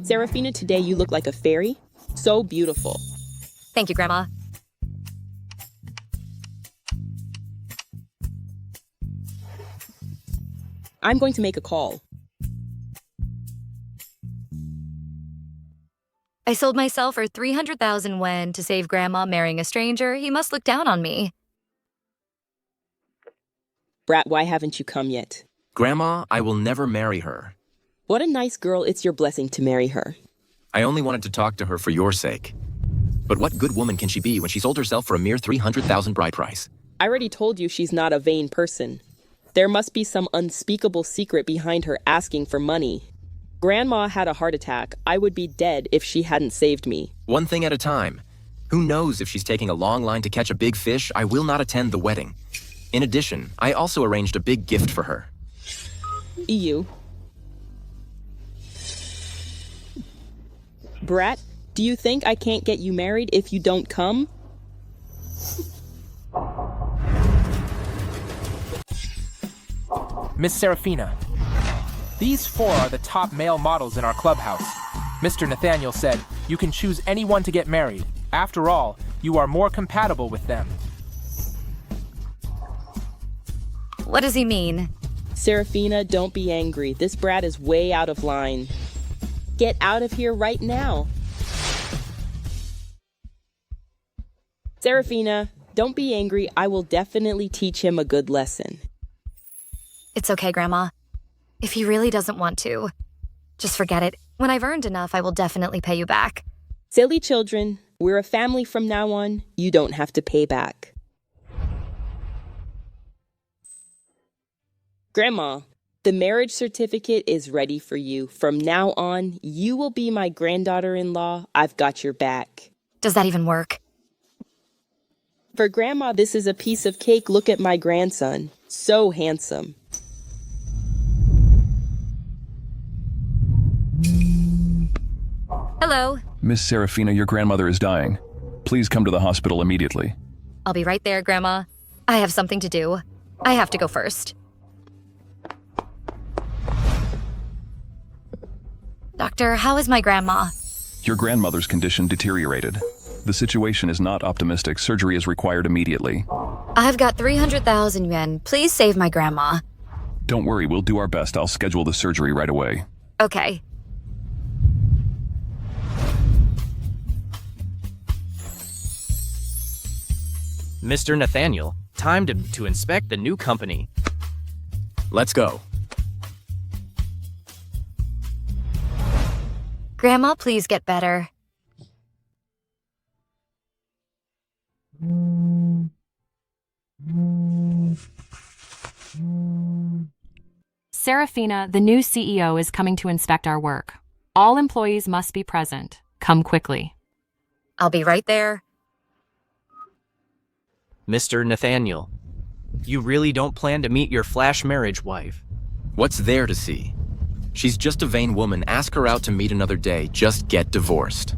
Saraphina, today you look like a fairy. So beautiful. Thank you, Grandma. I'm going to make a call. I sold myself for 300,000 when, to save Grandma marrying a stranger, he must look down on me. Brat, why haven't you come yet? Grandma, I will never marry her. What a nice girl, it's your blessing to marry her. I only wanted to talk to her for your sake. But what good woman can she be when she sold herself for a mere 300,000 bride price? I already told you she's not a vain person. There must be some unspeakable secret behind her asking for money. Grandma had a heart attack. I would be dead if she hadn't saved me. One thing at a time. Who knows if she's taking a long line to catch a big fish? I will not attend the wedding. In addition, I also arranged a big gift for her. You. Brat, do you think I can't get you married if you don't come? Miss Saraphina, these 4 are the top male models in our clubhouse. Mr. Nathaniel said, you can choose anyone to get married. After all, you are more compatible with them. What does he mean? Saraphina, don't be angry. This brat is way out of line. Get out of here right now. Saraphina, don't be angry. I will definitely teach him a good lesson. It's okay, Grandma. If he really doesn't want to, just forget it. When I've earned enough, I will definitely pay you back. Silly children, we're a family from now on. You don't have to pay back. Grandma, the marriage certificate is ready for you. From now on, you will be my granddaughter-in-law. I've got your back. Does that even work? For Grandma, this is a piece of cake. Look at my grandson. So handsome. Hello. Miss Saraphina, your grandmother is dying. Please come to the hospital immediately. I'll be right there, Grandma. I have something to do. I have to go first. Doctor, how is my grandma? Your grandmother's condition deteriorated. The situation is not optimistic. Surgery is required immediately. I've got 300,000 yuan. Please save my grandma. Don't worry, we'll do our best. I'll schedule the surgery right away. Okay. Mr. Nathaniel, time to inspect the new company. Let's go. Grandma, please get better. Saraphina, the new CEO, is coming to inspect our work. All employees must be present. Come quickly. I'll be right there. Mr. Nathaniel, you really don't plan to meet your flash marriage wife? What's there to see? She's just a vain woman. Ask her out to meet another day. Just get divorced.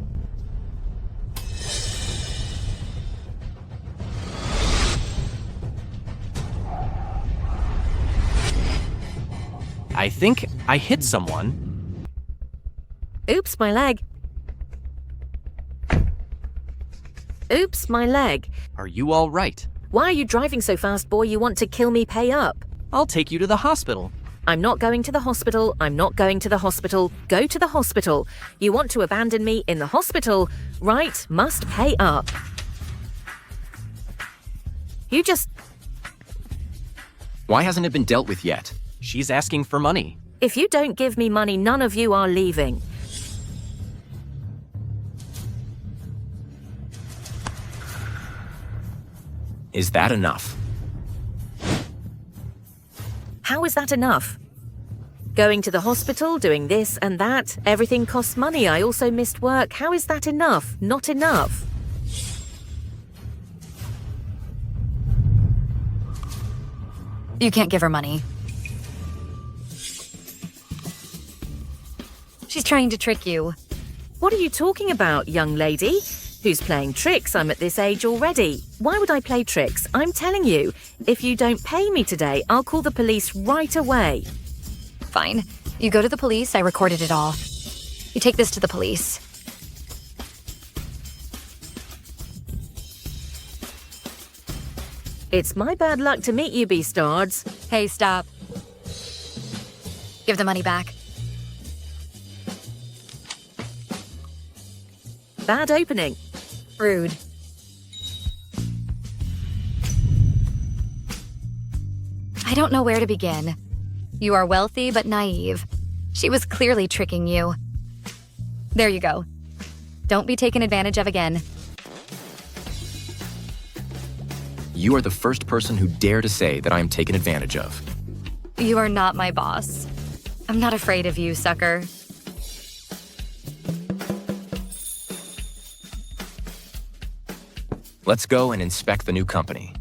I think I hit someone. Oops, my leg. Oops, my leg. Are you all right? Why are you driving so fast, boy? You want to kill me, pay up. I'll take you to the hospital. I'm not going to the hospital. I'm not going to the hospital. Go to the hospital. You want to abandon me in the hospital? Right, must pay up. You just... Why hasn't it been dealt with yet? She's asking for money. If you don't give me money, none of you are leaving. Is that enough? How is that enough? Going to the hospital, doing this and that, everything costs money. I also missed work. How is that enough? Not enough. You can't give her money. She's trying to trick you. What are you talking about, young lady? Who's playing tricks? I'm at this age already. Why would I play tricks? I'm telling you, if you don't pay me today, I'll call the police right away. Fine. You go to the police, I recorded it all. You take this to the police. It's my bad luck to meet you, Beastards. Hey, stop. Give the money back. Bad opening. Rude. I don't know where to begin. You are wealthy but naive. She was clearly tricking you. There you go. Don't be taken advantage of again. You are the first person who dare to say that I am taken advantage of. You are not my boss. I'm not afraid of you, sucker. Let's go and inspect the new company.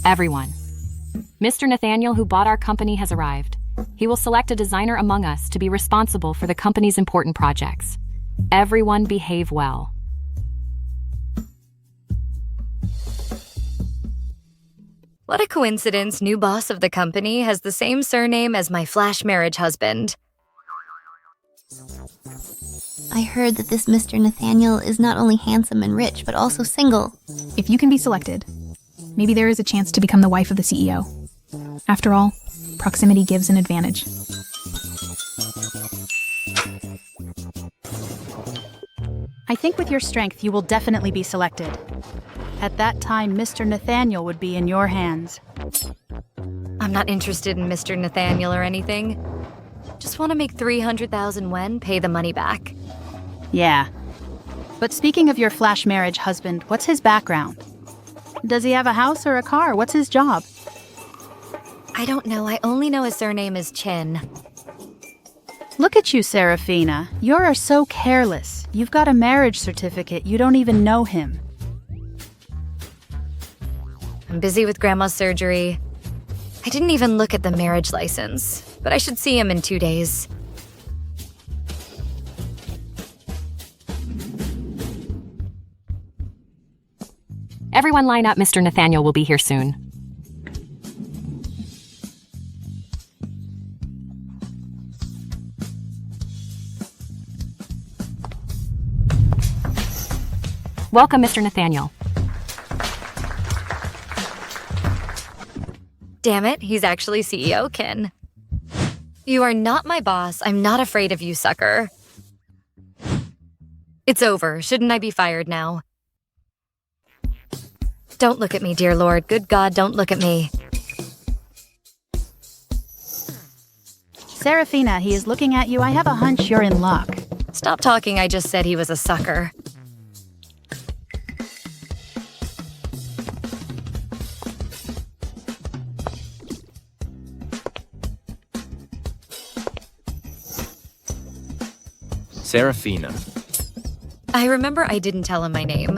Everyone. Mr. Nathaniel, who bought our company, has arrived. He will select a designer among us to be responsible for the company's important projects. Everyone behave well. What a coincidence, new boss of the company has the same surname as my flash marriage husband. I heard that this Mr. Nathaniel is not only handsome and rich, but also single. If you can be selected, maybe there is a chance to become the wife of the CEO. After all, proximity gives an advantage. I think with your strength, you will definitely be selected. At that time, Mr. Nathaniel would be in your hands. I'm not interested in Mr. Nathaniel or anything. Just want to make 300,000 yen, pay the money back. Yeah. But speaking of your flash marriage husband, what's his background? Does he have a house or a car? What's his job? I don't know. I only know his surname is Chen. Look at you, Saraphina. You're so careless. You've got a marriage certificate. You don't even know him. I'm busy with Grandma's surgery. I didn't even look at the marriage license, but I should see him in 2 days. Everyone line up, Mr. Nathaniel will be here soon. Welcome, Mr. Nathaniel. Damn it, he's actually CEO Ken. You are not my boss. I'm not afraid of you, sucker. It's over. Shouldn't I be fired now? Don't look at me, dear Lord. Good God, don't look at me. Saraphina, he is looking at you. I have a hunch you're in luck. Stop talking. I just said he was a sucker. Saraphina. I remember I didn't tell him my name.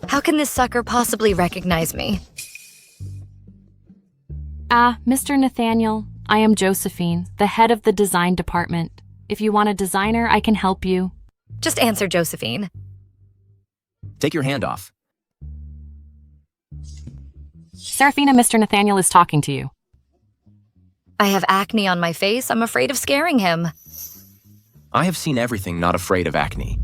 How can this sucker possibly recognize me? Mr. Nathaniel, I am Josephine, the head of the design department. If you want a designer, I can help you. Just answer, Josephine. Take your hand off. Saraphina, Mr. Nathaniel is talking to you. I have acne on my face. I'm afraid of scaring him. I have seen everything, not afraid of acne.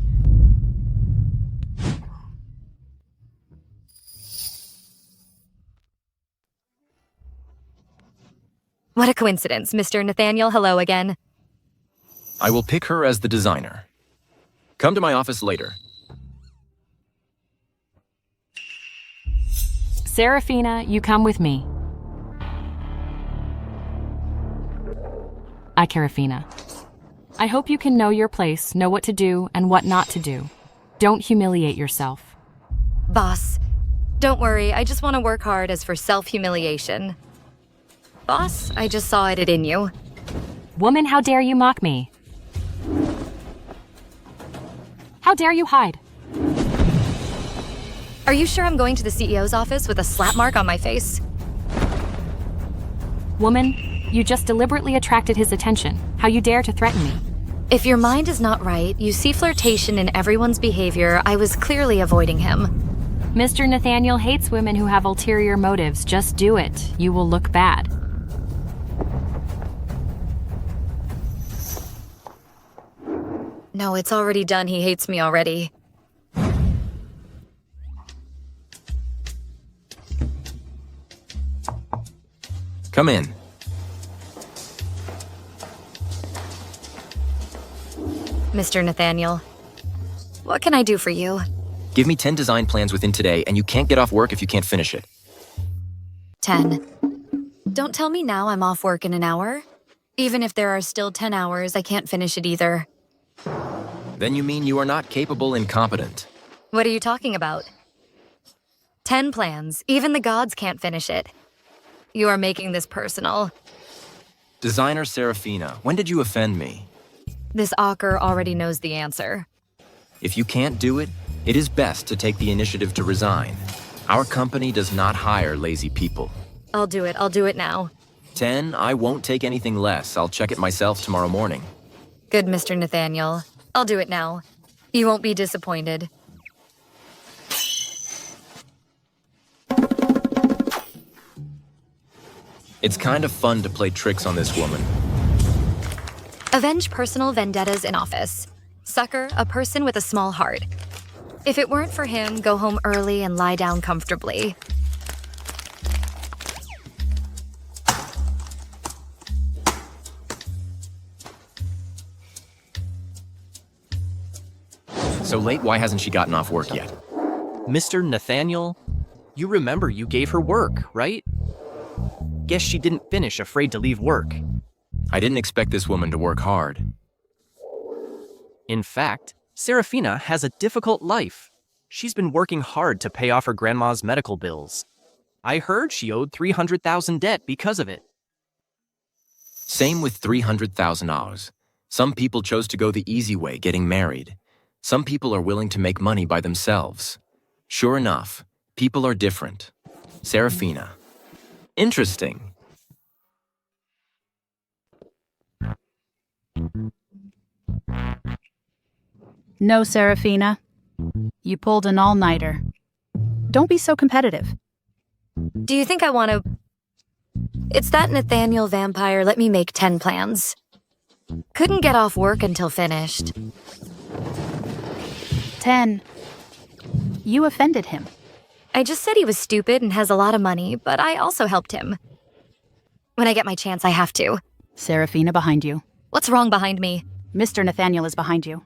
What a coincidence. Mr. Nathaniel, hello again. I will pick her as the designer. Come to my office later. Saraphina, you come with me. Saraphina. I hope you can know your place, know what to do and what not to do. Don't humiliate yourself. Boss, don't worry. I just want to work hard as for self-humiliation. Boss, I just saw it in you. Woman, how dare you mock me? How dare you hide? Are you sure I'm going to the CEO's office with a slap mark on my face? Woman, you just deliberately attracted his attention. How you dare to threaten me? If your mind is not right, you see flirtation in everyone's behavior. I was clearly avoiding him. Mr. Nathaniel hates women who have ulterior motives. Just do it. You will look bad. No, it's already done. He hates me already. Come in. Mr. Nathaniel, what can I do for you? Give me 10 design plans within today, and you can't get off work if you can't finish it. 10. Don't tell me now I'm off work in an hour. Even if there are still 10 hours, I can't finish it either. Then you mean you are not capable and competent. What are you talking about? 10 plans. Even the gods can't finish it. You are making this personal. Designer Saraphina, when did you offend me? This Ocker already knows the answer. If you can't do it, it is best to take the initiative to resign. Our company does not hire lazy people. I'll do it. I'll do it now. 10, I won't take anything less. I'll check it myself tomorrow morning. Good, Mr. Nathaniel. I'll do it now. You won't be disappointed. It's kind of fun to play tricks on this woman. Avenge personal vendettas in office. Sucker, a person with a small heart. If it weren't for him, go home early and lie down comfortably. So late, why hasn't she gotten off work yet? Mr. Nathaniel, you remember you gave her work, right? Guess she didn't finish, afraid to leave work. I didn't expect this woman to work hard. In fact, Saraphina has a difficult life. She's been working hard to pay off her grandma's medical bills. I heard she owed $300,000 debt because of it. Same with $300,000. Some people chose to go the easy way, getting married. Some people are willing to make money by themselves. Sure enough, people are different. Saraphina. Interesting. No, Saraphina. You pulled an all-nighter. Don't be so competitive. Do you think I want to... It's that Nathaniel vampire let me make 10 plans. Couldn't get off work until finished. 10. You offended him. I just said he was stupid and has a lot of money, but I also helped him. When I get my chance, I have to. Saraphina behind you. What's wrong behind me? Mr. Nathaniel is behind you.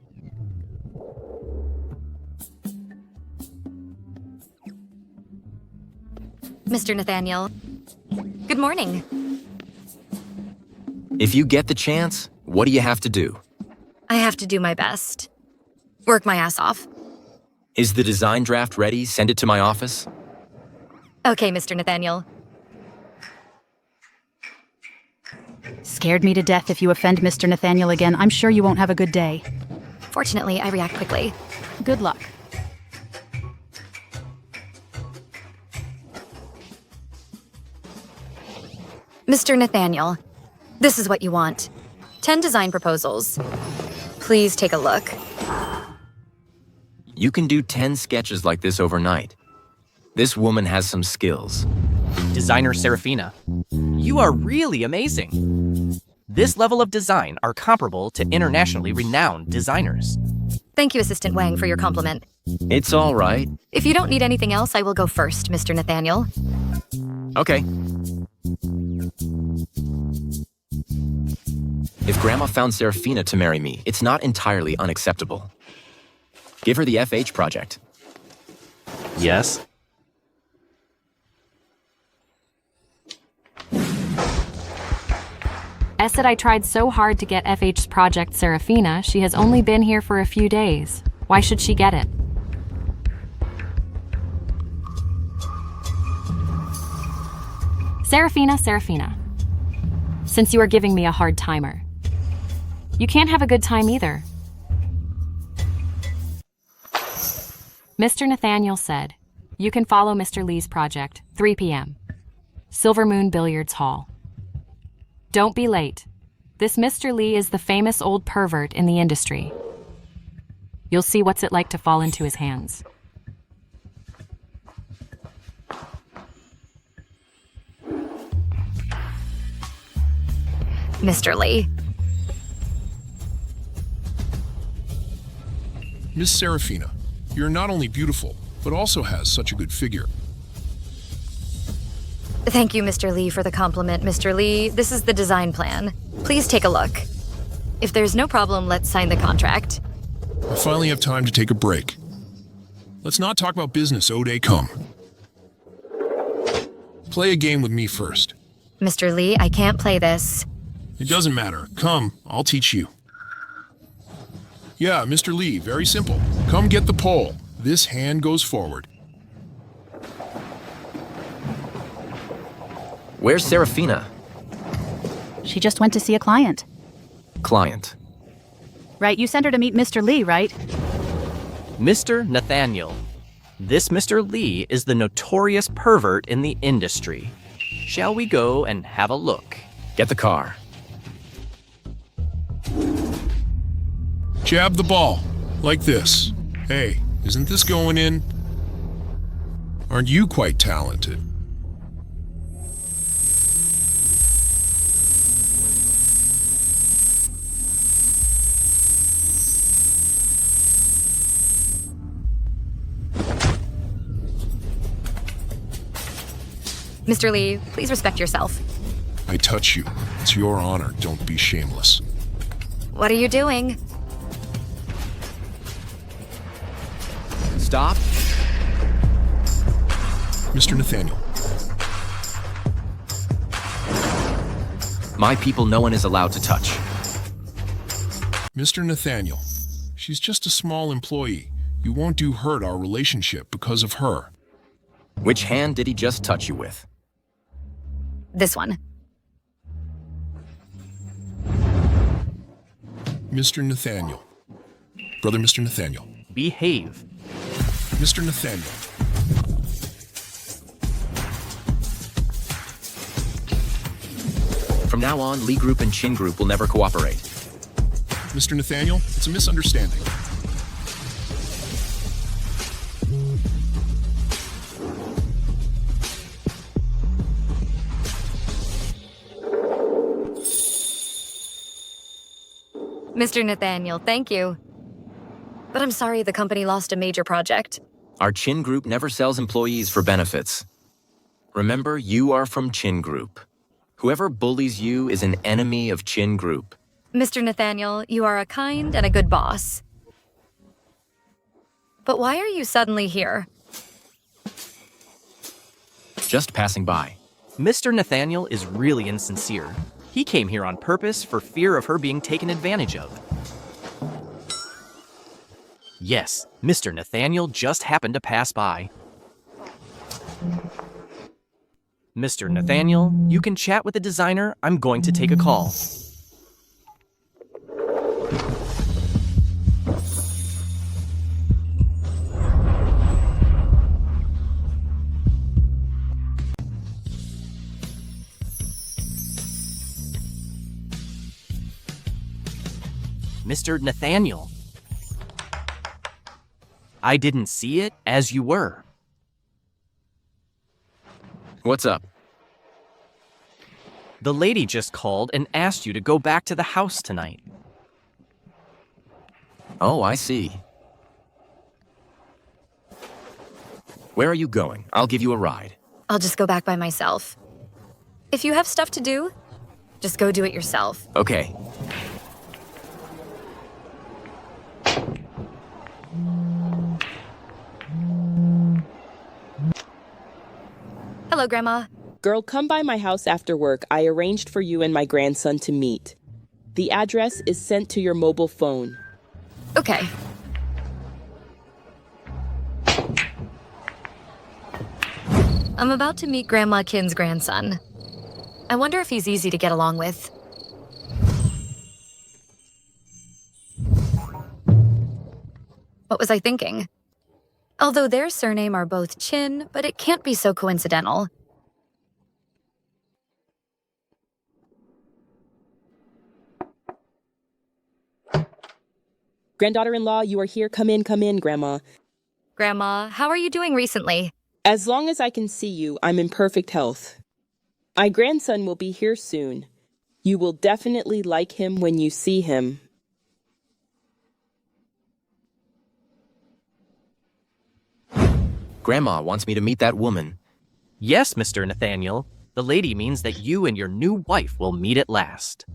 Mr. Nathaniel. Good morning. If you get the chance, what do you have to do? I have to do my best. Work my ass off. Is the design draft ready? Send it to my office? Okay, Mr. Nathaniel. Scared me to death. If you offend Mr. Nathaniel again, I'm sure you won't have a good day. Fortunately, I react quickly. Good luck. Mr. Nathaniel, this is what you want. 10 design proposals. Please take a look. You can do 10 sketches like this overnight. This woman has some skills. Designer Saraphina, you are really amazing. This level of design are comparable to internationally renowned designers. Thank you, Assistant Wang, for your compliment. It's all right. If you don't need anything else, I will go first, Mr. Nathaniel. Okay. If Grandma found Saraphina to marry me, it's not entirely unacceptable. Give her the FH project. Yes? I said I tried so hard to get FH's project Saraphina. She has only been here for a few days. Why should she get it? Saraphina. Since you are giving me a hard timer, you can't have a good time either. Mr. Nathaniel said, you can follow Mr. Lee's project, 3 p.m. Silver Moon Billiards Hall. Don't be late. This Mr. Lee is the famous old pervert in the industry. You'll see what's it like to fall into his hands. Mr. Lee. Miss Saraphina, you're not only beautiful, but also has such a good figure. Thank you, Mr. Lee, for the compliment. Mr. Lee, this is the design plan. Please take a look. If there's no problem, let's sign the contract. I finally have time to take a break. Let's not talk about business, Ode, come. Play a game with me first. Mr. Lee, I can't play this. It doesn't matter. Come, I'll teach you. Yeah, Mr. Lee, very simple. Come get the pole. This hand goes forward. Where's Saraphina? She just went to see a client. Client. Right, you sent her to meet Mr. Lee, right? Mr. Nathaniel. This Mr. Lee is the notorious pervert in the industry. Shall we go and have a look? Get the car. Jab the ball, like this. Hey, isn't this going in? Aren't you quite talented? Mr. Lee, please respect yourself. I touch you. It's your honor. Don't be shameless. What are you doing? Stop. Mr. Nathaniel. My people, no one is allowed to touch. Mr. Nathaniel, she's just a small employee. You won't do hurt our relationship because of her. Which hand did he just touch you with? This one. Mr. Nathaniel. Brother Mr. Nathaniel. Behave. Mr. Nathaniel. From now on, Lee Group and Chin Group will never cooperate. Mr. Nathaniel, it's a misunderstanding. Mr. Nathaniel, thank you. But I'm sorry the company lost a major project. Our Chin Group never sells employees for benefits. Remember, you are from Chin Group. Whoever bullies you is an enemy of Chin Group. Mr. Nathaniel, you are a kind and a good boss. But why are you suddenly here? Just passing by. Mr. Nathaniel is really insincere. He came here on purpose for fear of her being taken advantage of. Yes, Mr. Nathaniel just happened to pass by. Mr. Nathaniel, you can chat with the designer. I'm going to take a call. Mr. Nathaniel. I didn't see it as you were. What's up? The lady just called and asked you to go back to the house tonight. Oh, I see. Where are you going? I'll give you a ride. I'll just go back by myself. If you have stuff to do, just go do it yourself. Okay. Hello, Grandma. Girl, come by my house after work. I arranged for you and my grandson to meet. The address is sent to your mobile phone. Okay. I'm about to meet Grandma Kin's grandson. I wonder if he's easy to get along with. What was I thinking? Although their surname are both Chin, but it can't be so coincidental. Granddaughter-in-law, you are here. Come in, Grandma. Grandma, how are you doing recently? As long as I can see you, I'm in perfect health. My grandson will be here soon. You will definitely like him when you see him. Grandma wants me to meet that woman. Yes, Mr. Nathaniel. The lady means that you and your new wife will meet at last.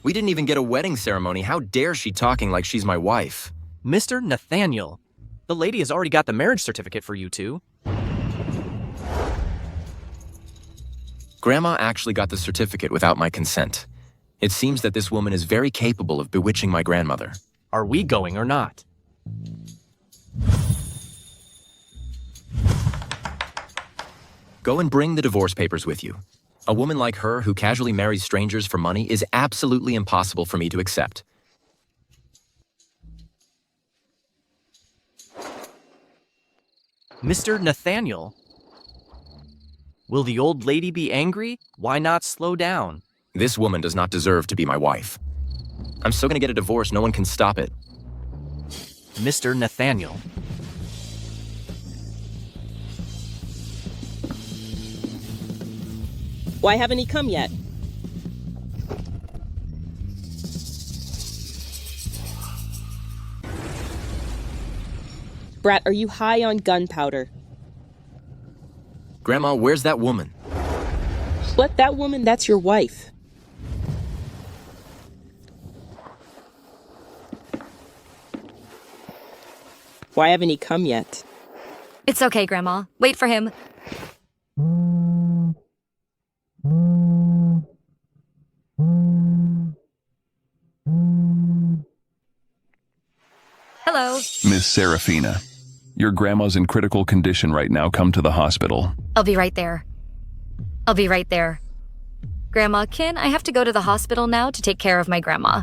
We didn't even get a wedding ceremony. How dare she talking like she's my wife? Mr. Nathaniel, the lady has already got the marriage certificate for you two. Grandma actually got the certificate without my consent. It seems that this woman is very capable of bewitching my grandmother. Are we going or not? Go and bring the divorce papers with you. A woman like her who casually marries strangers for money is absolutely impossible for me to accept. Mr. Nathaniel? Will the old lady be angry? Why not slow down? This woman does not deserve to be my wife. I'm still gonna get a divorce. No one can stop it. Mr. Nathaniel. Why haven't he come yet? Brat, are you high on gunpowder? Grandma, where's that woman? What, that woman? That's your wife. Why haven't he come yet? It's okay, Grandma. Wait for him. Hello. Miss Saraphina, your grandma's in critical condition right now. Come to the hospital. I'll be right there. Grandma, I have to go to the hospital now to take care of my grandma.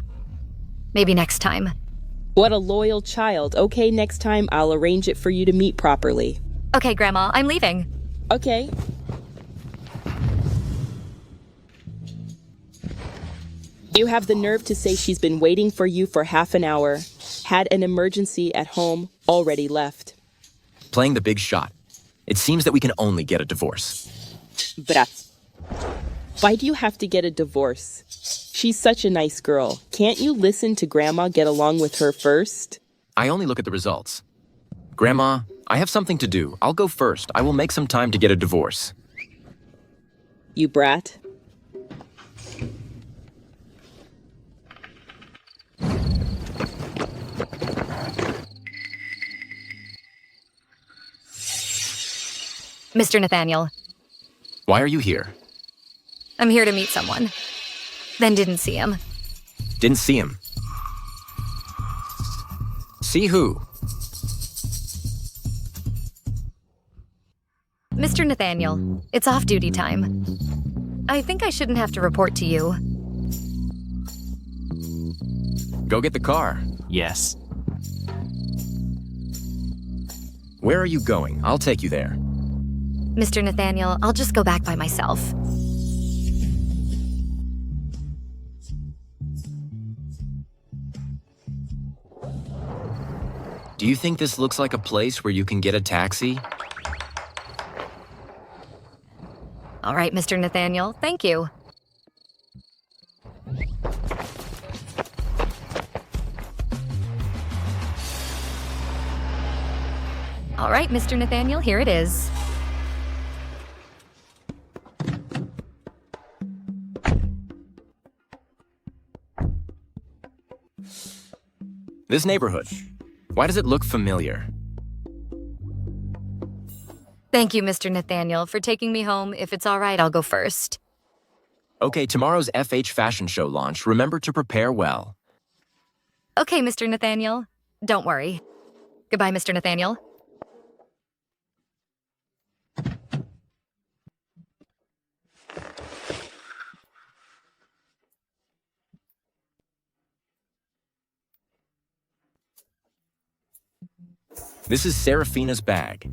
Maybe next time. What a loyal child. Okay, next time I'll arrange it for you to meet properly. Okay, Grandma, I'm leaving. Okay. You have the nerve to say she's been waiting for you for half an hour, had an emergency at home, already left. Playing the big shot. It seems that we can only get a divorce. Brat. Why do you have to get a divorce? She's such a nice girl. Can't you listen to Grandma, get along with her first? I only look at the results. Grandma, I have something to do. I'll go first. I will make some time to get a divorce. You brat. Mr. Nathaniel. Why are you here? I'm here to meet someone. Then didn't see him. Didn't see him. See who? Mr. Nathaniel, it's off-duty time. I think I shouldn't have to report to you. Go get the car. Yes. Where are you going? I'll take you there. Mr. Nathaniel, I'll just go back by myself. Do you think this looks like a place where you can get a taxi? All right, Mr. Nathaniel, thank you. All right, Mr. Nathaniel, here it is. This neighborhood. Why does it look familiar? Thank you, Mr. Nathaniel, for taking me home. If it's all right, I'll go first. Okay, tomorrow's FH fashion show launch. Remember to prepare well. Okay, Mr. Nathaniel. Don't worry. Goodbye, Mr. Nathaniel. This is Saraphina's bag.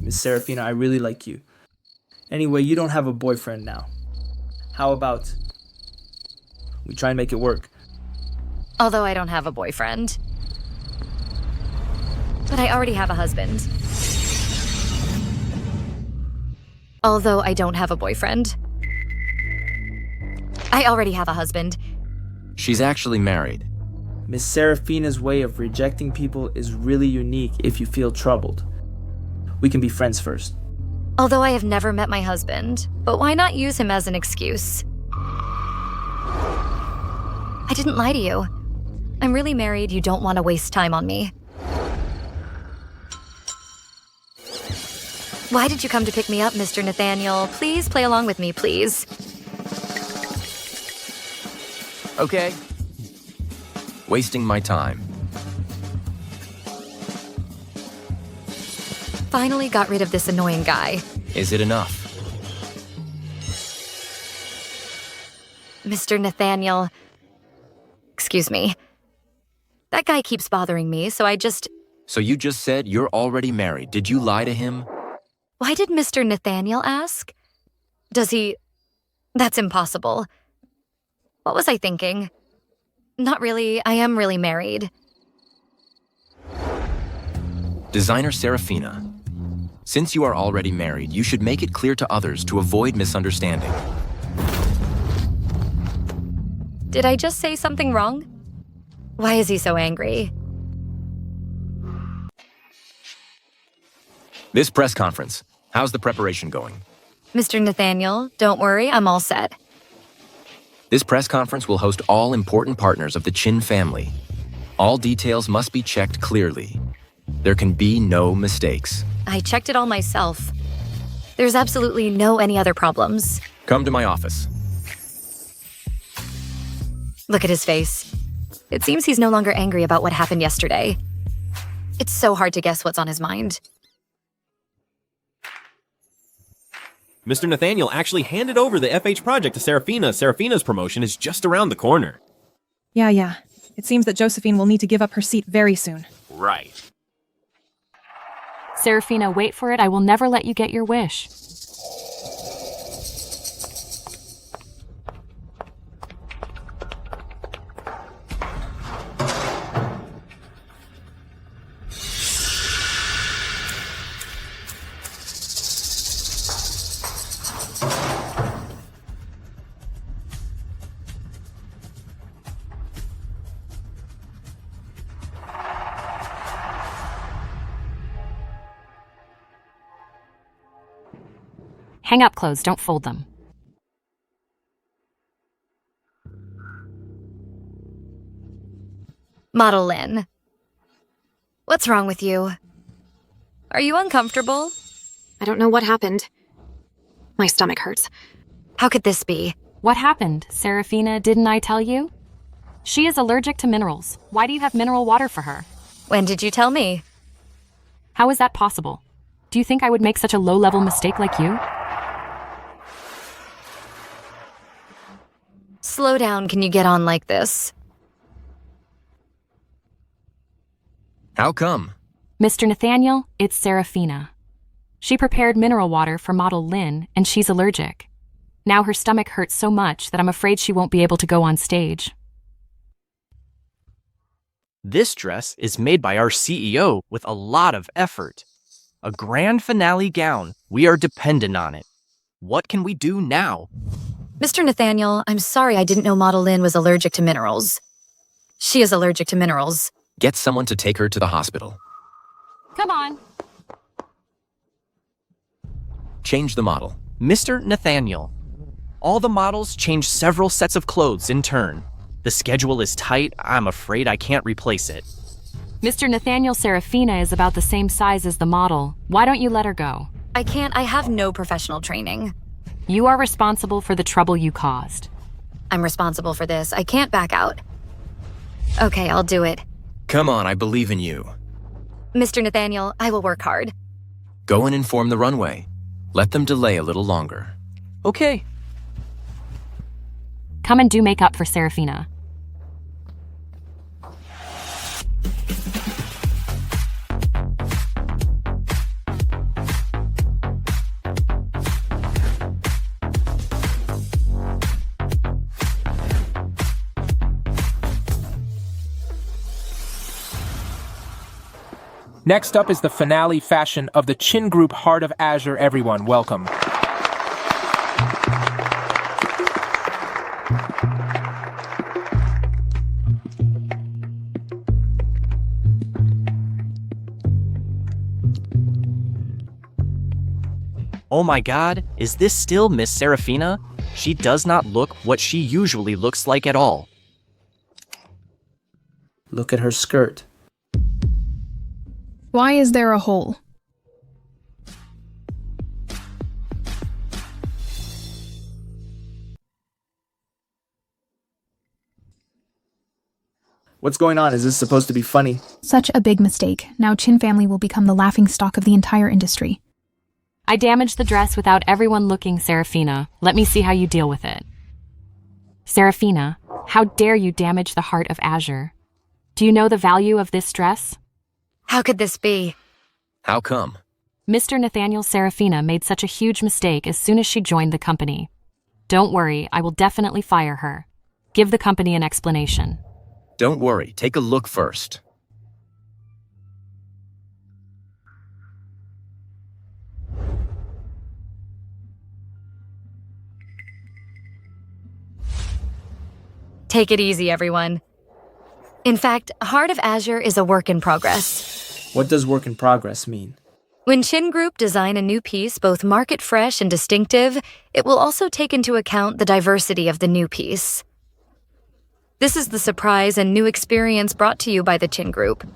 Miss Saraphina, I really like you. Anyway, you don't have a boyfriend now. How about we try and make it work? Although I don't have a boyfriend. But I already have a husband. Although I don't have a boyfriend. I already have a husband. She's actually married. Miss Saraphina's way of rejecting people is really unique if you feel troubled. We can be friends first. Although I have never met my husband, but why not use him as an excuse? I didn't lie to you. I'm really married. You don't want to waste time on me. Why did you come to pick me up, Mr. Nathaniel? Please play along with me, please. Okay. Wasting my time. Finally got rid of this annoying guy. Is it enough? Mr. Nathaniel. Excuse me. That guy keeps bothering me, so I just... So you just said you're already married. Did you lie to him? Why did Mr. Nathaniel ask? Does he... That's impossible. What was I thinking? Not really. I am really married. Designer Saraphina. Since you are already married, you should make it clear to others to avoid misunderstanding. Did I just say something wrong? Why is he so angry? This press conference, how's the preparation going? Mr. Nathaniel, don't worry, I'm all set. This press conference will host all important partners of the Chin family. All details must be checked clearly. There can be no mistakes. I checked it all myself. There's absolutely no any other problems. Come to my office. Look at his face. It seems he's no longer angry about what happened yesterday. It's so hard to guess what's on his mind. Mr. Nathaniel actually handed over the FH project to Saraphina. Saraphina's promotion is just around the corner. Yeah. It seems that Josephine will need to give up her seat very soon. Right. Saraphina, wait for it. I will never let you get your wish. Hang up clothes, don't fold them. Model Lynn. What's wrong with you? Are you uncomfortable? I don't know what happened. My stomach hurts. How could this be? What happened, Saraphina? Didn't I tell you? She is allergic to minerals. Why do you have mineral water for her? When did you tell me? How is that possible? Do you think I would make such a low-level mistake like you? Slow down, can you get on like this? How come? Mr. Nathaniel, it's Saraphina. She prepared mineral water for model Lynn, and she's allergic. Now her stomach hurts so much that I'm afraid she won't be able to go on stage. This dress is made by our CEO with a lot of effort. A grand finale gown. We are dependent on it. What can we do now? Mr. Nathaniel, I'm sorry I didn't know Model Lynn was allergic to minerals. She is allergic to minerals. Get someone to take her to the hospital. Come on. Change the model. Mr. Nathaniel, all the models change several sets of clothes in turn. The schedule is tight. I'm afraid I can't replace it. Mr. Nathaniel, Saraphina is about the same size as the model. Why don't you let her go? I can't. I have no professional training. You are responsible for the trouble you caused. I'm responsible for this. I can't back out. Okay, I'll do it. Come on, I believe in you. Mr. Nathaniel, I will work hard. Go and inform the runway. Let them delay a little longer. Okay. Come and do makeup for Saraphina. Next up is the finale fashion of the Chin Group Heart of Azure. Everyone, welcome. Oh my god, is this still Miss Saraphina? She does not look what she usually looks like at all. Look at her skirt. Why is there a hole? What's going on? Is this supposed to be funny? Such a big mistake. Now Chin family will become the laughingstock of the entire industry. I damaged the dress without everyone looking, Saraphina. Let me see how you deal with it. Saraphina, how dare you damage the Heart of Azure? Do you know the value of this dress? How could this be? How come? Mr. Nathaniel Saraphina made such a huge mistake as soon as she joined the company. Don't worry, I will definitely fire her. Give the company an explanation. Don't worry, take a look first. Take it easy, everyone. In fact, Heart of Azure is a work in progress. What does work in progress mean? When Chin Group design a new piece both market fresh and distinctive, it will also take into account the diversity of the new piece. This is the surprise and new experience brought to you by the Chin Group.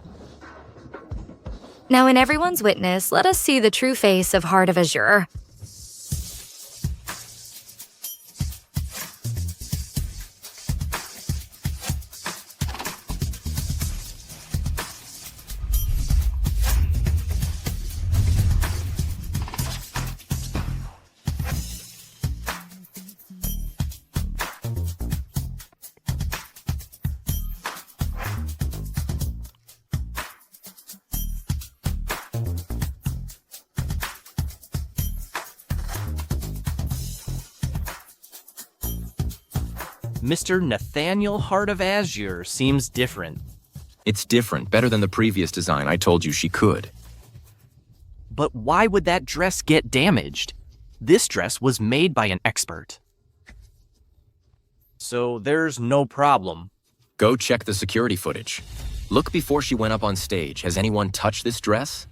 Now, in everyone's witness, let us see the true face of Heart of Azure. Mr. Nathaniel Heart of Azure seems different. It's different, better than the previous design I told you she could. But why would that dress get damaged? This dress was made by an expert. So there's no problem. Go check the security footage. Look before she went up on stage. Has anyone touched this dress?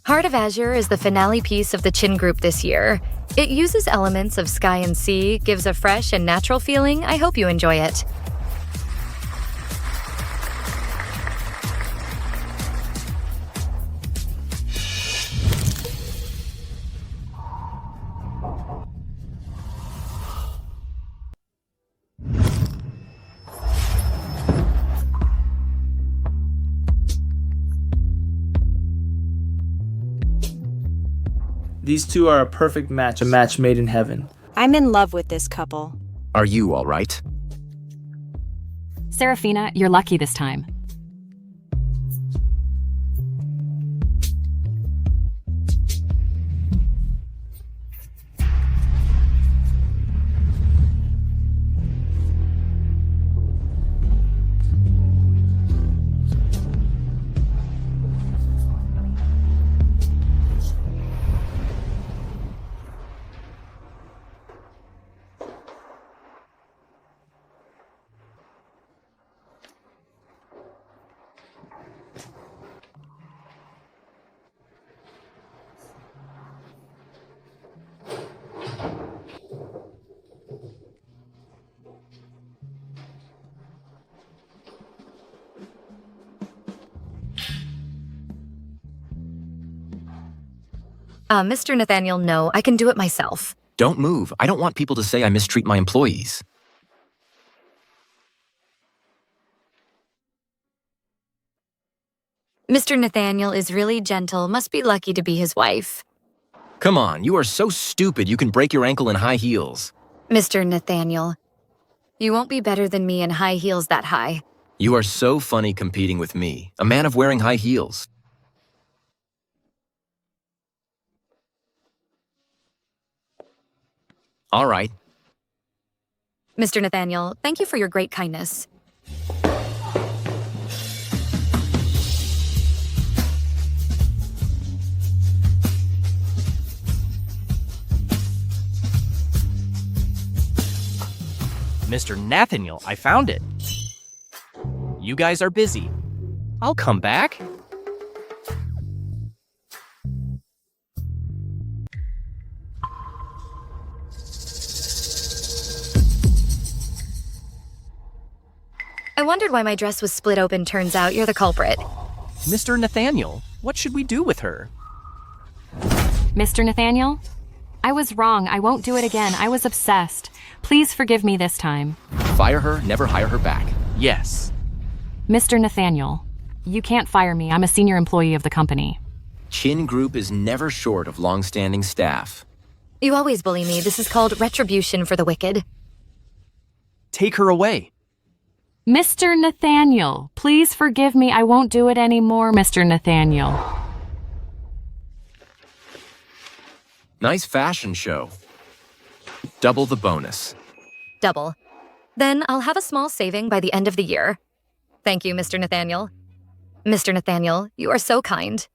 Heart of Azure is the finale piece of the Chin Group this year. It uses elements of sky and sea, gives a fresh and natural feeling. I hope you enjoy it. These two are a perfect match, a match made in heaven. I'm in love with this couple. Are you all right? Saraphina, you're lucky this time. Mr. Nathaniel, no, I can do it myself. Don't move. I don't want people to say I mistreat my employees. Mr. Nathaniel is really gentle, must be lucky to be his wife. Come on, you are so stupid you can break your ankle in high heels. Mr. Nathaniel, you won't be better than me in high heels that high. You are so funny competing with me, a man of wearing high heels. All right. Mr. Nathaniel, thank you for your great kindness. Mr. Nathaniel, I found it. You guys are busy. I'll come back. I wondered why my dress was split open. Turns out you're the culprit. Mr. Nathaniel, what should we do with her? Mr. Nathaniel? I was wrong. I won't do it again. I was obsessed. Please forgive me this time. Fire her, never hire her back. Yes. Mr. Nathaniel, you can't fire me. I'm a senior employee of the company. Chin Group is never short of long-standing staff. You always bully me. This is called retribution for the wicked. Take her away. Mr. Nathaniel, please forgive me. I won't do it anymore, Mr. Nathaniel. Nice fashion show. Double the bonus. Double. Then I'll have a small saving by the end of the year. Thank you, Mr. Nathaniel. Mr. Nathaniel, you are so kind.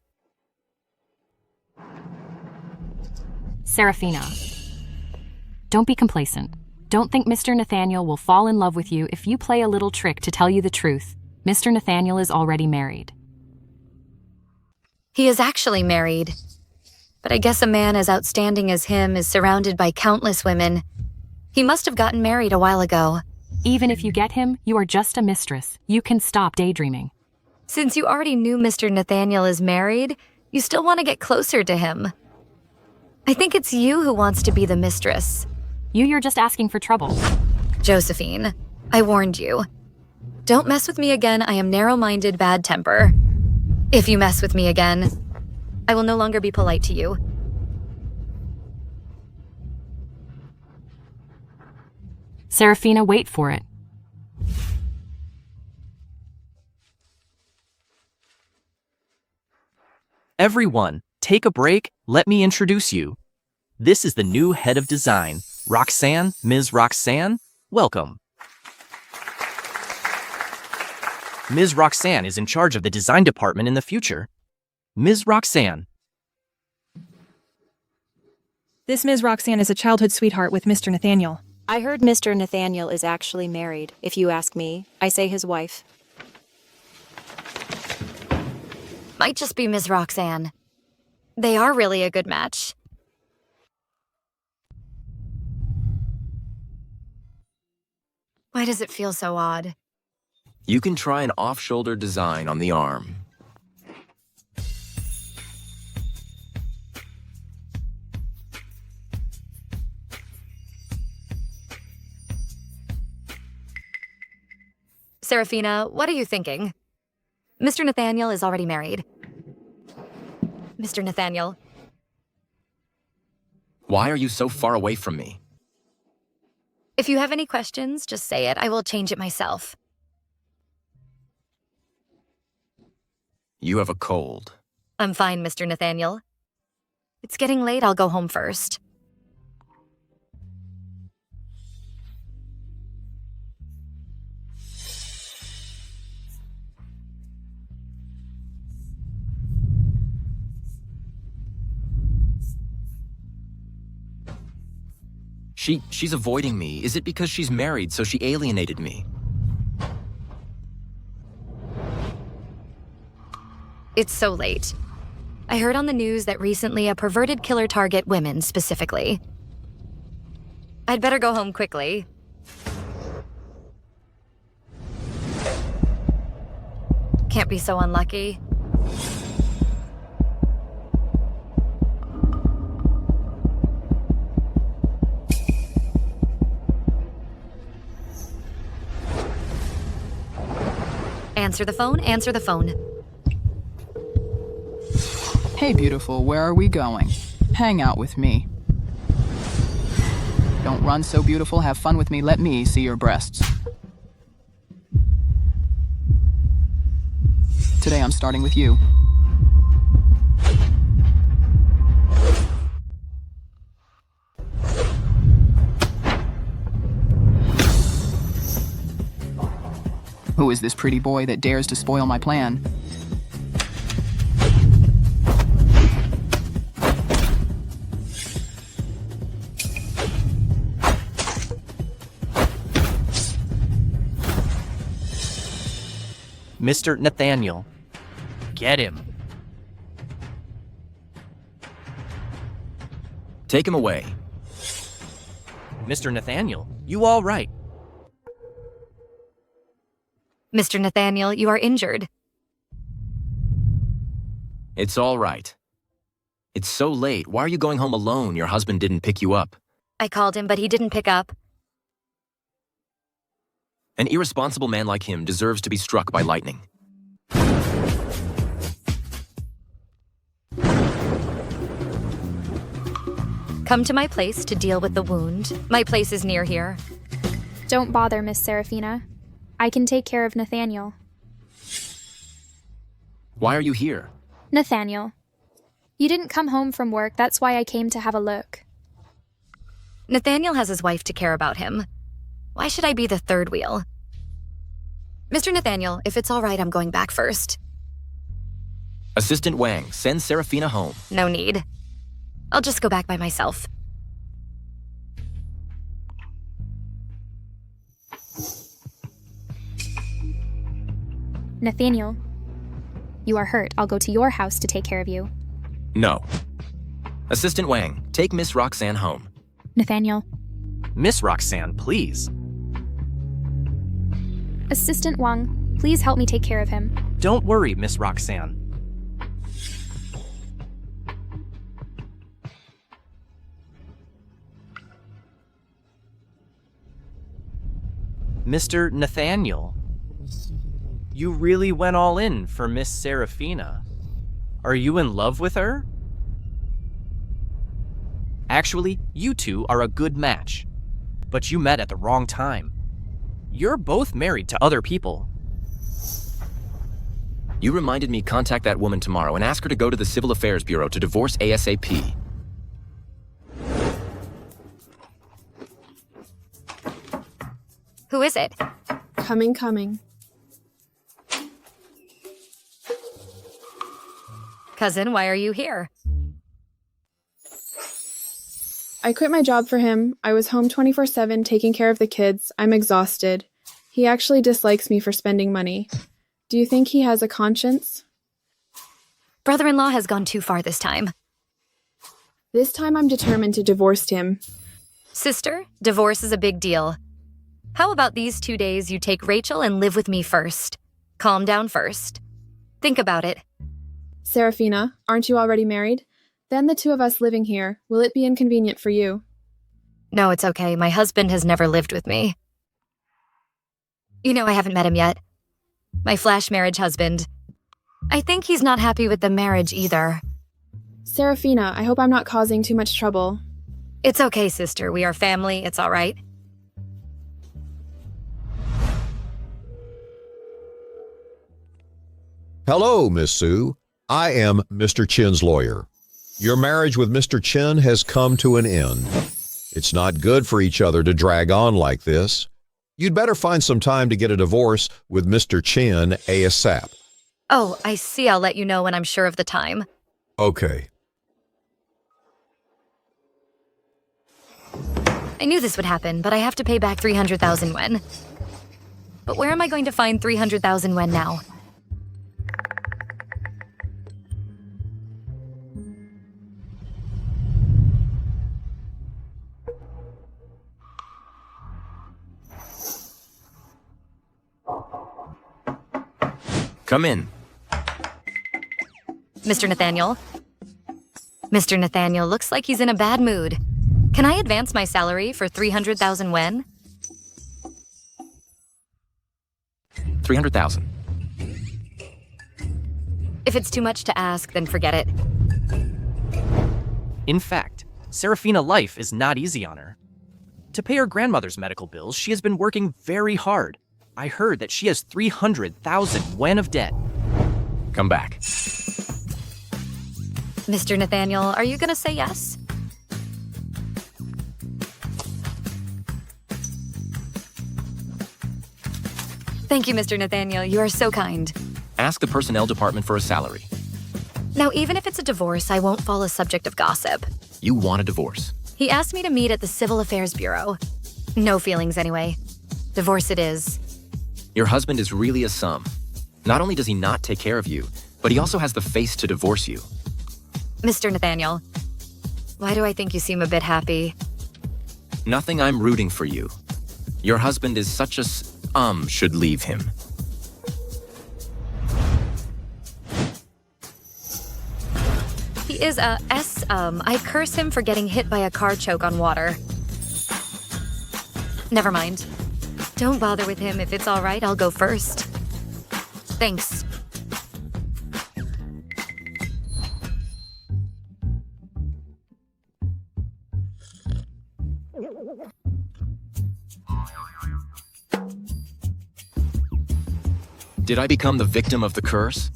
Saraphina, don't be complacent. Don't think Mr. Nathaniel will fall in love with you if you play a little trick to tell you the truth. Mr. Nathaniel is already married. He is actually married. But I guess a man as outstanding as him is surrounded by countless women. He must have gotten married a while ago. Even if you get him, you are just a mistress. You can stop daydreaming. Since you already knew Mr. Nathaniel is married, you still want to get closer to him. I think it's you who wants to be the mistress. You're just asking for trouble. Josephine, I warned you. Don't mess with me again. I am narrow-minded, bad temper. If you mess with me again, I will no longer be polite to you. Saraphina, wait for it. Everyone, take a break. Let me introduce you. This is the new head of design, Roxan, Ms. Roxan. Welcome. Ms. Roxan is in charge of the design department in the future. Ms. Roxan. This Ms. Roxan is a childhood sweetheart with Mr. Nathaniel. I heard Mr. Nathaniel is actually married. If you ask me, I say his wife. Might just be Ms. Roxanne. They are really a good match. Why does it feel so odd? You can try an off-shoulder design on the arm. Saraphina, what are you thinking? Mr. Nathaniel is already married. Mr. Nathaniel. Why are you so far away from me? If you have any questions, just say it. I will change it myself. You have a cold. I'm fine, Mr. Nathaniel. It's getting late. I'll go home first. She's avoiding me. Is it because she's married, so she alienated me? It's so late. I heard on the news that recently a perverted killer target women specifically. I'd better go home quickly. Can't be so unlucky. Answer the phone, answer the phone. Hey, beautiful, where are we going? Hang out with me. Don't run so beautiful, have fun with me, let me see your breasts. Today I'm starting with you. Who is this pretty boy that dares to spoil my plan? Mr. Nathaniel. Get him. Take him away. Mr. Nathaniel, you all right? Mr. Nathaniel, you are injured. It's all right. It's so late. Why are you going home alone? Your husband didn't pick you up. I called him, but he didn't pick up. An irresponsible man like him deserves to be struck by lightning. Come to my place to deal with the wound. My place is near here. Don't bother, Miss Saraphina. I can take care of Nathaniel. Why are you here? Nathaniel. You didn't come home from work, that's why I came to have a look. Nathaniel has his wife to care about him. Why should I be the third wheel? Mr. Nathaniel, if it's all right, I'm going back first. Assistant Wang, send Saraphina home. No need. I'll just go back by myself. Nathaniel, you are hurt. I'll go to your house to take care of you. No. Assistant Wang, take Miss Roxan home. Nathaniel. Miss Roxan, please. Assistant Wang, please help me take care of him. Don't worry, Miss Roxan. Mr. Nathaniel, you really went all in for Miss Saraphina. Are you in love with her? Actually, you two are a good match. But you met at the wrong time. You're both married to other people. You reminded me contact that woman tomorrow and ask her to go to the Civil Affairs Bureau to divorce ASAP. Who is it? Coming. Cousin, why are you here? I quit my job for him. I was home 24/7 taking care of the kids. I'm exhausted. He actually dislikes me for spending money. Do you think he has a conscience? Brother-in-law has gone too far this time. This time I'm determined to divorce him. Sister, divorce is a big deal. How about these 2 days you take Rachel and live with me first? Calm down first. Think about it. Saraphina, aren't you already married? Then the two of us living here, will it be inconvenient for you? No, it's okay. My husband has never lived with me. You know, I haven't met him yet. My flash marriage husband. I think he's not happy with the marriage either. Saraphina, I hope I'm not causing too much trouble. It's okay, sister. We are family. It's all right. Hello, Miss Sue. I am Mr. Chin's lawyer. Your marriage with Mr. Chin has come to an end. It's not good for each other to drag on like this. You'd better find some time to get a divorce with Mr. Chin ASAP. Oh, I see. I'll let you know when I'm sure of the time. Okay. I knew this would happen, but I have to pay back 300,000 yen. But where am I going to find 300,000 yen now? Come in. Mr. Nathaniel? Mr. Nathaniel looks like he's in a bad mood. Can I advance my salary for 300,000 yen? 300,000. If it's too much to ask, then forget it. In fact, Saraphina life is not easy on her. To pay her grandmother's medical bills, she has been working very hard. I heard that she has 300,000 wen of debt. Come back. Mr. Nathaniel, are you gonna say yes? Thank you, Mr. Nathaniel. You are so kind. Ask the personnel department for a salary. Now, even if it's a divorce, I won't fall a subject of gossip. You want a divorce. He asked me to meet at the Civil Affairs Bureau. No feelings, anyway. Divorce it is. Your husband is really a sum. Not only does he not take care of you, but he also has the face to divorce you. Mr. Nathaniel, why do I think you seem a bit happy? Nothing. I'm rooting for you. Your husband is such a should leave him. He is a I curse him for getting hit by a car choke on water. Never mind. Don't bother with him. If it's all right, I'll go first. Thanks. Did I become the victim of the curse?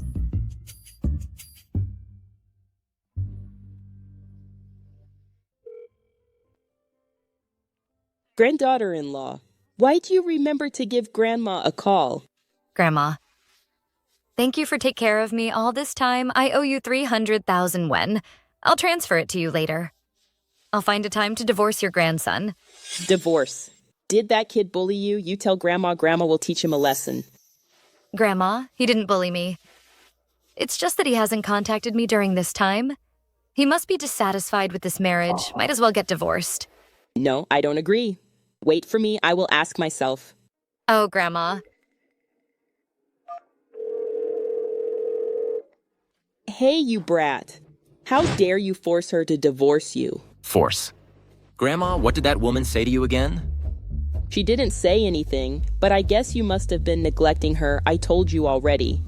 Granddaughter-in-law, why do you remember to give Grandma a call? Grandma, thank you for taking care of me all this time. I owe you 300,000 wen. I'll transfer it to you later. I'll find a time to divorce your grandson. Divorce. Did that kid bully you? You tell Grandma will teach him a lesson. Grandma, he didn't bully me. It's just that he hasn't contacted me during this time. He must be dissatisfied with this marriage. Might as well get divorced. No, I don't agree. Wait for me. I will ask myself. Oh, Grandma. Hey, you brat. How dare you force her to divorce you? Force. Grandma, what did that woman say to you again? She didn't say anything, but I guess you must have been neglecting her. I told you already.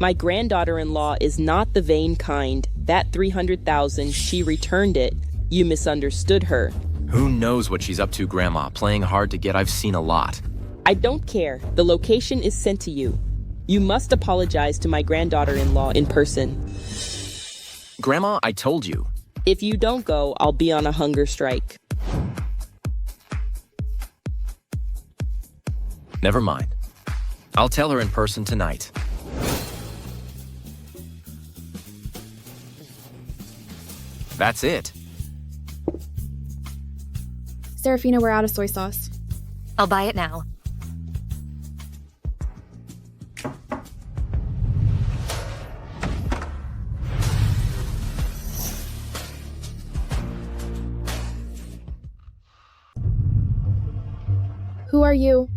My granddaughter-in-law is not the vain kind. That 300,000, she returned it. You misunderstood her. Who knows what she's up to, Grandma? Playing hard to get. I've seen a lot. I don't care. The location is sent to you. You must apologize to my granddaughter-in-law in person. Grandma, I told you. If you don't go, I'll be on a hunger strike. Never mind. I'll tell her in person tonight. That's it. Saraphina, we're out of soy sauce. I'll buy it now. Who are you?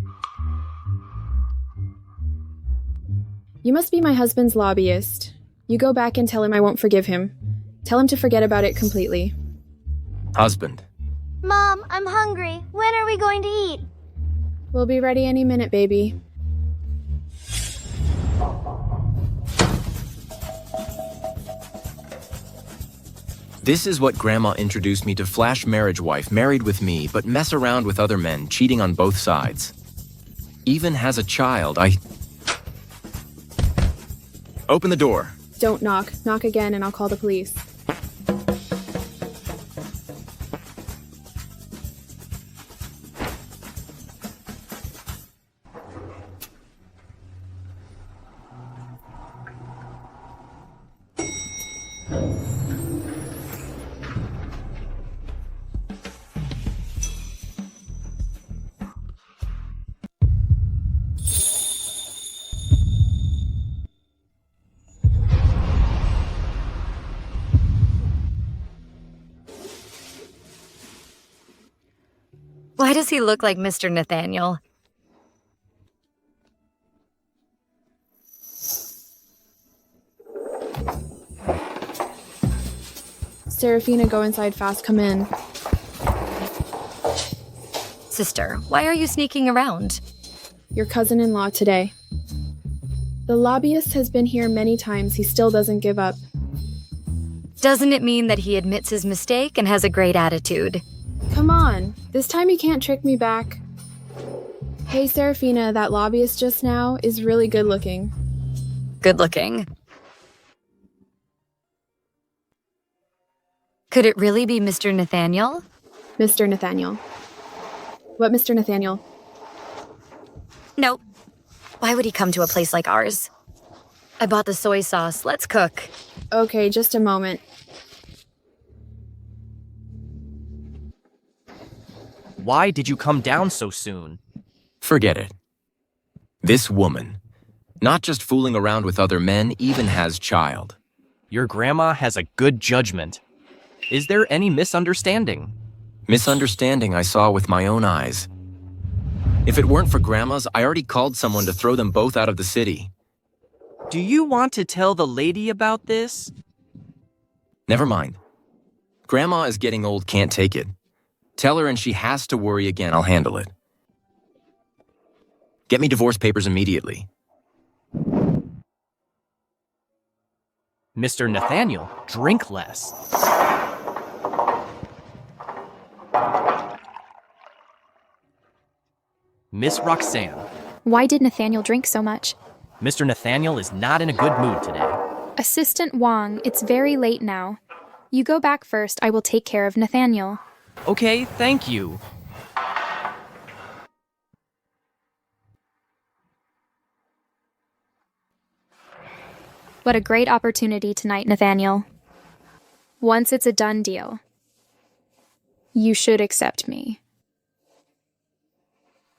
You must be my husband's lobbyist. You go back and tell him I won't forgive him. Tell him to forget about it completely. Husband. Mom, I'm hungry. When are we going to eat? We'll be ready any minute, baby. This is what Grandma introduced me to. Flash marriage wife, married with me, but mess around with other men, cheating on both sides. Even has a child. Open the door. Don't knock. Knock again and I'll call the police. Why does he look like Mr. Nathaniel? Saraphina, go inside fast. Come in. Sister, why are you sneaking around? Your cousin-in-law today. The lobbyist has been here many times. He still doesn't give up. Doesn't it mean that he admits his mistake and has a great attitude? Come on, this time you can't trick me back. Hey, Saraphina, that lobbyist just now is really good looking. Good looking. Could it really be Mr. Nathaniel? Mr. Nathaniel. What Mr. Nathaniel? Nope. Why would he come to a place like ours? I bought the soy sauce. Let's cook. Okay, just a moment. Why did you come down so soon? Forget it. This woman, not just fooling around with other men, even has child. Your grandma has a good judgment. Is there any misunderstanding? Misunderstanding I saw with my own eyes. If it weren't for grandma's, I already called someone to throw them both out of the city. Do you want to tell the lady about this? Never mind. Grandma is getting old, can't take it. Tell her and she has to worry again, I'll handle it. Get me divorce papers immediately. Mr. Nathaniel, drink less. Miss Roxan. Why did Nathaniel drink so much? Mr. Nathaniel is not in a good mood today. Assistant Wong, it's very late now. You go back first, I will take care of Nathaniel. Okay, thank you. What a great opportunity tonight, Nathaniel. Once it's a done deal, you should accept me.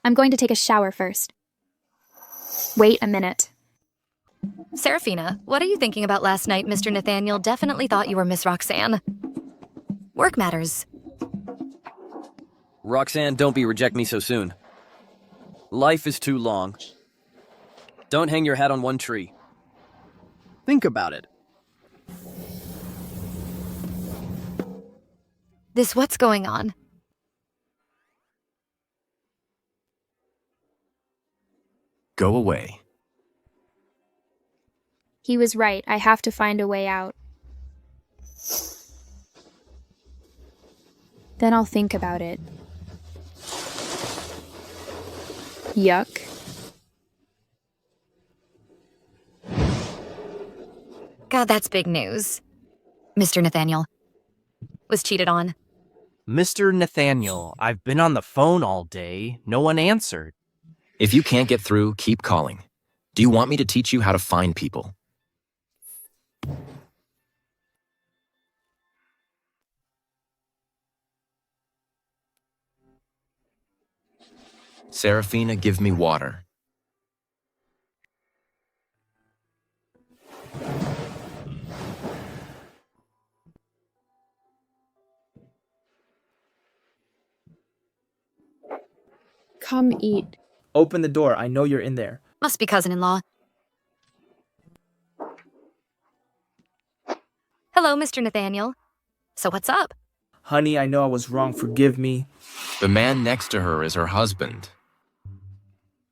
I'm going to take a shower first. Wait a minute. Saraphina, what are you thinking about last night? Mr. Nathaniel definitely thought you were Miss Roxanne. Work matters. Roxanne, don't reject me so soon. Life is too long. Don't hang your hat on one tree. Think about it. What's going on? Go away. He was right, I have to find a way out. Then I'll think about it. Yuck. God, that's big news. Mr. Nathaniel was cheated on. Mr. Nathaniel, I've been on the phone all day. No one answered. If you can't get through, keep calling. Do you want me to teach you how to find people? Saraphina, give me water. Come eat. Open the door. I know you're in there. Must be cousin-in-law. Hello, Mr. Nathaniel. So what's up? Honey, I know I was wrong. Forgive me. The man next to her is her husband.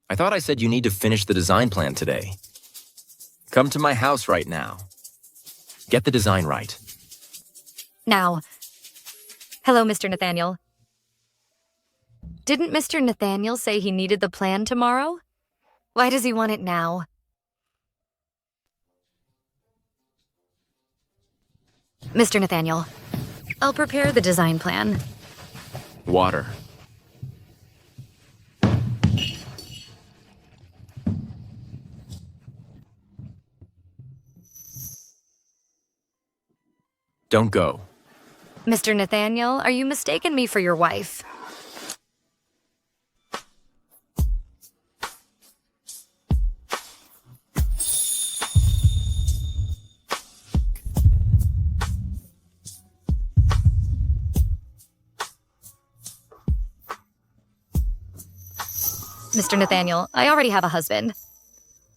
I thought I said you need to finish the design plan today. Come to my house right now. Get the design right. Now. Hello, Mr. Nathaniel. Didn't Mr. Nathaniel say he needed the plan tomorrow? Why does he want it now? Mr. Nathaniel, I'll prepare the design plan. Water. Don't go. Mr. Nathaniel, are you mistaking me for your wife? Mr. Nathaniel, I already have a husband.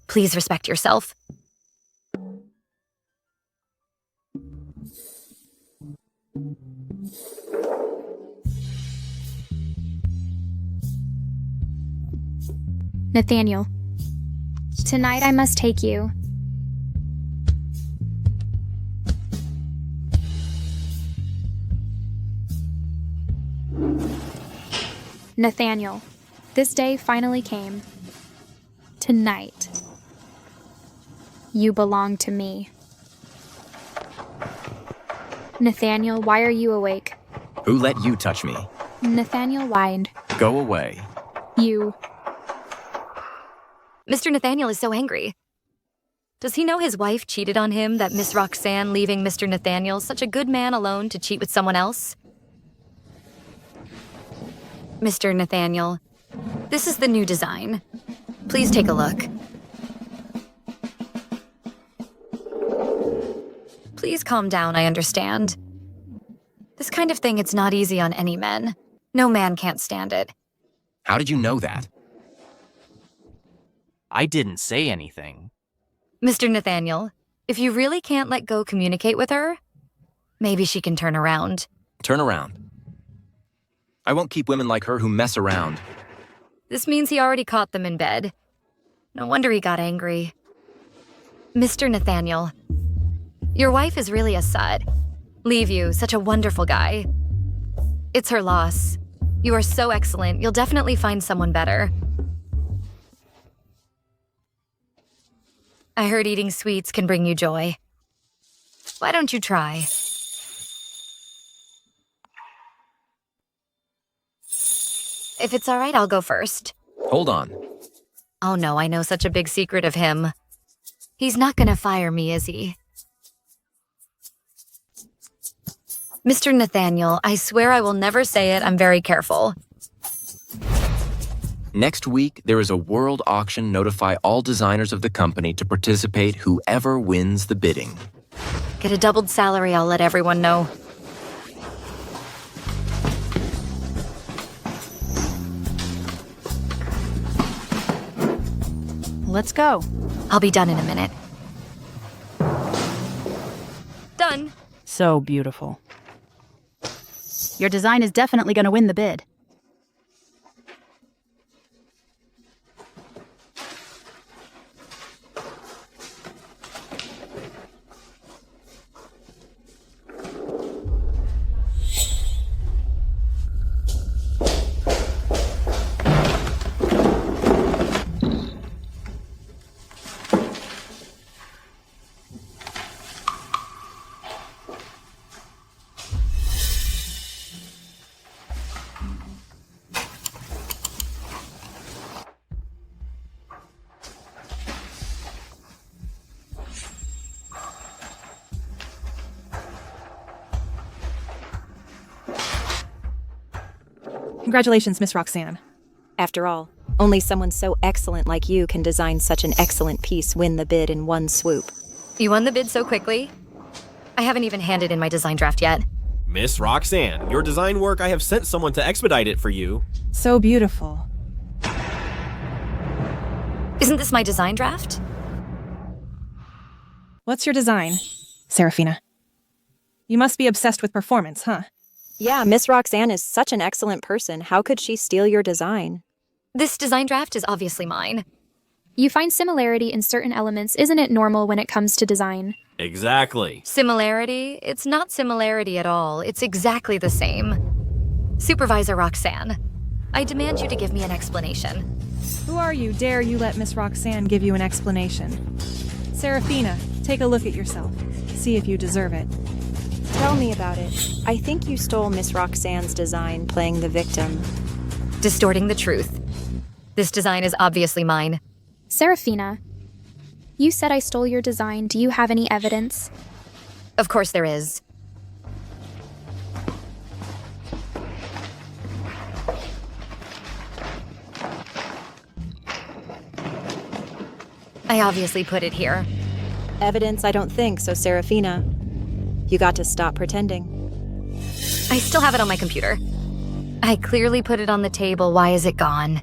Please respect yourself. Nathaniel, tonight I must take you. Nathaniel, this day finally came. Tonight. You belong to me. Nathaniel, why are you awake? Who let you touch me? Nathaniel whined. Go away. You. Mr. Nathaniel is so angry. Does he know his wife cheated on him, that Miss Roxanne leaving Mr. Nathaniel, such a good man, alone to cheat with someone else? Mr. Nathaniel, this is the new design. Please take a look. Please calm down, I understand. This kind of thing, it's not easy on any men. No man can't stand it. How did you know that? I didn't say anything. Mr. Nathaniel, if you really can't let go communicate with her, maybe she can turn around. Turn around. I won't keep women like her who mess around. This means he already caught them in bed. No wonder he got angry. Mr. Nathaniel, your wife is really a sut. Leave you, such a wonderful guy. It's her loss. You are so excellent, you'll definitely find someone better. I heard eating sweets can bring you joy. Why don't you try? If it's all right, I'll go first. Hold on. Oh no, I know such a big secret of him. He's not gonna fire me, is he? Mr. Nathaniel, I swear I will never say it. I'm very careful. Next week, there is a world auction. Notify all designers of the company to participate, whoever wins the bidding. Get a doubled salary, I'll let everyone know. Let's go. I'll be done in a minute. Done. So beautiful. Your design is definitely going to win the bid. Congratulations, Miss Roxanne. After all, only someone so excellent like you can design such an excellent piece win the bid in one swoop. You won the bid so quickly? I haven't even handed in my design draft yet. Miss Roxanne, your design work, I have sent someone to expedite it for you. So beautiful. Isn't this my design draft? What's your design, Saraphina? You must be obsessed with performance, huh? Yeah, Miss Roxanne is such an excellent person. How could she steal your design? This design draft is obviously mine. You find similarity in certain elements. Isn't it normal when it comes to design? Exactly. Similarity? It's not similarity at all. It's exactly the same. Supervisor Roxanne, I demand you to give me an explanation. Who are you? Dare you let Miss Roxanne give you an explanation? Saraphina, take a look at yourself. See if you deserve it. Tell me about it. I think you stole Miss Roxanne's design playing the victim. Distorting the truth. This design is obviously mine. Saraphina, you said I stole your design. Do you have any evidence? Of course there is. I obviously put it here. Evidence? I don't think so, Saraphina. You got to stop pretending. I still have it on my computer. I clearly put it on the table. Why is it gone?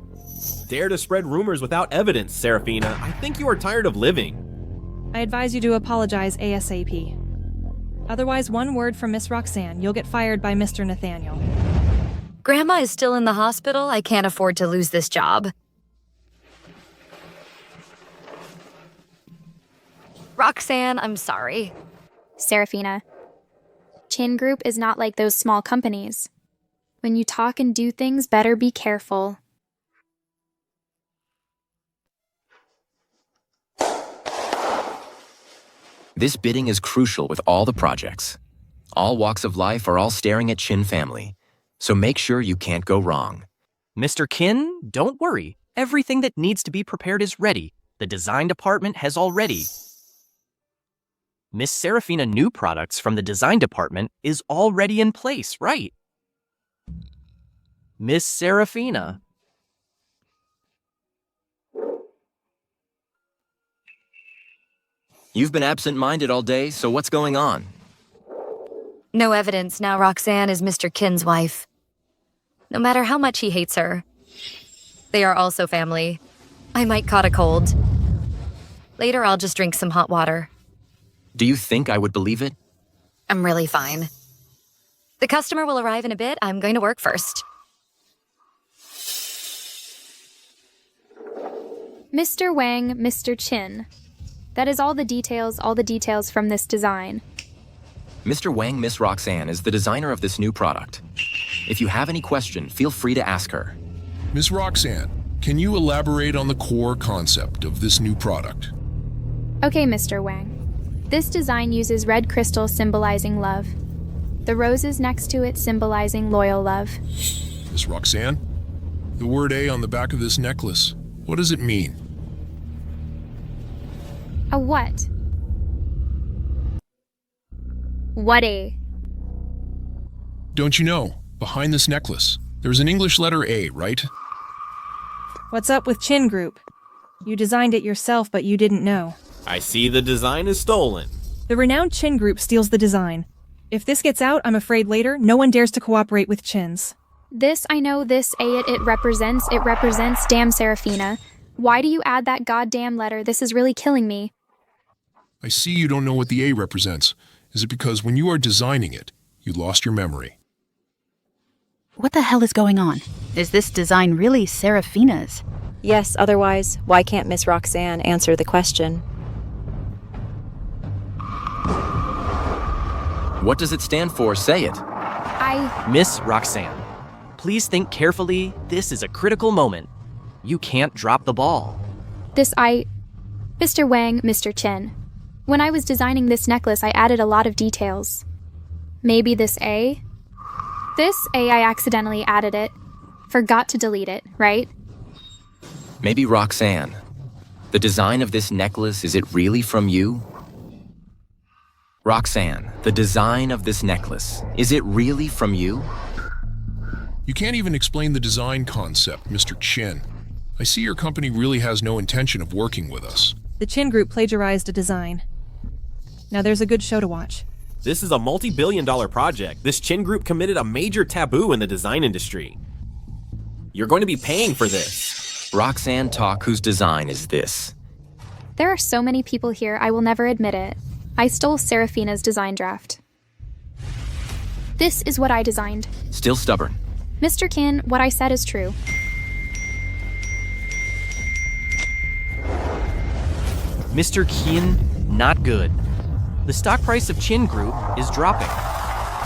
Dare to spread rumors without evidence, Saraphina. I think you are tired of living. I advise you to apologize ASAP. Otherwise, one word from Miss Roxanne, you'll get fired by Mr. Nathaniel. Grandma is still in the hospital. I can't afford to lose this job. Roxanne, I'm sorry. Saraphina, Chin Group is not like those small companies. When you talk and do things, better be careful. This bidding is crucial with all the projects. All walks of life are all staring at Chin family, so make sure you can't go wrong. Mr. Kin, don't worry. Everything that needs to be prepared is ready. The design department has already. Miss Saraphina new products from the design department is already in place, right? Miss Saraphina. You've been absent-minded all day, so what's going on? No evidence now Roxanne is Mr. Kin's wife. No matter how much he hates her. They are also family. I might caught a cold. Later I'll just drink some hot water. Do you think I would believe it? I'm really fine. The customer will arrive in a bit. I'm going to work first. Mr. Wang, Mr. Chin. That is all the details from this design. Mr. Wang, Miss Roxanne is the designer of this new product. If you have any question, feel free to ask her. Miss Roxanne, can you elaborate on the core concept of this new product? Okay, Mr. Wang. This design uses red crystal symbolizing love. The roses next to it symbolizing loyal love. Miss Roxanne, the word A on the back of this necklace, what does it mean? A what? What A? Don't you know, behind this necklace, there's an English letter A, right? What's up with Chin Group? You designed it yourself, but you didn't know. I see the design is stolen. The renowned Chin Group steals the design. If this gets out, I'm afraid later, no one dares to cooperate with Chins. This, I know this A it represents, damn Saraphina. Why do you add that goddamn letter? This is really killing me. I see you don't know what the A represents. Is it because when you are designing it, you lost your memory? What the hell is going on? Is this design really Saraphina's? Yes, otherwise, why can't Miss Roxanne answer the question? What does it stand for? Say it. Miss Roxanne, please think carefully. This is a critical moment. You can't drop the ball. Mr. Wang, Mr. Chen. When I was designing this necklace, I added a lot of details. Maybe this A? This A, I accidentally added it. Forgot to delete it, right? Maybe Roxanne. The design of this necklace, is it really from you? Roxanne, the design of this necklace, is it really from you? You can't even explain the design concept, Mr. Chen. I see your company really has no intention of working with us. The Chin Group plagiarized a design. Now there's a good show to watch. This is a multi-billion-dollar project. This Chin Group committed a major taboo in the design industry. You're going to be paying for this. Roxanne talk, whose design is this? There are so many people here, I will never admit it. I stole Saraphina's design draft. This is what I designed. Still stubborn. Mr. Kin, what I said is true. Mr. Kin, not good. The stock price of Chin Group is dropping.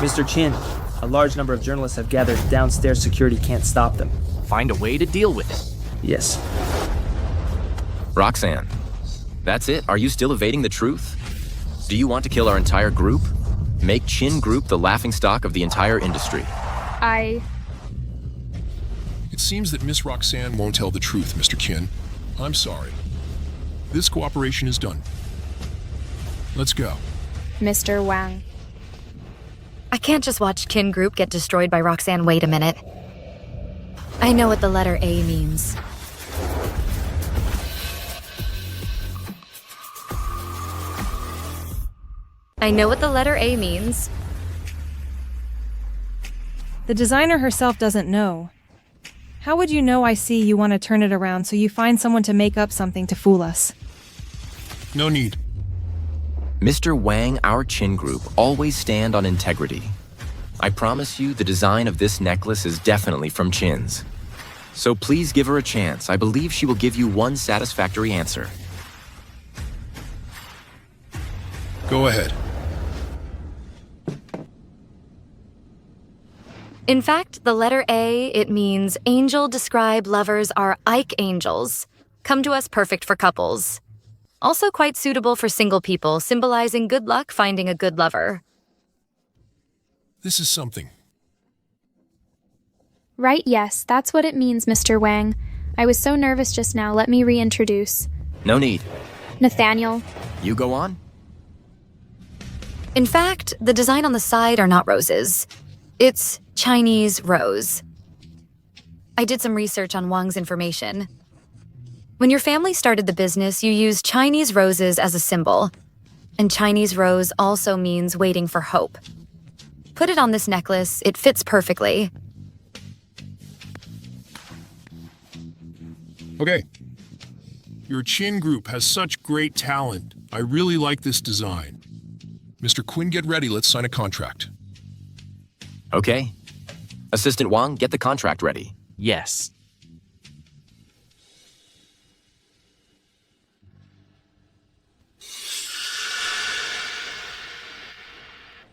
Mr. Chin, a large number of journalists have gathered. Downstairs security can't stop them. Find a way to deal with it. Yes. Roxanne, that's it? Are you still evading the truth? Do you want to kill our entire group? Make Chin Group the laughingstock of the entire industry? It seems that Miss Roxanne won't tell the truth, Mr. Kin. I'm sorry. This cooperation is done. Let's go. Mr. Wang. I can't just watch Kin Group get destroyed by Roxanne. Wait a minute. I know what the letter A means. I know what the letter A means. The designer herself doesn't know. How would you know I see you want to turn it around, so you find someone to make up something to fool us? No need. Mr. Wang, our Chin Group, always stand on integrity. I promise you the design of this necklace is definitely from Chin's. So please give her a chance. I believe she will give you one satisfactory answer. Go ahead. In fact, the letter A, it means angel describe lovers are Ike angels. Come to us perfect for couples. Also quite suitable for single people, symbolizing good luck finding a good lover. This is something. Right, yes, that's what it means, Mr. Wang. I was so nervous just now, let me reintroduce. No need. Nathaniel. You go on? In fact, the design on the side are not roses. It's Chinese rose. I did some research on Wang's information. When your family started the business, you used Chinese roses as a symbol. And Chinese rose also means waiting for hope. Put it on this necklace, it fits perfectly. Okay. Your Chin group has such great talent. I really like this design. Mr. Quinn, get ready. Let's sign a contract. Okay. Assistant Wang, get the contract ready. Yes.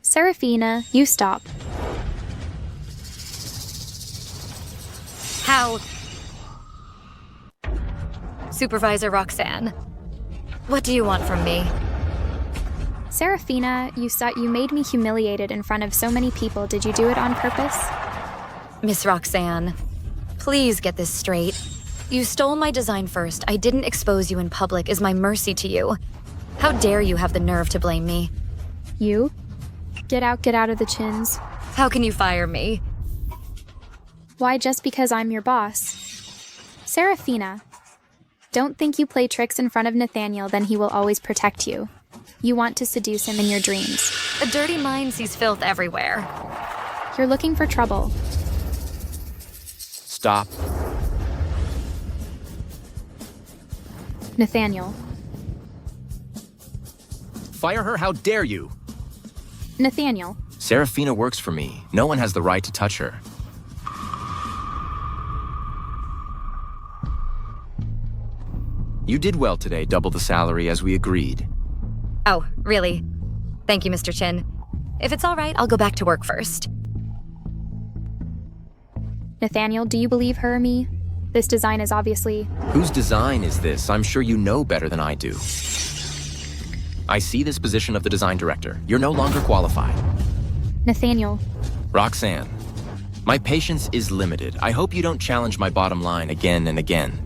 Saraphina, you stop. How? Supervisor Roxan, what do you want from me? Saraphina, you made me humiliated in front of so many people. Did you do it on purpose? Miss Roxanne, please get this straight. You stole my design first. I didn't expose you in public as my mercy to you. How dare you have the nerve to blame me? You? Get out of the chins. How can you fire me? Why, just because I'm your boss. Saraphina, don't think you play tricks in front of Nathaniel, then he will always protect you. You want to seduce him in your dreams. A dirty mind sees filth everywhere. You're looking for trouble. Stop. Nathaniel. Fire her, how dare you? Nathaniel. Saraphina works for me. No one has the right to touch her. You did well today, double the salary as we agreed. Oh, really? Thank you, Mr. Chin. If it's all right, I'll go back to work first. Nathaniel, do you believe her or me? This design is obviously... Whose design is this? I'm sure you know better than I do. I see this position of the design director. You're no longer qualified. Nathaniel. Roxanne, my patience is limited. I hope you don't challenge my bottom line again and again.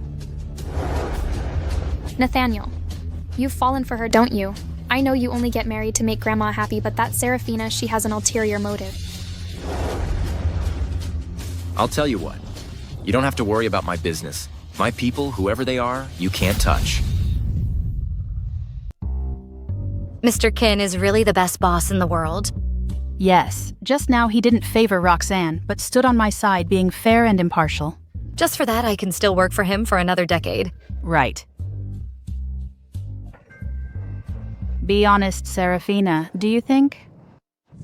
Nathaniel, you've fallen for her, don't you? I know you only get married to make Grandma happy, but that Saraphina, she has an ulterior motive. I'll tell you what. You don't have to worry about my business. My people, whoever they are, you can't touch. Mr. Qin is really the best boss in the world. Yes, just now he didn't favor Roxanne, but stood on my side being fair and impartial. Just for that, I can still work for him for another decade. Right. Be honest, Saraphina, do you think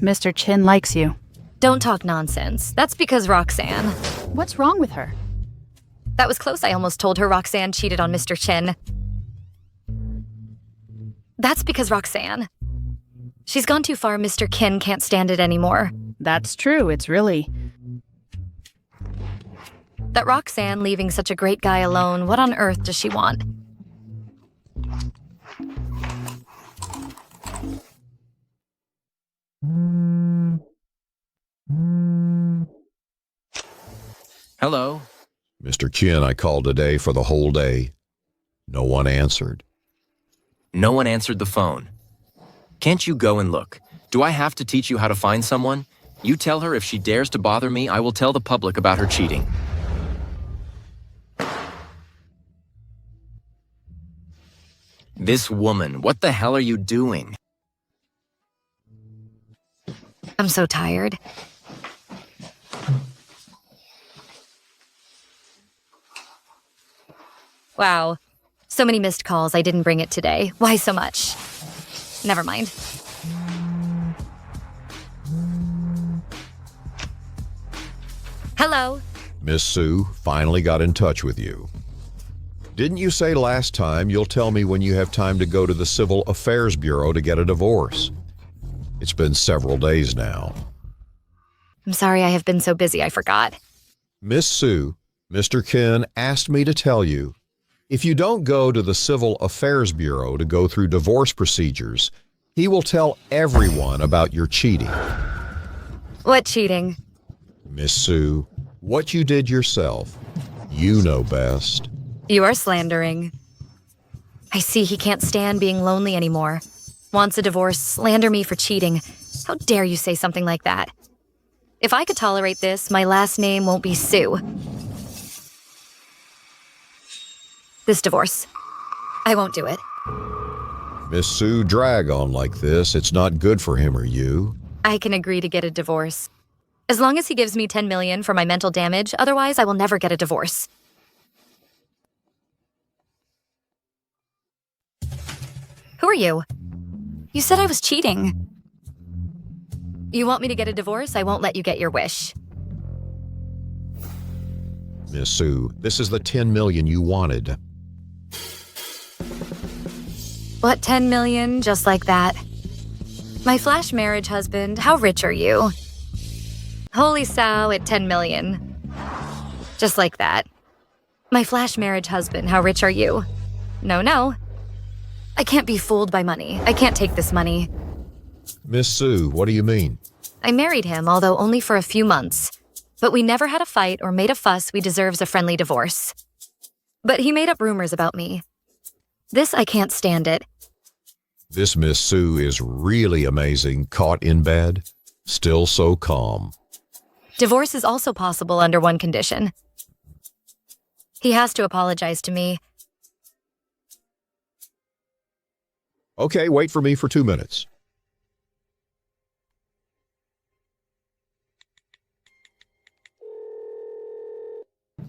Mr. Chin likes you? Don't talk nonsense. That's because Roxanne. What's wrong with her? That was close. I almost told her Roxanne cheated on Mr. Chin. That's because Roxanne. She's gone too far. Mr. Qin can't stand it anymore. That's true. It's really... That Roxanne leaving such a great guy alone, what on earth does she want? Hello? Mr. Qin, I called today for the whole day. No one answered. No one answered the phone. Can't you go and look? Do I have to teach you how to find someone? You tell her if she dares to bother me, I will tell the public about her cheating. This woman, what the hell are you doing? I'm so tired. Wow. So many missed calls, I didn't bring it today. Why so much? Never mind. Hello? Miss Sue finally got in touch with you. Didn't you say last time you'll tell me when you have time to go to the Civil Affairs Bureau to get a divorce? It's been several days now. I'm sorry I have been so busy I forgot. Miss Sue, Mr. Ken asked me to tell you, if you don't go to the Civil Affairs Bureau to go through divorce procedures, he will tell everyone about your cheating. What cheating? Miss Sue, what you did yourself. You know best. You are slandering. I see he can't stand being lonely anymore. Wants a divorce, slander me for cheating. How dare you say something like that? If I could tolerate this, my last name won't be Sue. This divorce. I won't do it. Miss Sue, drag on like this. It's not good for him or you. I can agree to get a divorce. As long as he gives me $10 million for my mental damage, otherwise I will never get a divorce. Who are you? You said I was cheating. You want me to get a divorce? I won't let you get your wish. Miss Sue, this is the $10 million you wanted. What, $10 million? Just like that? My flash marriage husband, how rich are you? Holy sow, at $10 million. Just like that. My flash marriage husband, how rich are you? No. I can't be fooled by money. I can't take this money. Miss Sue, what do you mean? I married him, although only for a few months. But we never had a fight or made a fuss we deserves a friendly divorce. But he made up rumors about me. This, I can't stand it. This Miss Sue is really amazing, caught in bed, still so calm. Divorce is also possible under one condition. He has to apologize to me. Okay, wait for me for 2 minutes.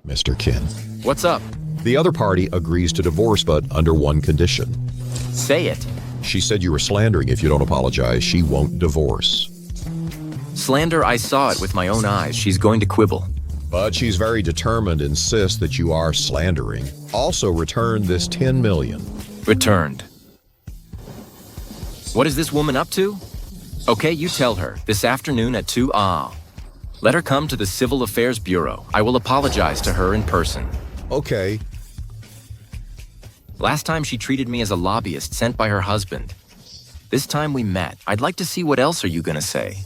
Mr. Ken. What's up? The other party agrees to divorce, but under one condition. Say it. She said you were slandering. If you don't apologize, she won't divorce. Slander, I saw it with my own eyes. She's going to quibble. But she's very determined, insists that you are slandering. Also return this $10 million. Returned. What is this woman up to? Okay, you tell her. This afternoon at 2 Let her come to the Civil Affairs Bureau. I will apologize to her in person. Okay. Last time she treated me as a lobbyist sent by her husband. This time we met. I'd like to see what else are you gonna say.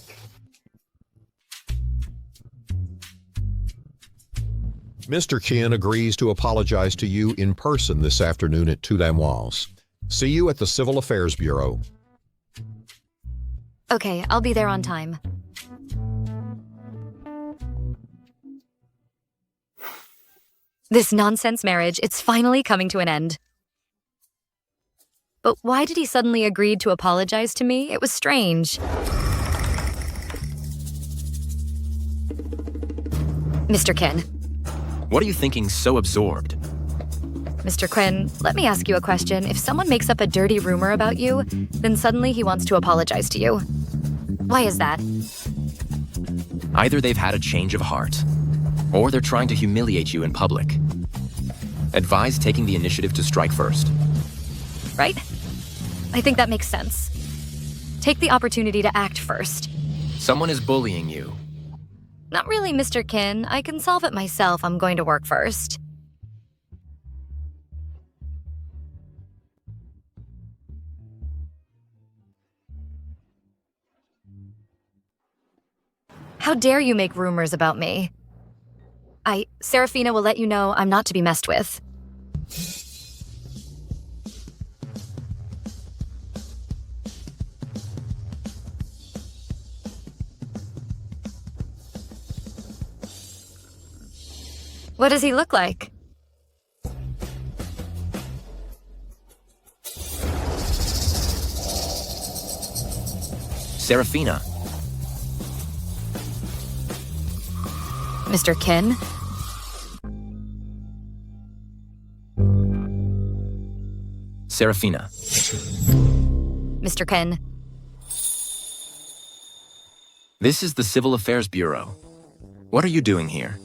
Mr. Ken agrees to apologize to you in person this afternoon at 2 See you at the Civil Affairs Bureau. Okay, I'll be there on time. This nonsense marriage, it's finally coming to an end. But why did he suddenly agree to apologize to me? It was strange. Mr. Ken. What are you thinking so absorbed? Mr. Ken, let me ask you a question. If someone makes up a dirty rumor about you, then suddenly he wants to apologize to you. Why is that? Either they've had a change of heart, or they're trying to humiliate you in public. Advise taking the initiative to strike first. Right? I think that makes sense. Take the opportunity to act first. Someone is bullying you. Not really, Mr. Ken. I can solve it myself. I'm going to work first. How dare you make rumors about me? Saraphina will let you know I'm not to be messed with. What does he look like? Saraphina. Mr. Ken? Saraphina. Mr. Ken. This is the Civil Affairs Bureau. What are you doing here?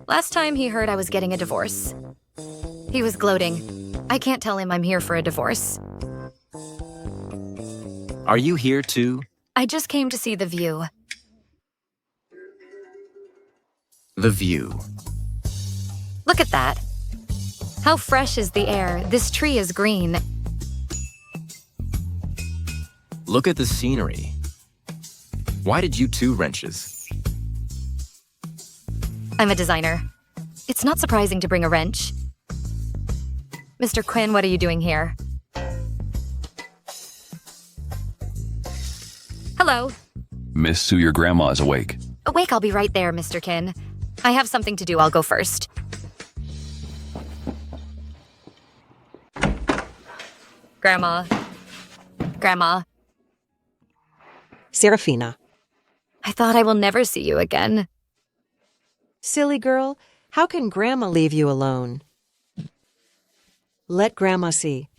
Last time he heard I was getting a divorce. He was gloating. I can't tell him I'm here for a divorce. Are you here too? I just came to see the view. The view. Look at that. How fresh is the air? This tree is green. Look at the scenery. Why did you 2 wrenches? I'm a designer. It's not surprising to bring a wrench. Mr. Quinn, what are you doing here? Hello. Miss Sue, your grandma is awake. Awake, I'll be right there, Mr. Kin. I have something to do, I'll go first. Grandma. Grandma. Saraphina. I thought I will never see you again. Silly girl, how can Grandma leave you alone? Let Grandma see.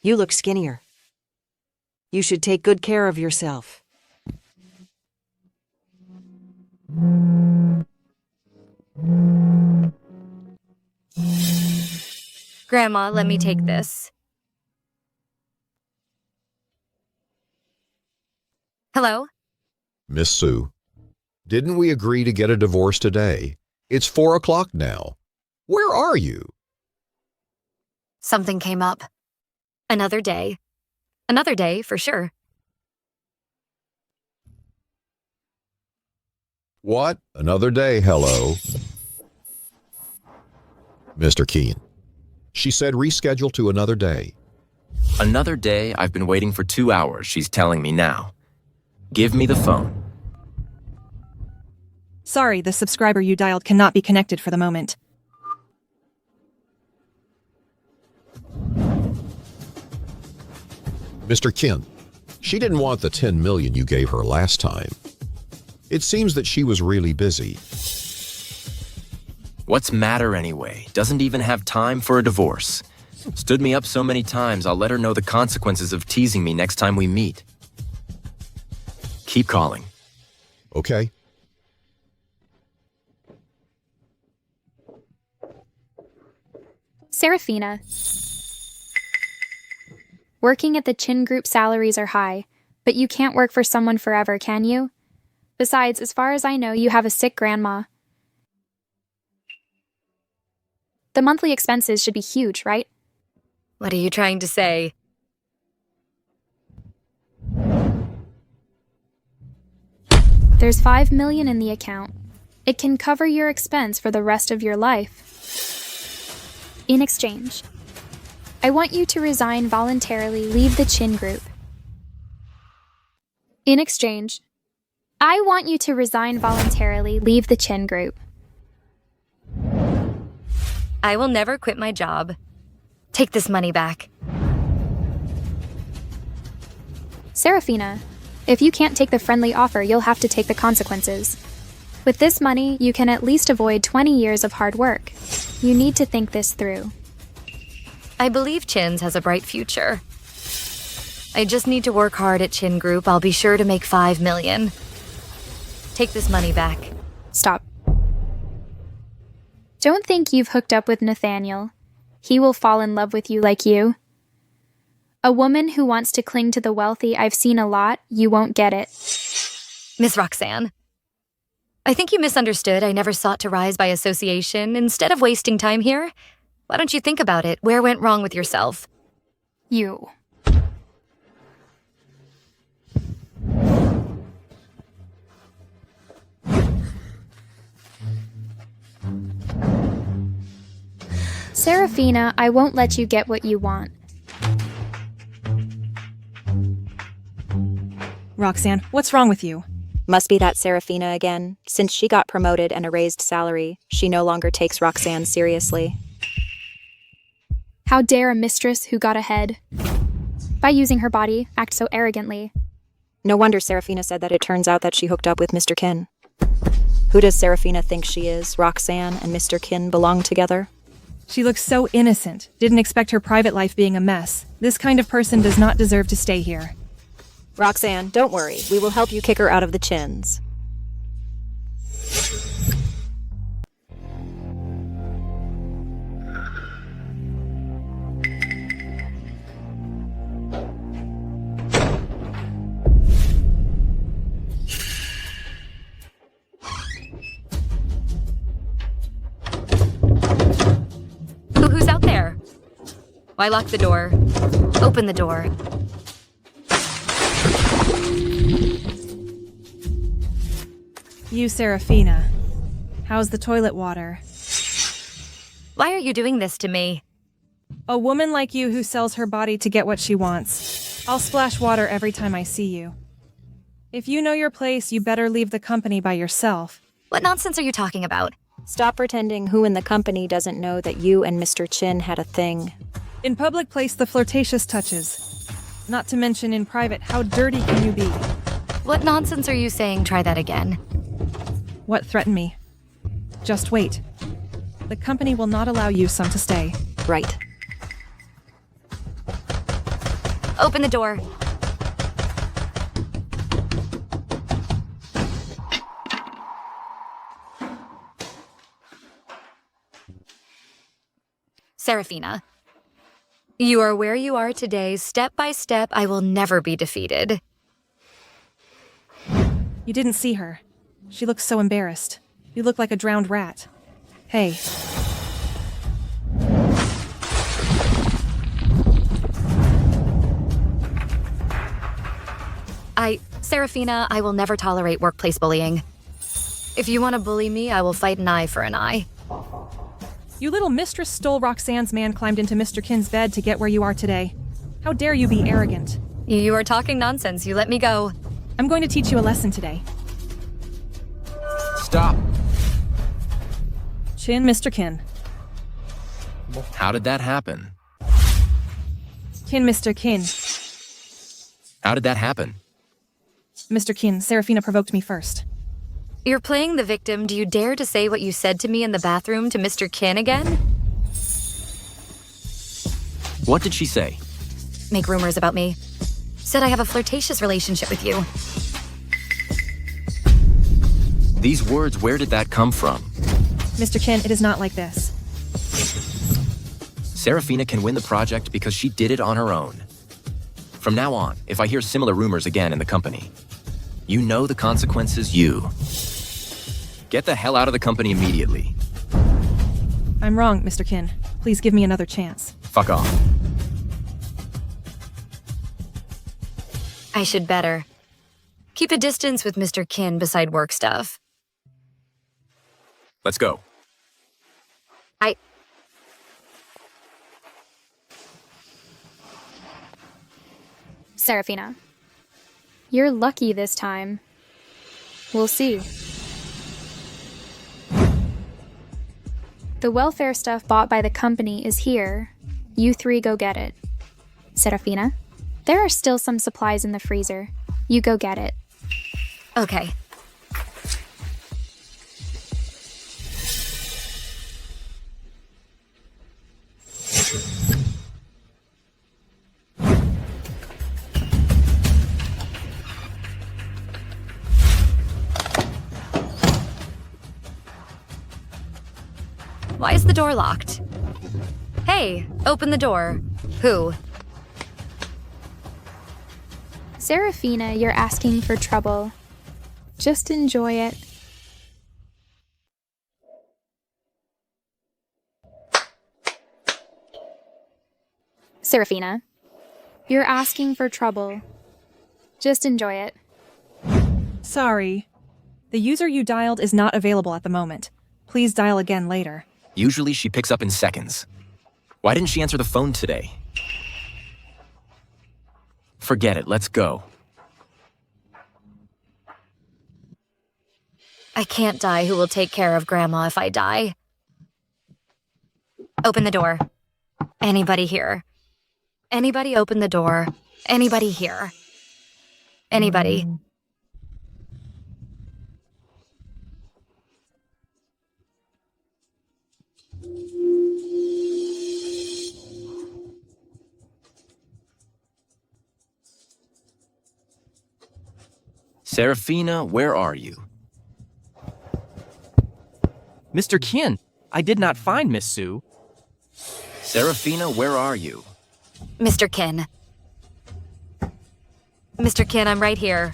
You look skinnier. You should take good care of yourself. Grandma, let me take this. Hello? Miss Sue, didn't we agree to get a divorce today? It's 4 o'clock now. Where are you? Something came up. Another day. Another day, for sure. What? Another day, hello. Mr. Keen. She said reschedule to another day. Another day? I've been waiting for 2 hours, she's telling me now. Give me the phone. Sorry, the subscriber you dialed cannot be connected for the moment. Mr. Kent, she didn't want the $10 million you gave her last time. It seems that she was really busy. What's matter anyway? Doesn't even have time for a divorce. Stood me up so many times, I'll let her know the consequences of teasing me next time we meet. Keep calling. Okay. Saraphina. Working at the Chin Group salaries are high, but you can't work for someone forever, can you? Besides, as far as I know, you have a sick grandma. The monthly expenses should be huge, right? What are you trying to say? There's $5 million in the account. It can cover your expense for the rest of your life. In exchange, I want you to resign voluntarily, leave the Chin Group. In exchange, I want you to resign voluntarily, leave the Chin Group. I will never quit my job. Take this money back. Saraphina, if you can't take the friendly offer, you'll have to take the consequences. With this money, you can at least avoid 20 years of hard work. You need to think this through. I believe Chin's has a bright future. I just need to work hard at Chin Group. I'll be sure to make $5 million. Take this money back. Stop. Don't think you've hooked up with Nathaniel. He will fall in love with you like you. A woman who wants to cling to the wealthy, I've seen a lot. You won't get it. Miss Roxanne, I think you misunderstood. I never sought to rise by association. Instead of wasting time here, why don't you think about it? Where went wrong with yourself? You. Saraphina, I won't let you get what you want. Roxanne, what's wrong with you? Must be that Saraphina again. Since she got promoted and a raised salary, she no longer takes Roxanne seriously. How dare a mistress who got ahead, by using her body, act so arrogantly? No wonder Saraphina said that it turns out that she hooked up with Mr. Kin. Who does Saraphina think she is? Roxanne and Mr. Kin belong together? She looks so innocent. Didn't expect her private life being a mess. This kind of person does not deserve to stay here. Roxanne, don't worry. We will help you kick her out of the Chins. Why lock the door? Open the door. You, Saraphina. How's the toilet water? Why are you doing this to me? A woman like you who sells her body to get what she wants. I'll splash water every time I see you. If you know your place, you better leave the company by yourself. What nonsense are you talking about? Stop pretending who in the company doesn't know that you and Mr. Chin had a thing. In public place, the flirtatious touches. Not to mention in private, how dirty can you be? What nonsense are you saying? Try that again. What threatened me? Just wait. The company will not allow you some to stay. Right. Open the door. Saraphina, you are where you are today. Step by step, I will never be defeated. You didn't see her. She looks so embarrassed. You look like a drowned rat. Hey. Saraphina, I will never tolerate workplace bullying. If you want to bully me, I will fight an eye for an eye. You little mistress stole Roxanne's man, climbed into Mr. Kin's bed to get where you are today. How dare you be arrogant? You are talking nonsense. You let me go. I'm going to teach you a lesson today. Stop. Chin, Mr. Kin. How did that happen? Kin, Mr. Kin. How did that happen? Mr. Kin, Saraphina provoked me first. You're playing the victim. Do you dare to say what you said to me in the bathroom to Mr. Kin again? What did she say? Make rumors about me. Said I have a flirtatious relationship with you. These words, where did that come from? Mr. Kin, it is not like this. Saraphina can win the project because she did it on her own. From now on, if I hear similar rumors again in the company, you know the consequences, you. Get the hell out of the company immediately. I'm wrong, Mr. Kin. Please give me another chance. Fuck off. I should better. Keep a distance with Mr. Kin beside work stuff. Let's go. Saraphina, you're lucky this time. We'll see. The welfare stuff bought by the company is here. You three go get it. Saraphina, there are still some supplies in the freezer. You go get it. Okay. Why is the door locked? Hey, open the door. Who? Saraphina, you're asking for trouble. Just enjoy it. Saraphina, you're asking for trouble. Just enjoy it. Sorry. The user you dialed is not available at the moment. Please dial again later. Usually she picks up in seconds. Why didn't she answer the phone today? Forget it, let's go. I can't die. Who will take care of Grandma if I die? Open the door. Anybody here? Anybody open the door? Anybody here? Anybody? Saraphina, where are you? Mr. Kin, I did not find Miss Sue. Saraphina, where are you? Mr. Kin. Mr. Kin, I'm right here.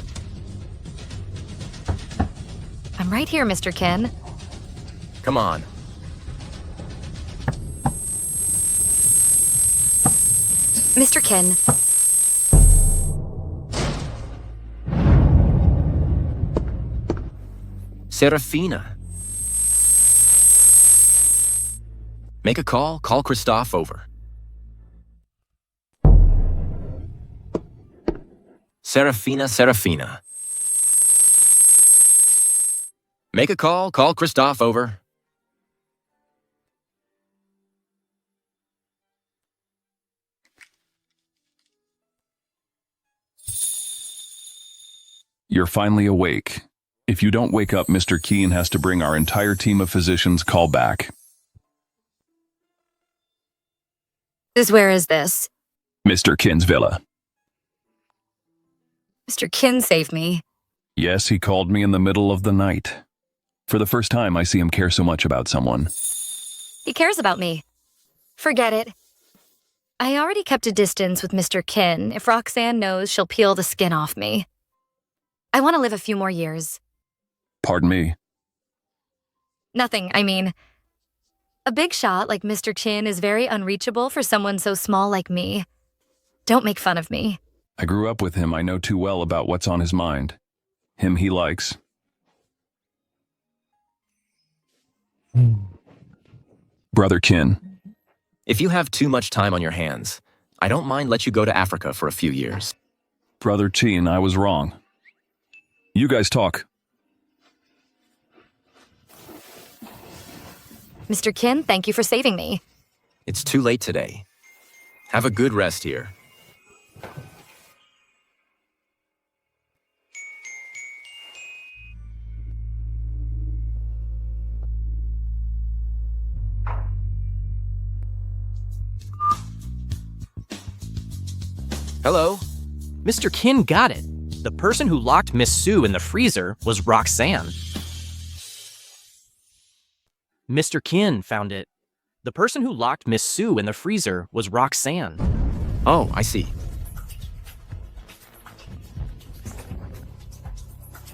I'm right here, Mr. Kin. Come on. Mr. Kin. Saraphina. Make a call. Call Christoph over. Saraphina, Saraphina. Make a call. Call Christoph over. You're finally awake. If you don't wake up, Mr. Keen has to bring our entire team of physicians call back. Where is this? Mr. Kin's villa. Mr. Kin saved me. Yes, he called me in the middle of the night. For the first time, I see him care so much about someone. He cares about me. Forget it. I already kept a distance with Mr. Kin. If Roxanne knows, she'll peel the skin off me. I want to live a few more years. Pardon me. Nothing, I mean, a big shot like Mr. Chin is very unreachable for someone so small like me. Don't make fun of me. I grew up with him. I know too well about what's on his mind. Him he likes. Brother Kin. If you have too much time on your hands, I don't mind let you go to Africa for a few years. Brother Chin, I was wrong. You guys talk. Mr. Kin, thank you for saving me. It's too late today. Have a good rest here. Hello? Mr. Kin got it. The person who locked Miss Sue in the freezer was Roxanne. Mr. Kin found it. The person who locked Miss Sue in the freezer was Roxanne. Oh, I see.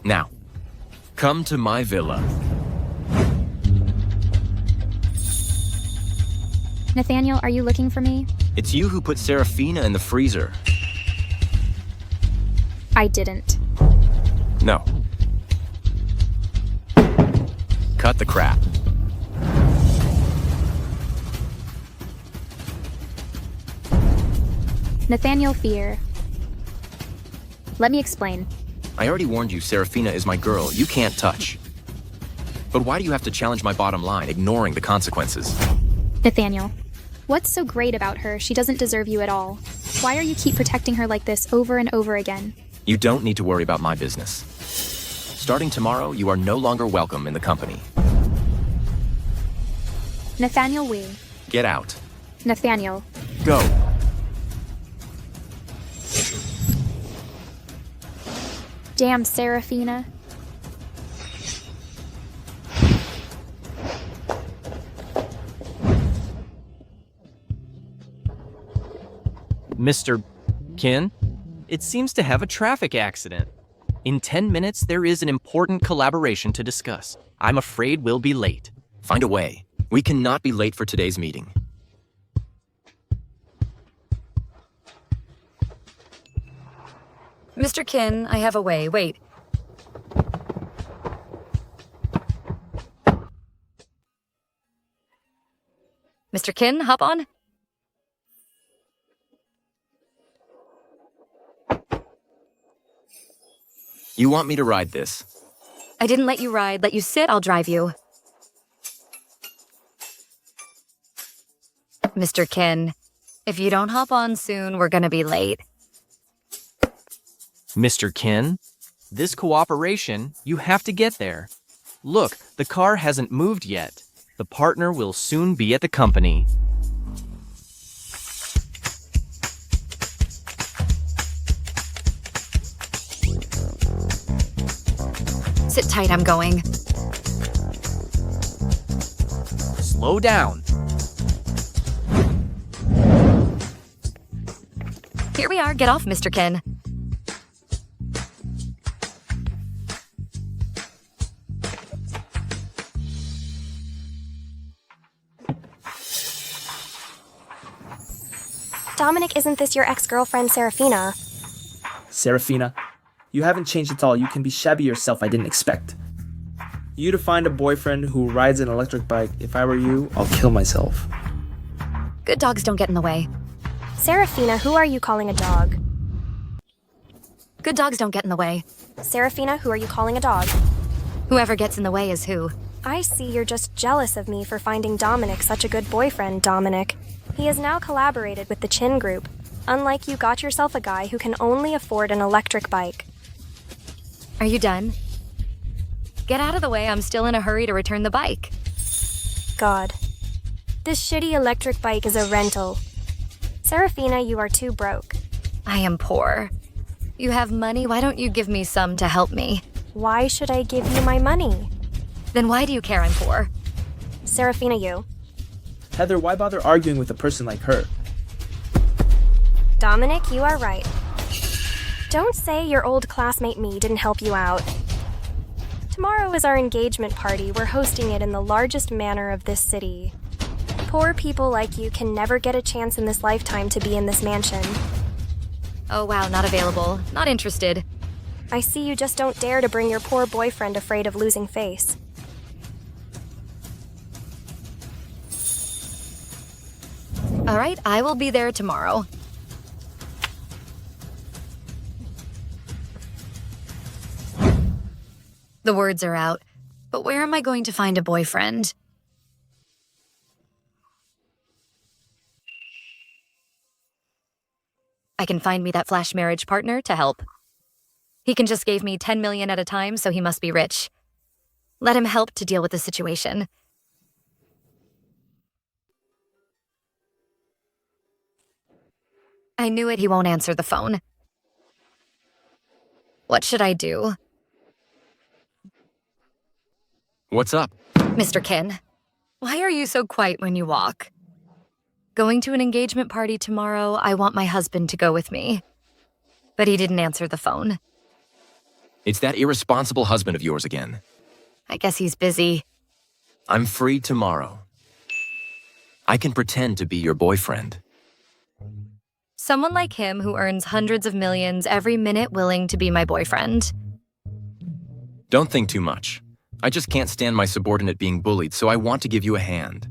Now, come to my villa. Nathaniel, are you looking for me? It's you who put Saraphina in the freezer. I didn't. No. Cut the crap. Nathaniel Fear. Let me explain. I already warned you, Saraphina is my girl. You can't touch. But why do you have to challenge my bottom line, ignoring the consequences? Nathaniel, what's so great about her? She doesn't deserve you at all. Why are you keep protecting her like this over and over again? You don't need to worry about my business. Starting tomorrow, you are no longer welcome in the company. Nathaniel Wee. Get out. Nathaniel. Go. Damn, Saraphina. Mr. Kin, it seems to have a traffic accident. In 10 minutes, there is an important collaboration to discuss. I'm afraid we'll be late. Find a way. We cannot be late for today's meeting. Mr. Kin, I have a way. Wait. Mr. Kin, hop on. You want me to ride this? I didn't let you ride. Let you sit, I'll drive you. Mr. Kin, if you don't hop on soon, we're gonna be late. Mr. Kin, this cooperation, you have to get there. Look, the car hasn't moved yet. The partner will soon be at the company. Sit tight, I'm going. Slow down. Here we are. Get off, Mr. Kin. Dominic, isn't this your ex-girlfriend, Saraphina? Saraphina, you haven't changed at all. You can be shabby yourself, I didn't expect. You to find a boyfriend who rides an electric bike. If I were you, I'll kill myself. Good dogs don't get in the way. Saraphina, who are you calling a dog? Good dogs don't get in the way. Saraphina, who are you calling a dog? Whoever gets in the way is who. I see you're just jealous of me for finding Dominic such a good boyfriend, Dominic. He has now collaborated with the Chin Group. Unlike you got yourself a guy who can only afford an electric bike. Are you done? Get out of the way, I'm still in a hurry to return the bike. God. This shitty electric bike is a rental. Saraphina, you are too broke. I am poor. You have money, why don't you give me some to help me? Why should I give you my money? Then why do you care I'm poor? Saraphina, you. Heather, why bother arguing with a person like her? Dominic, you are right. Don't say your old classmate me didn't help you out. Tomorrow is our engagement party. We're hosting it in the largest manor of this city. Poor people like you can never get a chance in this lifetime to be in this mansion. Oh wow, not available. Not interested. I see you just don't dare to bring your poor boyfriend afraid of losing face. Alright, I will be there tomorrow. The words are out, but where am I going to find a boyfriend? I can find me that flash marriage partner to help. He can just gave me 10 million at a time, so he must be rich. Let him help to deal with the situation. I knew it, he won't answer the phone. What should I do? What's up? Mr. Kin, why are you so quiet when you walk? Going to an engagement party tomorrow, I want my husband to go with me. But he didn't answer the phone. It's that irresponsible husband of yours again. I guess he's busy. I'm free tomorrow. I can pretend to be your boyfriend. Someone like him who earns hundreds of millions every minute willing to be my boyfriend. Don't think too much. I just can't stand my subordinate being bullied, so I want to give you a hand.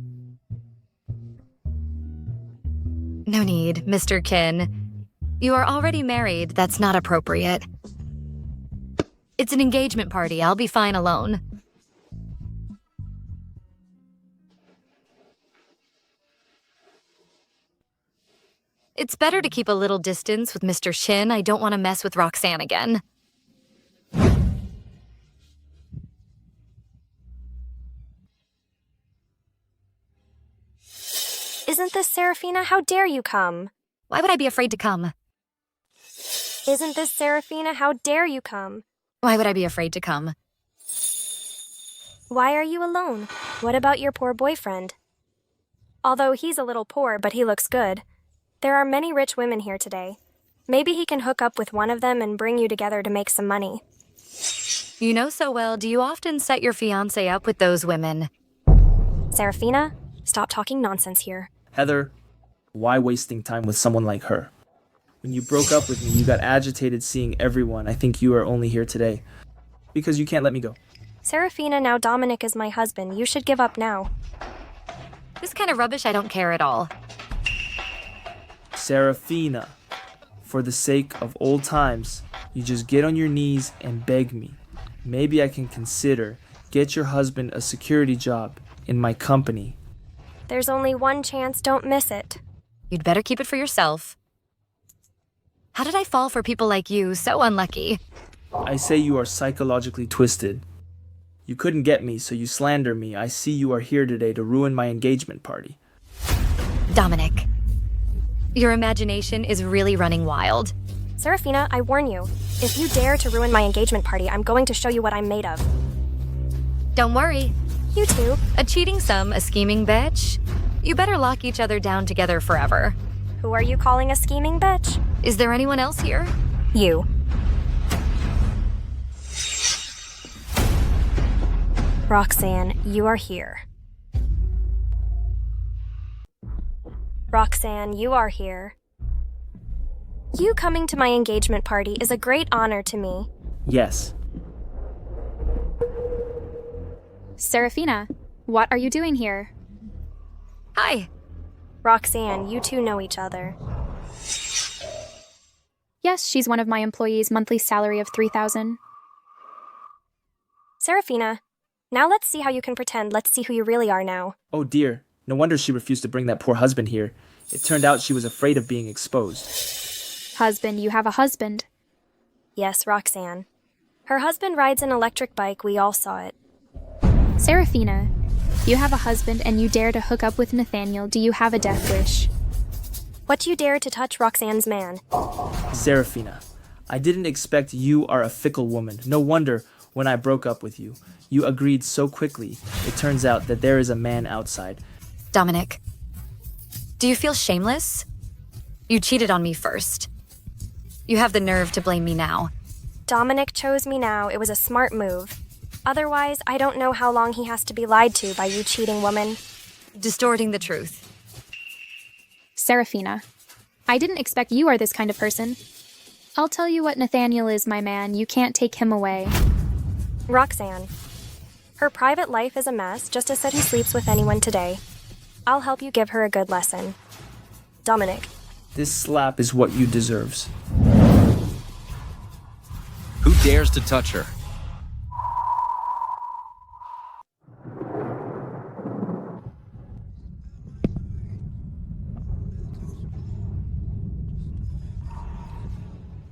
No need, Mr. Kin. You are already married, that's not appropriate. It's an engagement party, I'll be fine alone. It's better to keep a little distance with Mr. Shin. I don't want to mess with Roxan again. Isn't this Saraphina? How dare you come? Why would I be afraid to come? Isn't this Saraphina? How dare you come? Why would I be afraid to come? Why are you alone? What about your poor boyfriend? Although he's a little poor, but he looks good. There are many rich women here today. Maybe he can hook up with one of them and bring you together to make some money. You know so well, do you often set your fiancé up with those women? Saraphina, stop talking nonsense here. Heather, why wasting time with someone like her? When you broke up with me, you got agitated seeing everyone. I think you are only here today because you can't let me go. Saraphina, now Dominic is my husband. You should give up now. This kind of rubbish I don't care at all. Saraphina, for the sake of old times, you just get on your knees and beg me. Maybe I can consider get your husband a security job in my company. There's only one chance, don't miss it. You'd better keep it for yourself. How did I fall for people like you? So unlucky. I say you are psychologically twisted. You couldn't get me, so you slander me. I see you are here today to ruin my engagement party. Dominic, your imagination is really running wild. Saraphina, I warn you. If you dare to ruin my engagement party, I'm going to show you what I'm made of. Don't worry. You two. A cheating some, a scheming bitch. You better lock each other down together forever. Who are you calling a scheming bitch? Is there anyone else here? You. Roxanne, you are here. Roxanne, you are here. You coming to my engagement party is a great honor to me. Yes. Saraphina, what are you doing here? Hi. Roxanne, you two know each other. Yes, she's one of my employees' monthly salary of 3,000. Saraphina, now let's see how you can pretend. Let's see who you really are now. Oh dear, no wonder she refused to bring that poor husband here. It turned out she was afraid of being exposed. Husband, you have a husband. Yes, Roxanne. Her husband rides an electric bike, we all saw it. Saraphina, you have a husband and you dare to hook up with Nathaniel. Do you have a death wish? What do you dare to touch Roxanne's man? Saraphina, I didn't expect you are a fickle woman. No wonder when I broke up with you, you agreed so quickly. It turns out that there is a man outside. Dominic, do you feel shameless? You cheated on me first. You have the nerve to blame me now. Dominic chose me now. It was a smart move. Otherwise, I don't know how long he has to be lied to by you cheating woman. Distorting the truth. Saraphina, I didn't expect you are this kind of person. I'll tell you what Nathaniel is, my man. You can't take him away. Roxanne. Her private life is a mess, just as said he sleeps with anyone today. I'll help you give her a good lesson. Dominic. This slap is what you deserves. Who dares to touch her?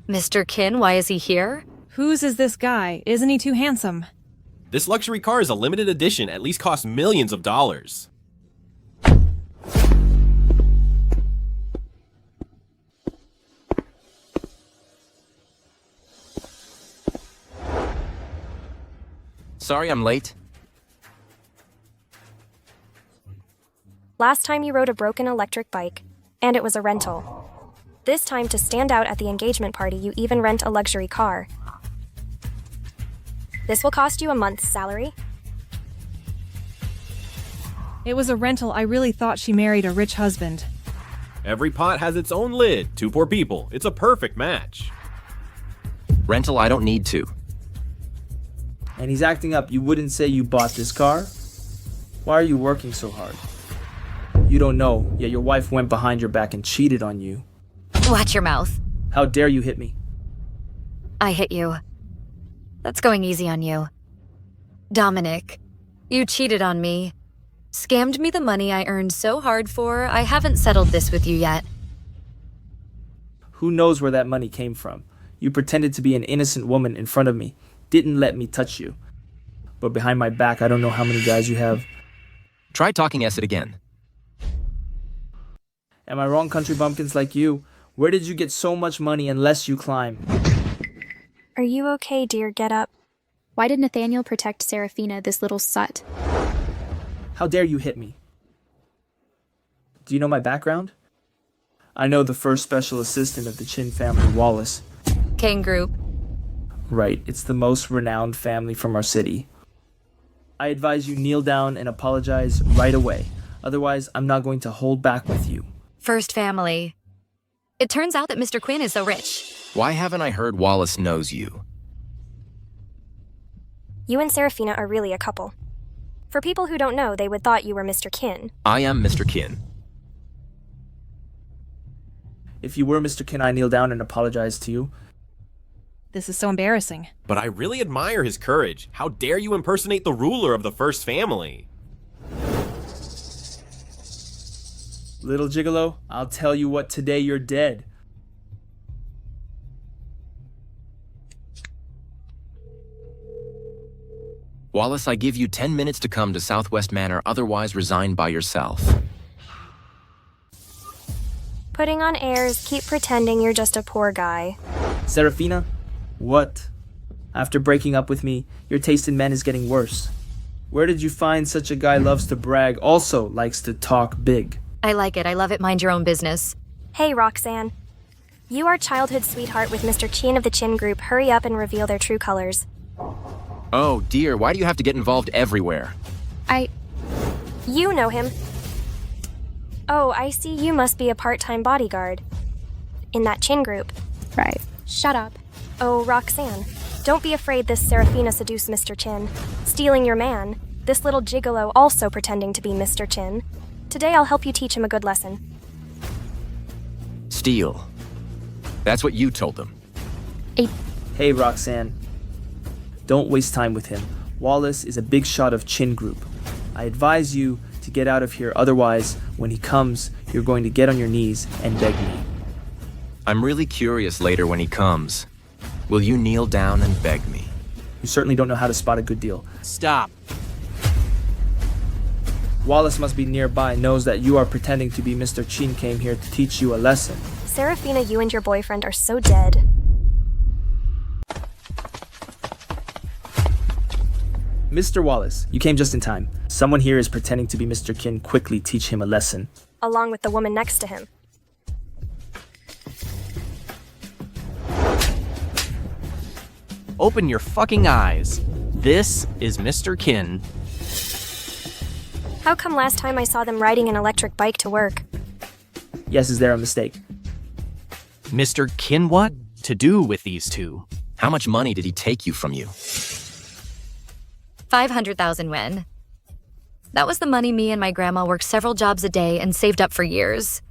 Mr. Kin, why is he here? Whose is this guy? Isn't he too handsome? This luxury car is a limited edition, at least costs millions of dollars. Sorry I'm late. Last time you rode a broken electric bike, and it was a rental. This time, to stand out at the engagement party, you even rent a luxury car. This will cost you a month's salary. It was a rental. I really thought she married a rich husband. Every pot has its own lid. Two poor people. It's a perfect match. Rental, I don't need to. And he's acting up. You wouldn't say you bought this car? Why are you working so hard? You don't know, yet your wife went behind your back and cheated on you. Watch your mouth. How dare you hit me? I hit you. That's going easy on you. Dominic, you cheated on me. Scammed me the money I earned so hard for. I haven't settled this with you yet. Who knows where that money came from? You pretended to be an innocent woman in front of me. Didn't let me touch you. But behind my back, I don't know how many guys you have. Try talking acid again. Am I wrong, country bumpkins like you? Where did you get so much money unless you climb? Are you okay, dear? Get up. Why did Nathaniel protect Saraphina, this little sut? How dare you hit me? Do you know my background? I know the first special assistant of the Chin family, Wallace. King Group. Right, it's the most renowned family from our city. I advise you kneel down and apologize right away. Otherwise, I'm not going to hold back with you. First family. It turns out that Mr. Quinn is so rich. Why haven't I heard Wallace knows you? You and Saraphina are really a couple. For people who don't know, they would thought you were Mr. Kin. I am Mr. Kin. If you were Mr. Kin, I kneel down and apologize to you. This is so embarrassing. But I really admire his courage. How dare you impersonate the ruler of the first family? Little gigolo, I'll tell you what, today you're dead. Wallace, I give you 10 minutes to come to Southwest Manor, otherwise resign by yourself. Putting on airs, keep pretending you're just a poor guy. Saraphina, what? After breaking up with me, your taste in men is getting worse. Where did you find such a guy loves to brag, also likes to talk big? I like it. I love it. Mind your own business. Hey, Roxanne. You are childhood sweetheart with Mr. Chin of the Chin Group. Hurry up and reveal their true colors. Oh dear, why do you have to get involved everywhere? You know him. Oh, I see you must be a part-time bodyguard. in that Chin group. Right. Shut up. Oh, Roxanne, don't be afraid this Saraphina seduced Mr. Chin. Stealing your man, this little gigolo also pretending to be Mr. Chin. Today I'll help you teach him a good lesson. Steal. That's what you told them. Hey, Roxanne. Don't waste time with him. Wallace is a big shot of Chin group. I advise you to get out of here, otherwise, when he comes, you're going to get on your knees and beg me. I'm really curious later when he comes. Will you kneel down and beg me? You certainly don't know how to spot a good deal. Stop. Wallace must be nearby, knows that you are pretending to be Mr. Chin came here to teach you a lesson. Saraphina, you and your boyfriend are so dead. Mr. Wallace, you came just in time. Someone here is pretending to be Mr. Kin. Quickly teach him a lesson. Along with the woman next to him. Open your fucking eyes. This is Mr. Kin. How come last time I saw them riding an electric bike to work? Yes, is there a mistake? Mr. Kin, what to do with these two? How much money did he take you from you? 500,000 yen. That was the money me and my grandma worked several jobs a day and saved up for years.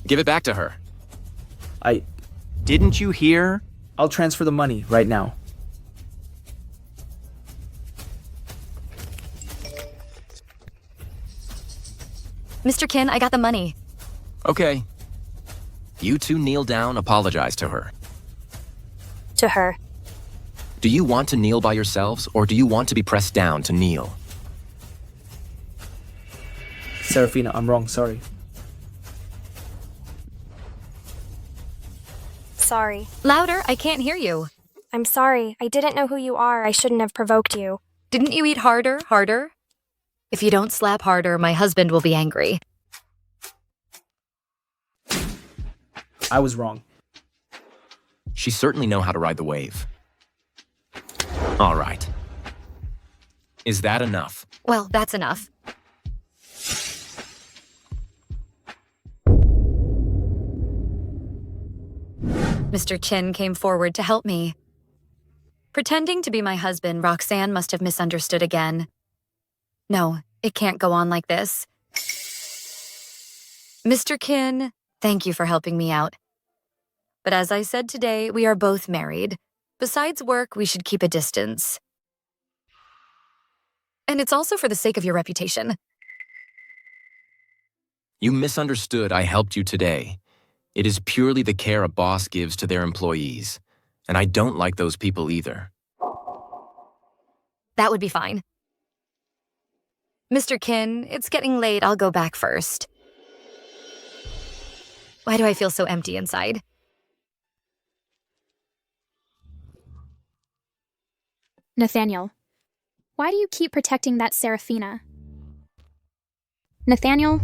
Give it back to her. Didn't you hear? I'll transfer the money right now. Mr. Kin, I got the money. Okay. You two kneel down, apologize to her. To her. Do you want to kneel by yourselves, or do you want to be pressed down to kneel? Saraphina, I'm wrong, sorry. Sorry. Louder, I can't hear you. I'm sorry. I didn't know who you are. I shouldn't have provoked you. Didn't you eat harder? If you don't slap harder, my husband will be angry. I was wrong. She certainly know how to ride the wave. All right. Is that enough? Well, that's enough. Mr. Chin came forward to help me. Pretending to be my husband, Roxanne must have misunderstood again. No, it can't go on like this. Mr. Kin, thank you for helping me out. But as I said today, we are both married. Besides work, we should keep a distance. And it's also for the sake of your reputation. You misunderstood I helped you today. It is purely the care a boss gives to their employees. And I don't like those people either. That would be fine. Mr. Kin, it's getting late. I'll go back first. Why do I feel so empty inside? Nathaniel, why do you keep protecting that Saraphina? Nathaniel,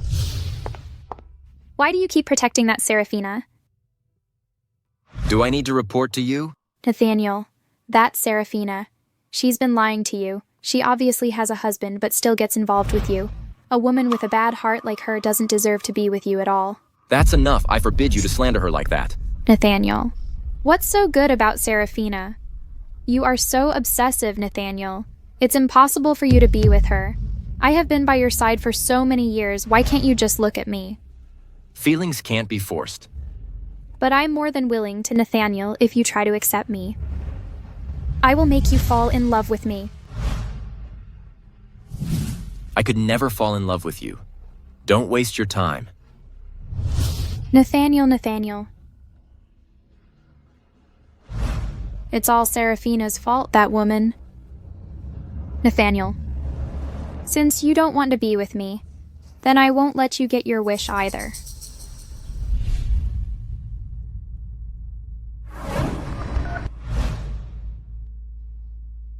why do you keep protecting that Saraphina? Do I need to report to you? Nathaniel, that Saraphina. She's been lying to you. She obviously has a husband, but still gets involved with you. A woman with a bad heart like her doesn't deserve to be with you at all. That's enough. I forbid you to slander her like that. Nathaniel, what's so good about Saraphina? You are so obsessive, Nathaniel. It's impossible for you to be with her. I have been by your side for so many years. Why can't you just look at me? Feelings can't be forced. But I'm more than willing to, Nathaniel, if you try to accept me. I will make you fall in love with me. I could never fall in love with you. Don't waste your time. Nathaniel. It's all Saraphina's fault, that woman. Nathaniel, since you don't want to be with me, then I won't let you get your wish either.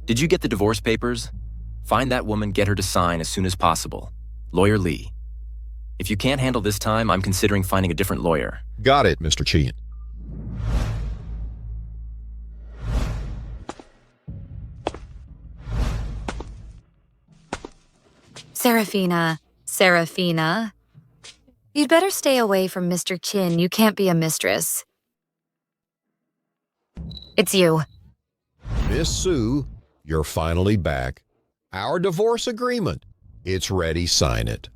Did you get the divorce papers? Find that woman, get her to sign as soon as possible. Lawyer Lee. If you can't handle this time, I'm considering finding a different lawyer. Got it, Mr. Chin. Saraphina. You'd better stay away from Mr. Qin. You can't be a mistress. It's you. Miss Sue, you're finally back. Our divorce agreement. It's ready, sign it.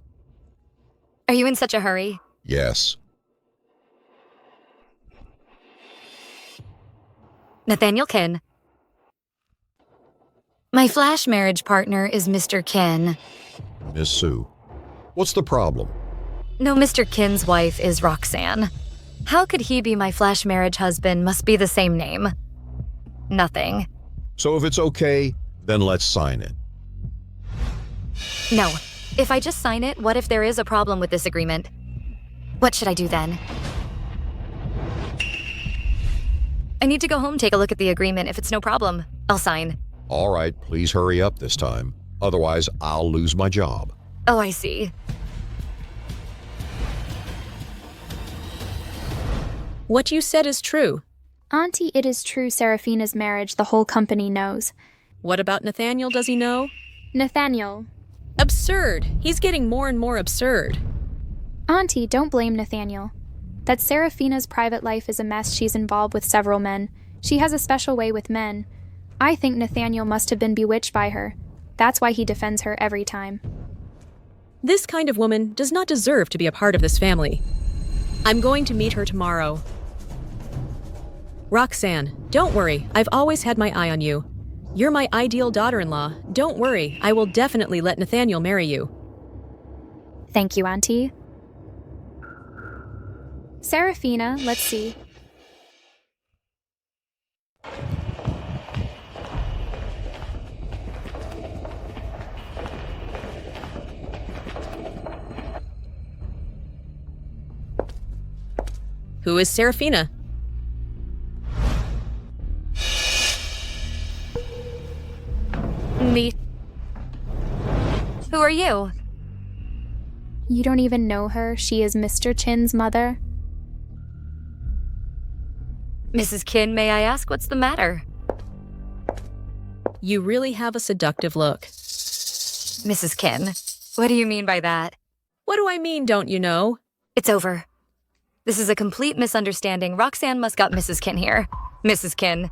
Are you in such a hurry? Yes. Nathaniel Qin. My flash marriage partner is Mr. Qin. Miss Sue, what's the problem? No, Mr. Qin's wife is Roxan. How could he be my flash marriage husband? Must be the same name. Nothing. So if it's okay, then let's sign it. No. If I just sign it, what if there is a problem with this agreement? What should I do then? I need to go home, take a look at the agreement. If it's no problem, I'll sign. All right, please hurry up this time. Otherwise, I'll lose my job. Oh, I see. What you said is true. Auntie, it is true Saraphina's marriage the whole company knows. What about Nathaniel? Does he know? Nathaniel. Absurd. He's getting more and more absurd. Auntie, don't blame Nathaniel. That Saraphina's private life is a mess. She's involved with several men. She has a special way with men. I think Nathaniel must have been bewitched by her. That's why he defends her every time. This kind of woman does not deserve to be a part of this family. I'm going to meet her tomorrow. Roxan, don't worry. I've always had my eye on you. You're my ideal daughter-in-law. Don't worry. I will definitely let Nathaniel marry you. Thank you, Auntie. Saraphina, let's see. Who is Saraphina? Me. Who are you? You don't even know her. She is Mr. Qin's mother. Mrs. Qin, may I ask what's the matter? You really have a seductive look. Mrs. Qin, what do you mean by that? What do I mean, don't you know? It's over. This is a complete misunderstanding. Roxan must got Mrs. Qin here. Mrs. Qin,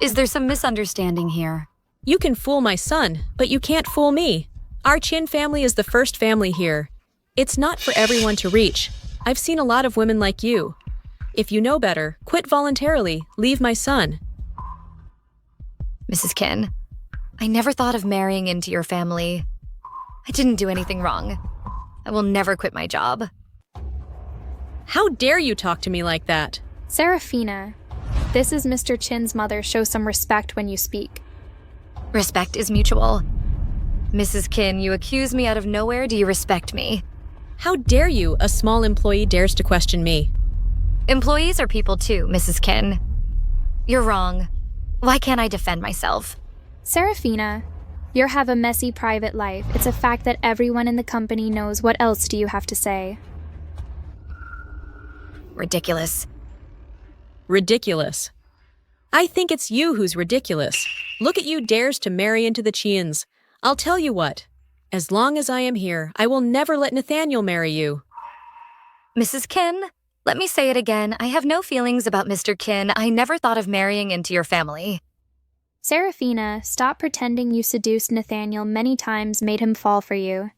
is there some misunderstanding here? You can fool my son, but you can't fool me. Our Qin family is the first family here. It's not for everyone to reach. I've seen a lot of women like you. If you know better, quit voluntarily. Leave my son. Mrs. Qin, I never thought of marrying into your family. I didn't do anything wrong. I will never quit my job. How dare you talk to me like that? Saraphina, this is Mr. Qin's mother. Show some respect when you speak. Respect is mutual. Mrs. Qin, you accuse me out of nowhere. Do you respect me? How dare you? A small employee dares to question me. Employees are people too, Mrs. Qin. You're wrong. Why can't I defend myself? Saraphina, you have a messy private life. It's a fact that everyone in the company knows. What else do you have to say? Ridiculous. Ridiculous. I think it's you who's ridiculous. Look at you dares to marry into the Qians. I'll tell you what. As long as I am here, I will never let Nathaniel marry you. Mrs. Qin, let me say it again. I have no feelings about Mr. Qin. I never thought of marrying into your family. Saraphina, stop pretending you seduced Nathaniel many times, made him fall for you.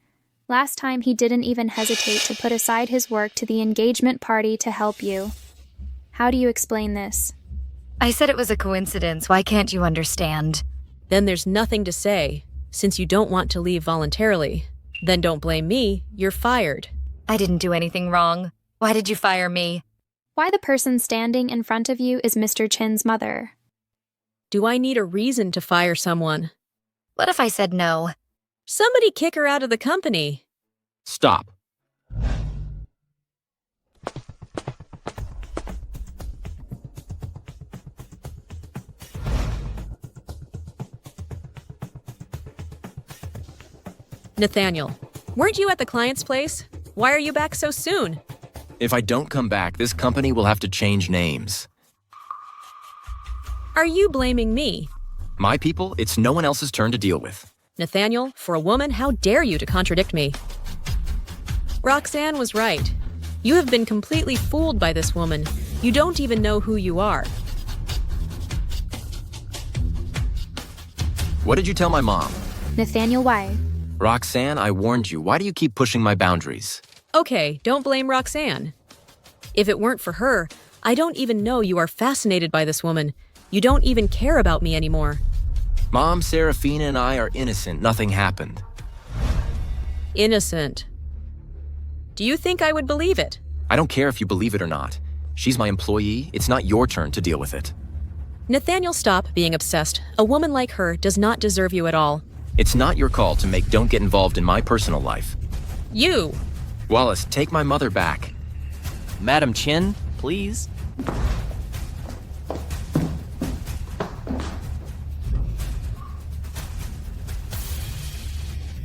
Last time he didn't even hesitate to put aside his work to the engagement party to help you. How do you explain this? I said it was a coincidence. Why can't you understand? Then there's nothing to say. Since you don't want to leave voluntarily, then don't blame me. You're fired. I didn't do anything wrong. Why did you fire me? Why the person standing in front of you is Mr. Qin's mother. Do I need a reason to fire someone? What if I said no? Somebody kick her out of the company. Stop. Nathaniel, weren't you at the client's place? Why are you back so soon? If I don't come back, this company will have to change names. Are you blaming me? My people, it's no one else's turn to deal with. Nathaniel, for a woman, how dare you to contradict me? Roxanne was right. You have been completely fooled by this woman. You don't even know who you are. What did you tell my mom? Nathaniel, why? Roxanne, I warned you. Why do you keep pushing my boundaries? Okay, don't blame Roxanne. If it weren't for her, I don't even know you are fascinated by this woman. You don't even care about me anymore. Mom, Saraphina, and I are innocent. Nothing happened. Innocent. Do you think I would believe it? I don't care if you believe it or not. She's my employee. It's not your turn to deal with it. Nathaniel, stop being obsessed. A woman like her does not deserve you at all. It's not your call to make don't get involved in my personal life. You! Wallace, take my mother back. Madam Chin, please.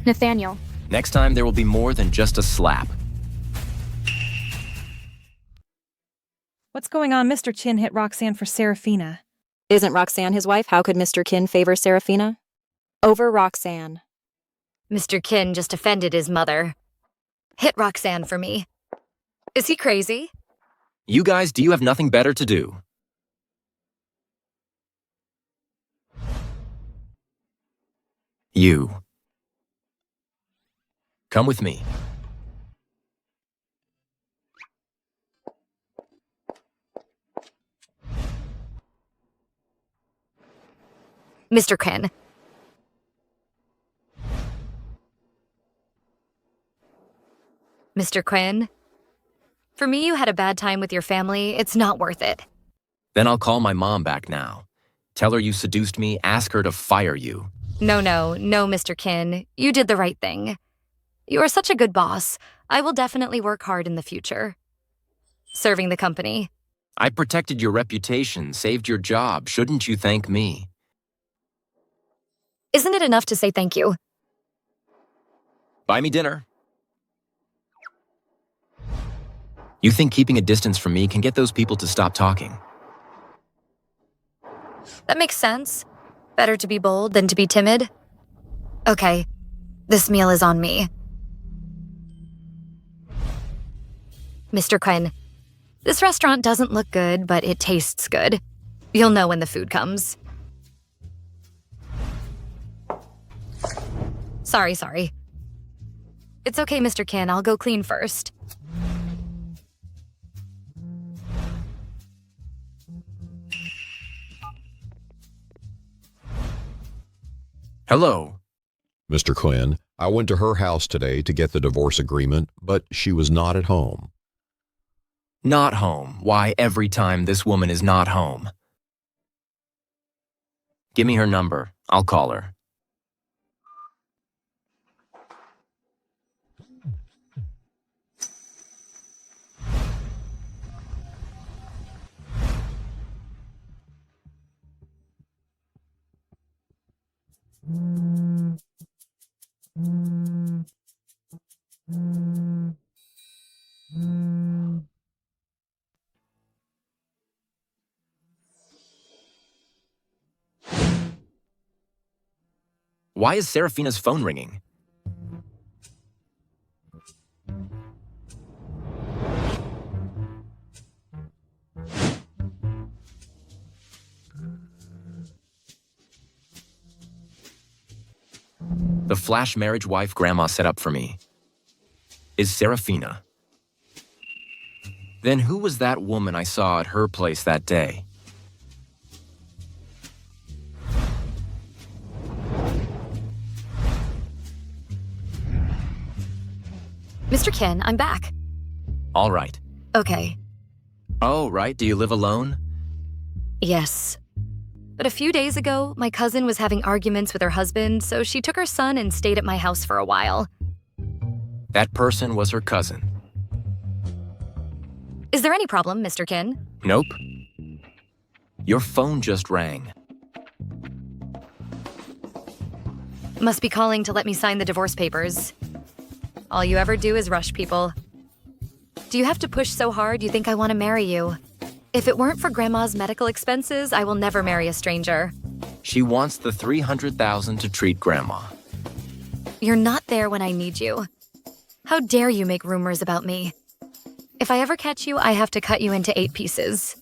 Nathaniel. Next time there will be more than just a slap. What's going on? Mr. Chin hit Roxanne for Saraphina. Isn't Roxanne his wife? How could Mr. Kin favor Saraphina over Roxanne? Mr. Kin just offended his mother. Hit Roxanne for me. Is he crazy? You guys, do you have nothing better to do? You. Come with me. Mr. Kin. Mr. Quinn, for me, you had a bad time with your family. It's not worth it. Then I'll call my mom back now. Tell her you seduced me, ask her to fire you. No, Mr. Kin. You did the right thing. You are such a good boss. I will definitely work hard in the future. Serving the company. I protected your reputation, saved your job. Shouldn't you thank me? Isn't it enough to say thank you? Buy me dinner. You think keeping a distance from me can get those people to stop talking? That makes sense. Better to be bold than to be timid. Okay, this meal is on me. Mr. Quinn, this restaurant doesn't look good, but it tastes good. You'll know when the food comes. Sorry. It's okay, Mr. Kin. I'll go clean first. Hello. Mr. Quinn, I went to her house today to get the divorce agreement, but she was not at home. Not home. Why every time this woman is not home? Give me her number. I'll call her. Why is Saraphina's phone ringing? The flash marriage wife Grandma set up for me is Saraphina. Then who was that woman I saw at her place that day? Mr. Kin, I'm back. All right. Okay. Oh, right. Do you live alone? Yes. But a few days ago, my cousin was having arguments with her husband, so she took her son and stayed at my house for a while. That person was her cousin. Is there any problem, Mr. Kin? Nope. Your phone just rang. Must be calling to let me sign the divorce papers. All you ever do is rush people. Do you have to push so hard you think I want to marry you? If it weren't for Grandma's medical expenses, I will never marry a stranger. She wants the $300,000 to treat Grandma. You're not there when I need you. How dare you make rumors about me? If I ever catch you, I have to cut you into 8 pieces.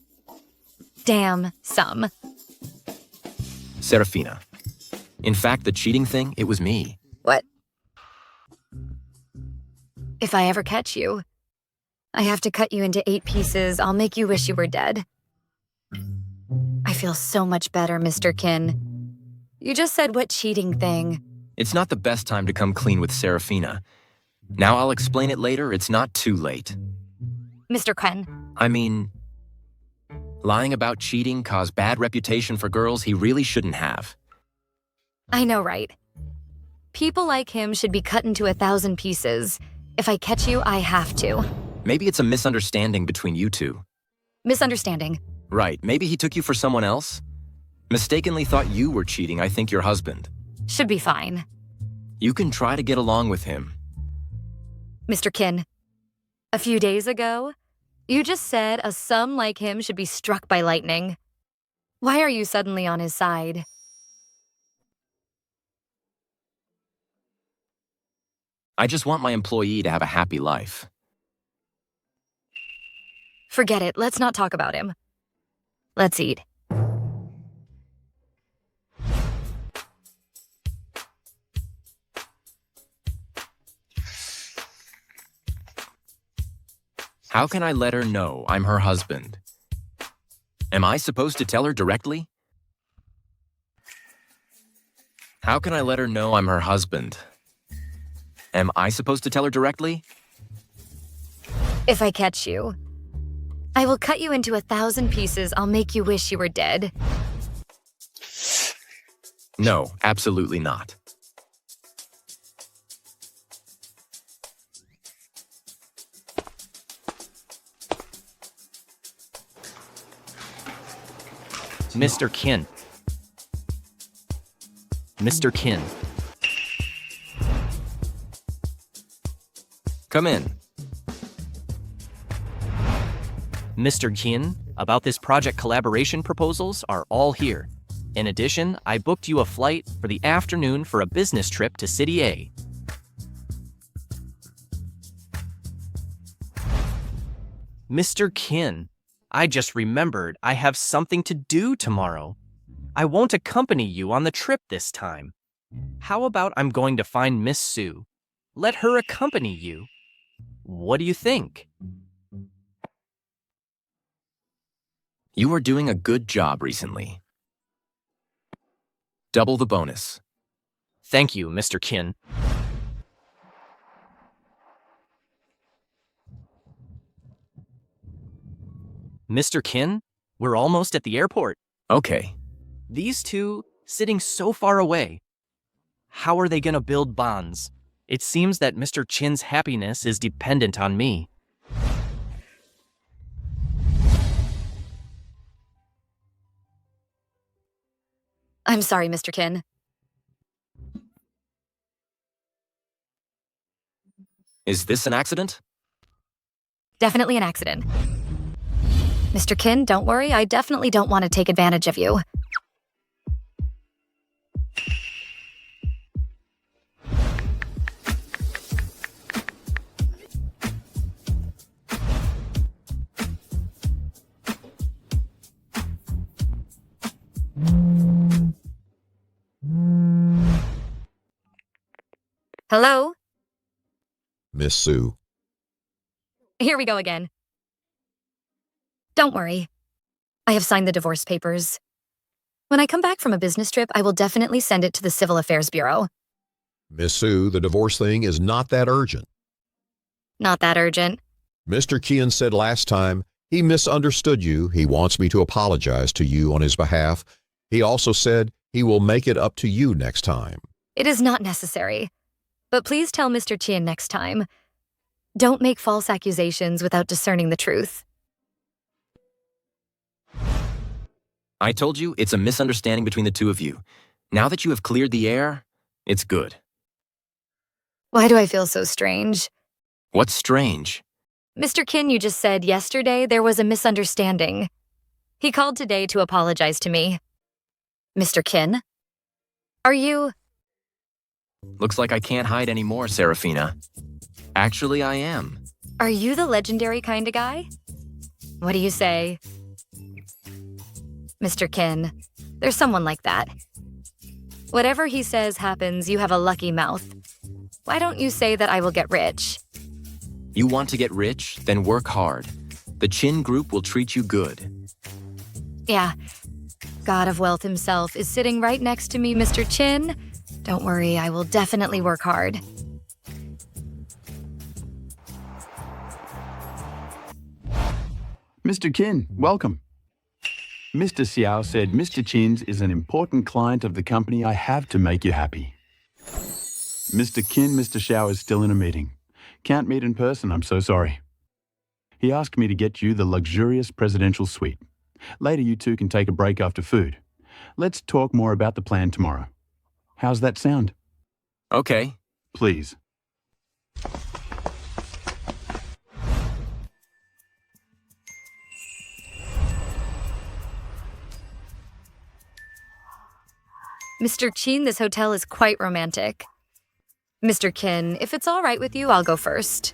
Damn, some. Saraphina. In fact, the cheating thing, it was me. What? If I ever catch you, I have to cut you into 8 pieces. I'll make you wish you were dead. I feel so much better, Mr. Kin. You just said what cheating thing? It's not the best time to come clean with Saraphina. Now I'll explain it later, it's not too late. Mr. Ken. I mean, lying about cheating caused bad reputation for girls he really shouldn't have. I know, right? People like him should be cut into 1,000 pieces. If I catch you, I have to. Maybe it's a misunderstanding between you two. Misunderstanding. Right, maybe he took you for someone else? Mistakenly thought you were cheating, I think your husband. Should be fine. You can try to get along with him. Mr. Kin, a few days ago, you just said a sum like him should be struck by lightning. Why are you suddenly on his side? I just want my employee to have a happy life. Forget it, let's not talk about him. Let's eat. How can I let her know I'm her husband? Am I supposed to tell her directly? How can I let her know I'm her husband? Am I supposed to tell her directly? If I catch you, I will cut you into 1,000 pieces. I'll make you wish you were dead. No, absolutely not. Mr. Kin. Mr. Kin. Come in. Mr. Kin, about this project collaboration proposals are all here. In addition, I booked you a flight for the afternoon for a business trip to City A. Mr. Kin, I just remembered I have something to do tomorrow. I won't accompany you on the trip this time. How about I'm going to find Miss Sue? Let her accompany you. What do you think? You are doing a good job recently. Double the bonus. Thank you, Mr. Kin. Mr. Kin, we're almost at the airport. Okay. These two, sitting so far away. How are they gonna build bonds? It seems that Mr. Chin's happiness is dependent on me. I'm sorry, Mr. Kin. Is this an accident? Definitely an accident. Mr. Kin, don't worry, I definitely don't want to take advantage of you. Hello? Miss Sue. Here we go again. Don't worry. I have signed the divorce papers. When I come back from a business trip, I will definitely send it to the Civil Affairs Bureau. Miss Sue, the divorce thing is not that urgent. Not that urgent. Mr. Kian said last time he misunderstood you. He wants me to apologize to you on his behalf. He also said he will make it up to you next time. It is not necessary. But please tell Mr. Chien next time. Don't make false accusations without discerning the truth. I told you it's a misunderstanding between the two of you. Now that you have cleared the air, it's good. Why do I feel so strange? What's strange? Mr. Kin, you just said yesterday there was a misunderstanding. He called today to apologize to me. Mr. Kin? Are you... Looks like I can't hide anymore, Saraphina. Actually, I am. Are you the legendary kind of guy? What do you say? Mr. Kin, there's someone like that. Whatever he says happens, you have a lucky mouth. Why don't you say that I will get rich? You want to get rich? Then work hard. The Chin Group will treat you good. Yeah. God of Wealth himself is sitting right next to me, Mr. Chin. Don't worry, I will definitely work hard. Mr. Kin, welcome. Mr. Xiao said Mr. Chin's is an important client of the company. I have to make you happy. Mr. Kin, Mr. Xiao is still in a meeting. Can't meet in person, I'm so sorry. He asked me to get you the luxurious presidential suite. Later you two can take a break after food. Let's talk more about the plan tomorrow. How's that sound? Okay. Please. Mr. Chin, this hotel is quite romantic. Mr. Kin, if it's all right with you, I'll go first.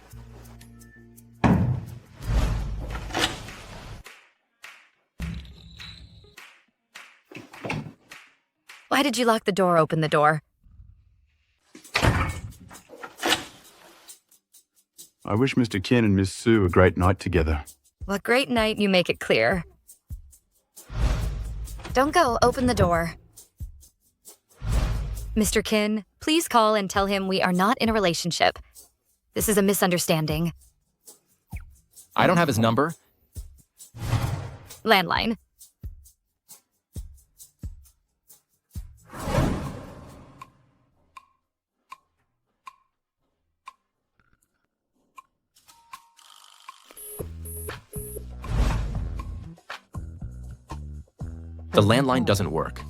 Why did you lock the door? Open the door. I wish Mr. Kin and Miss Sue a great night together. What great night, you make it clear. Don't go, open the door. Mr. Kin, please call and tell him we are not in a relationship. This is a misunderstanding. I don't have his number. Landline. The landline doesn't work.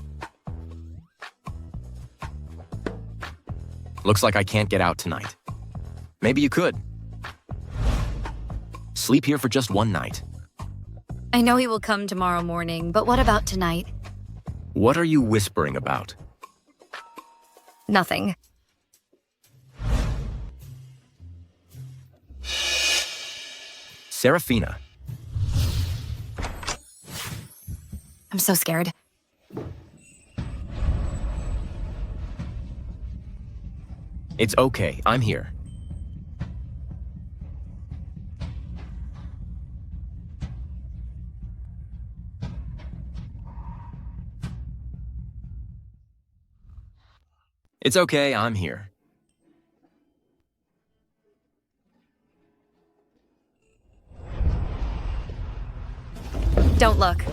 Looks like I can't get out tonight. Maybe you could. Sleep here for just one night. I know he will come tomorrow morning, but what about tonight? What are you whispering about? Nothing. Saraphina. I'm so scared. It's okay, I'm here. It's okay, I'm here. Don't look.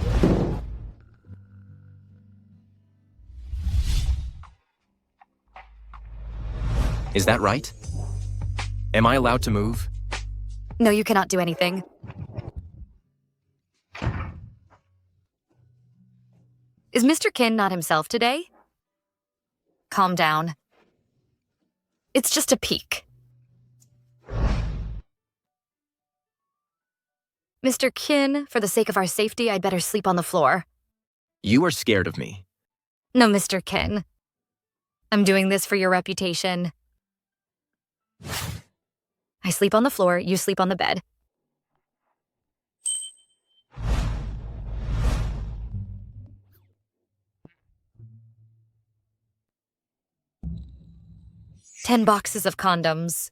Is that right? Am I allowed to move? No, you cannot do anything. Is Mr. Kin not himself today? Calm down. It's just a peek. Mr. Kin, for the sake of our safety, I'd better sleep on the floor. You are scared of me. No, Mr. Kin. I'm doing this for your reputation. I sleep on the floor, you sleep on the bed. $10 boxes of condoms.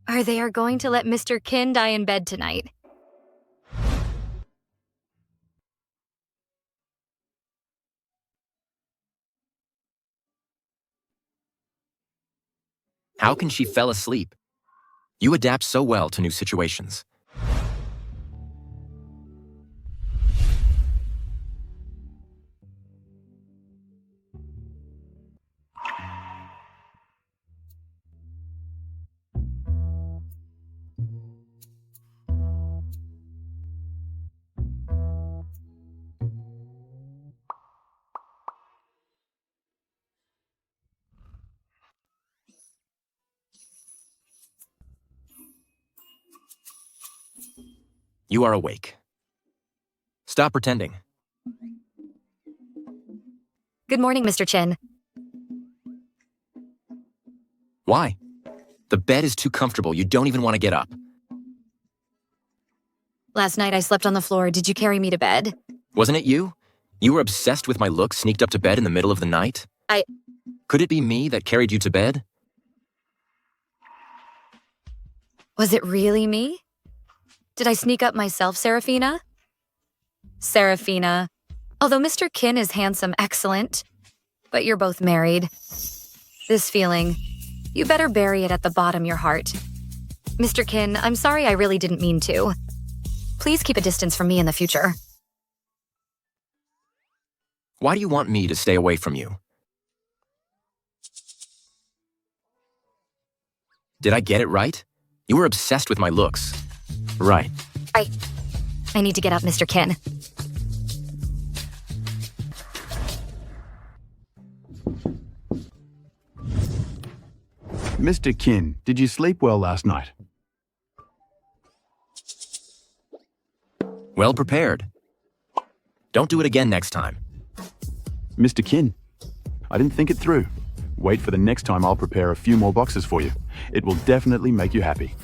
They are going to let Mr. Kin die in bed tonight. How can she fell asleep? You adapt so well to new situations. You are awake. Stop pretending. Good morning, Mr. Chin. Why? The bed is too comfortable. You don't even want to get up. Last night I slept on the floor. Did you carry me to bed? Wasn't it you? You were obsessed with my look, sneaked up to bed in the middle of the night? Could it be me that carried you to bed? Was it really me? Did I sneak up myself, Saraphina? Saraphina. Although Mr. Kin is handsome, excellent, but you're both married. This feeling, you better bury it at the bottom of your heart. Mr. Kin, I'm sorry I really didn't mean to. Please keep a distance from me in the future. Why do you want me to stay away from you? Did I get it right? You were obsessed with my looks. Right. I need to get up, Mr. Kin. Mr. Kin, did you sleep well last night? Well prepared. Don't do it again next time. Mr. Kin, I didn't think it through. Wait for the next time I'll prepare a few more boxes for you. It will definitely make you happy.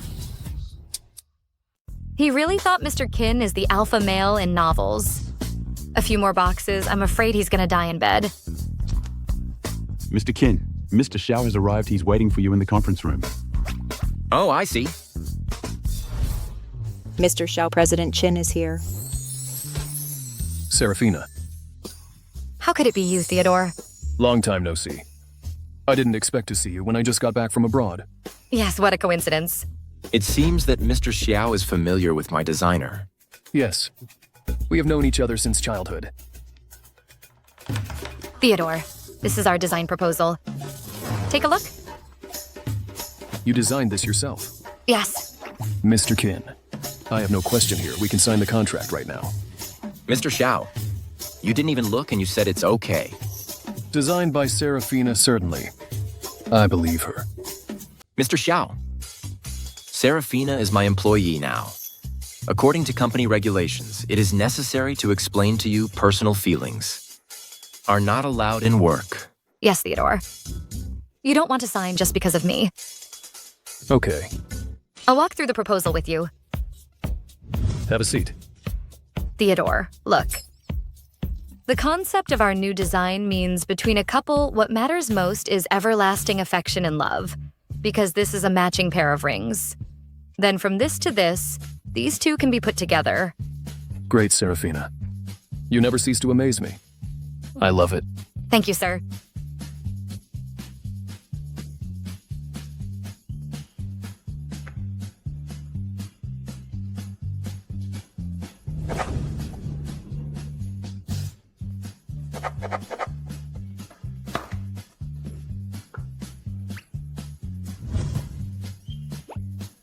He really thought Mr. Kin is the alpha male in novels. A few more boxes, I'm afraid he's gonna die in bed. Mr. Kin, Mr. Xiao has arrived. He's waiting for you in the conference room. Oh, I see. Mr. Xiao, President Qin is here. Saraphina, How could it be you, Theodore? long time no see. I didn't expect to see you when I just got back from abroad. Yes, what a coincidence. It seems that Mr. Xiao is familiar with my designer. Yes. We have known each other since childhood. Theodore, this is our design proposal. Take a look. You designed this yourself. Yes. Mr. Qin, I have no question here. We can sign the contract right now. Mr. Xiao, you didn't even look and you said it's okay. Designed by Saraphina, certainly. I believe her. Mr. Xiao, Saraphina is my employee now. According to company regulations, it is necessary to explain to you personal feelings. Are not allowed in work. Yes, Theodore. You don't want to sign just because of me. Okay. I'll walk through the proposal with you. Have a seat. Theodore, look. The concept of our new design means between a couple, what matters most is everlasting affection and love, because this is a matching pair of rings. Then from this to this, these two can be put together. Great, Saraphina. You never cease to amaze me. I love it. Thank you, sir.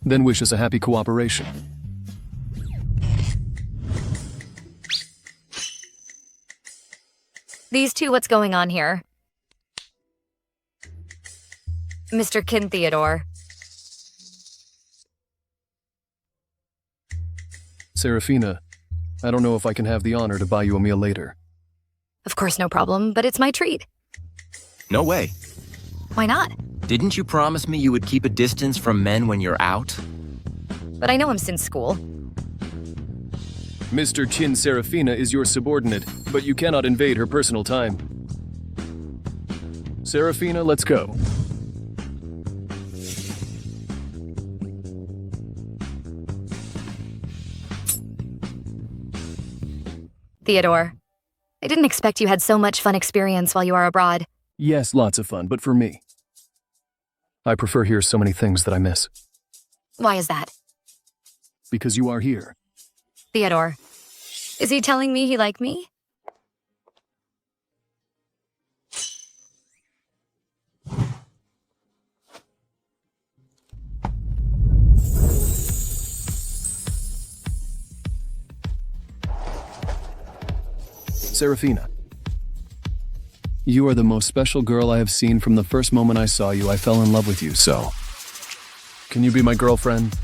Then wish us a happy cooperation. These two, what's going on here? Mr. Kin Theodore. Saraphina, I don't know if I can have the honor to buy you a meal later. Of course, no problem, but it's my treat. No way. Why not? Didn't you promise me you would keep a distance from men when you're out? But I know him since school. Mr. Qin Saraphina is your subordinate, but you cannot invade her personal time. Saraphina, let's go. Theodore, I didn't expect you had so much fun experience while you are abroad. Yes, lots of fun, but for me, I prefer here so many things that I miss. Why is that? Because you are here. Theodore, is he telling me he liked me? Saraphina, you are the most special girl I have seen. From the first moment I saw you, I fell in love with you, so can you be my girlfriend?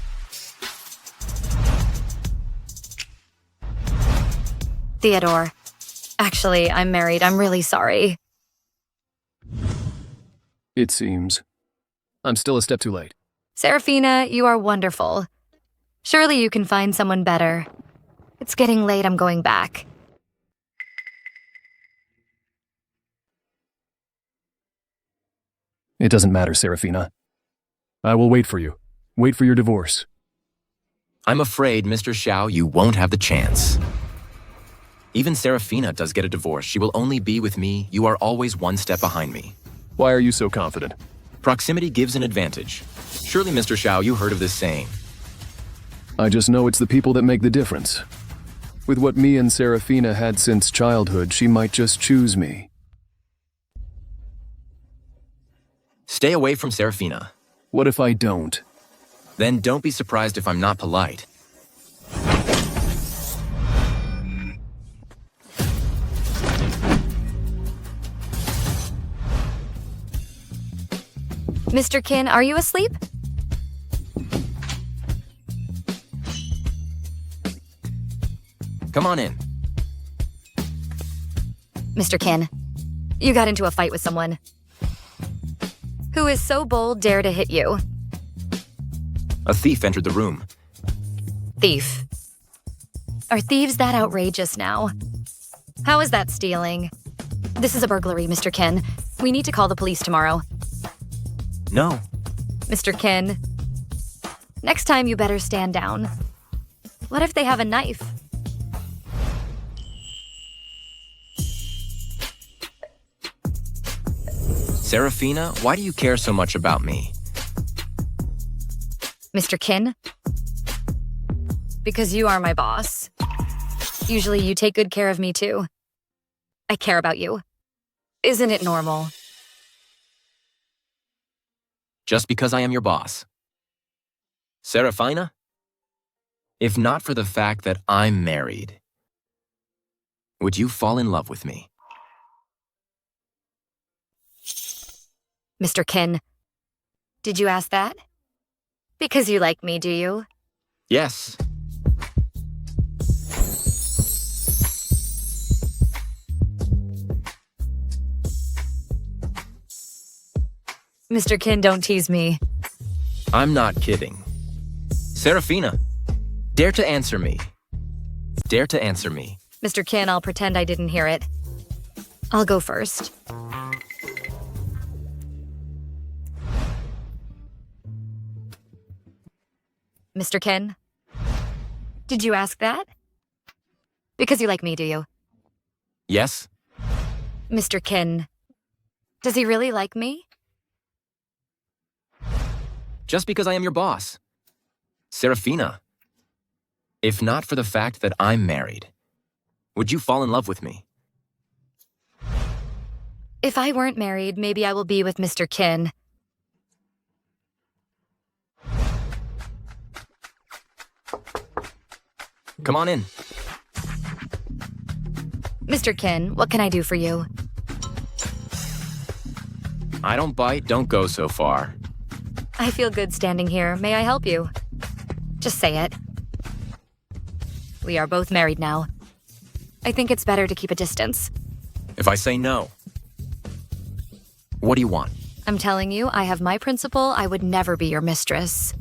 Theodore, actually, I'm married. I'm really sorry. It seems. I'm still a step too late. Saraphina, you are wonderful. Surely you can find someone better. It's getting late, I'm going back. It doesn't matter, Saraphina. I will wait for you. Wait for your divorce. I'm afraid, Mr. Xiao, you won't have the chance. Even Saraphina does get a divorce. She will only be with me. You are always one step behind me. Why are you so confident? Proximity gives an advantage. Surely, Mr. Xiao, you heard of this saying. I just know it's the people that make the difference. With what me and Saraphina had since childhood, she might just choose me. Stay away from Saraphina. What if I don't? Then don't be surprised if I'm not polite. Mr. Qin, are you asleep? Come on in. Mr. Qin, you got into a fight with someone. Who is so bold dare to hit you? A thief entered the room. Thief. Are thieves that outrageous now? How is that stealing? This is a burglary, Mr. Qin. We need to call the police tomorrow. No. Mr. Qin, next time you better stand down. What if they have a knife? Saraphina, why do you care so much about me? Mr. Qin? Because you are my boss. Usually you take good care of me too. I care about you. Isn't it normal? Just because I am your boss. Saraphina? If not for the fact that I'm married, would you fall in love with me? Mr. Qin, did you ask that? Because you like me, do you? Yes. Mr. Qin, don't tease me. I'm not kidding. Saraphina, dare to answer me. Dare to answer me. Mr. Qin, I'll pretend I didn't hear it. I'll go first. Mr. Qin, did you ask that? Because you like me, do you? Yes. Mr. Qin, does he really like me? Just because I am your boss. Saraphina, if not for the fact that I'm married, would you fall in love with me? If I weren't married, maybe I will be with Mr. Qin. Come on in. Mr. Qin, what can I do for you? I don't bite, don't go so far. I feel good standing here. May I help you? Just say it. We are both married now. I think it's better to keep a distance. If I say no, what do you want? I'm telling you, I have my principle. I would never be your mistress.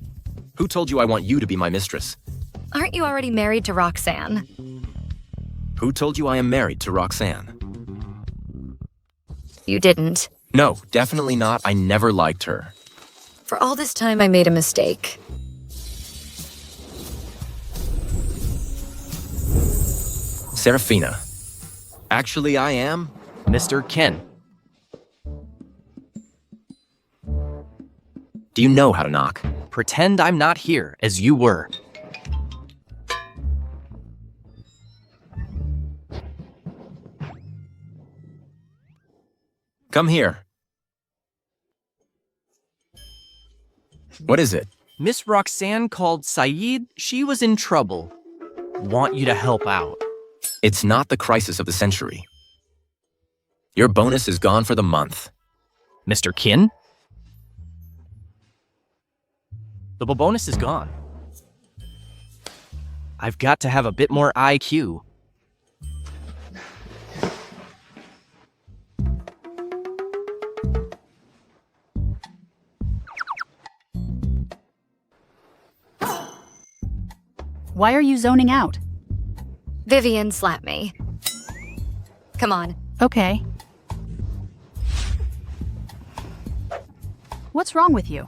Who told you I want you to be my mistress? Aren't you already married to Roxan? Who told you I am married to Roxan? You didn't. No, definitely not. I never liked her. For all this time, I made a mistake. Saraphina. Actually, I am Mr. Qin. Do you know how to knock? Pretend I'm not here, as you were. Come here. What is it? Miss Roxanne called Saeed. She was in trouble. Want you to help out. It's not the crisis of the century. Your bonus is gone for the month. Mr. Qin? The bonus is gone. I've got to have a bit more IQ. Why are you zoning out? Vivian slapped me. Come on. Okay. What's wrong with you?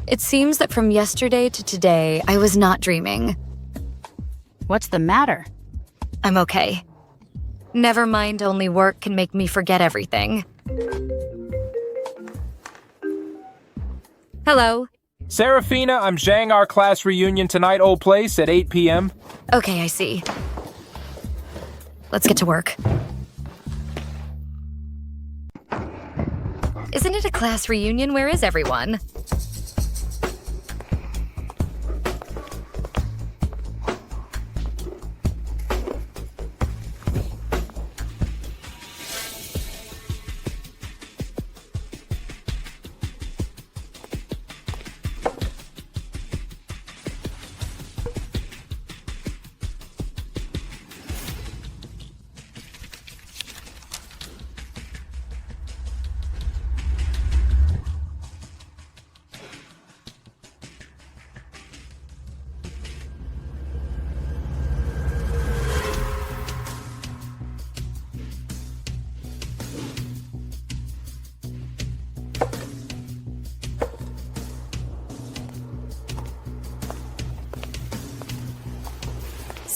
It seems that from yesterday to today, I was not dreaming. What's the matter? I'm okay. Never mind, only work can make me forget everything. Hello. Saraphina, I'm Zhang our class reunion tonight, old place, at 8 p.m. Okay, I see. Let's get to work. Isn't it a class reunion? Where is everyone?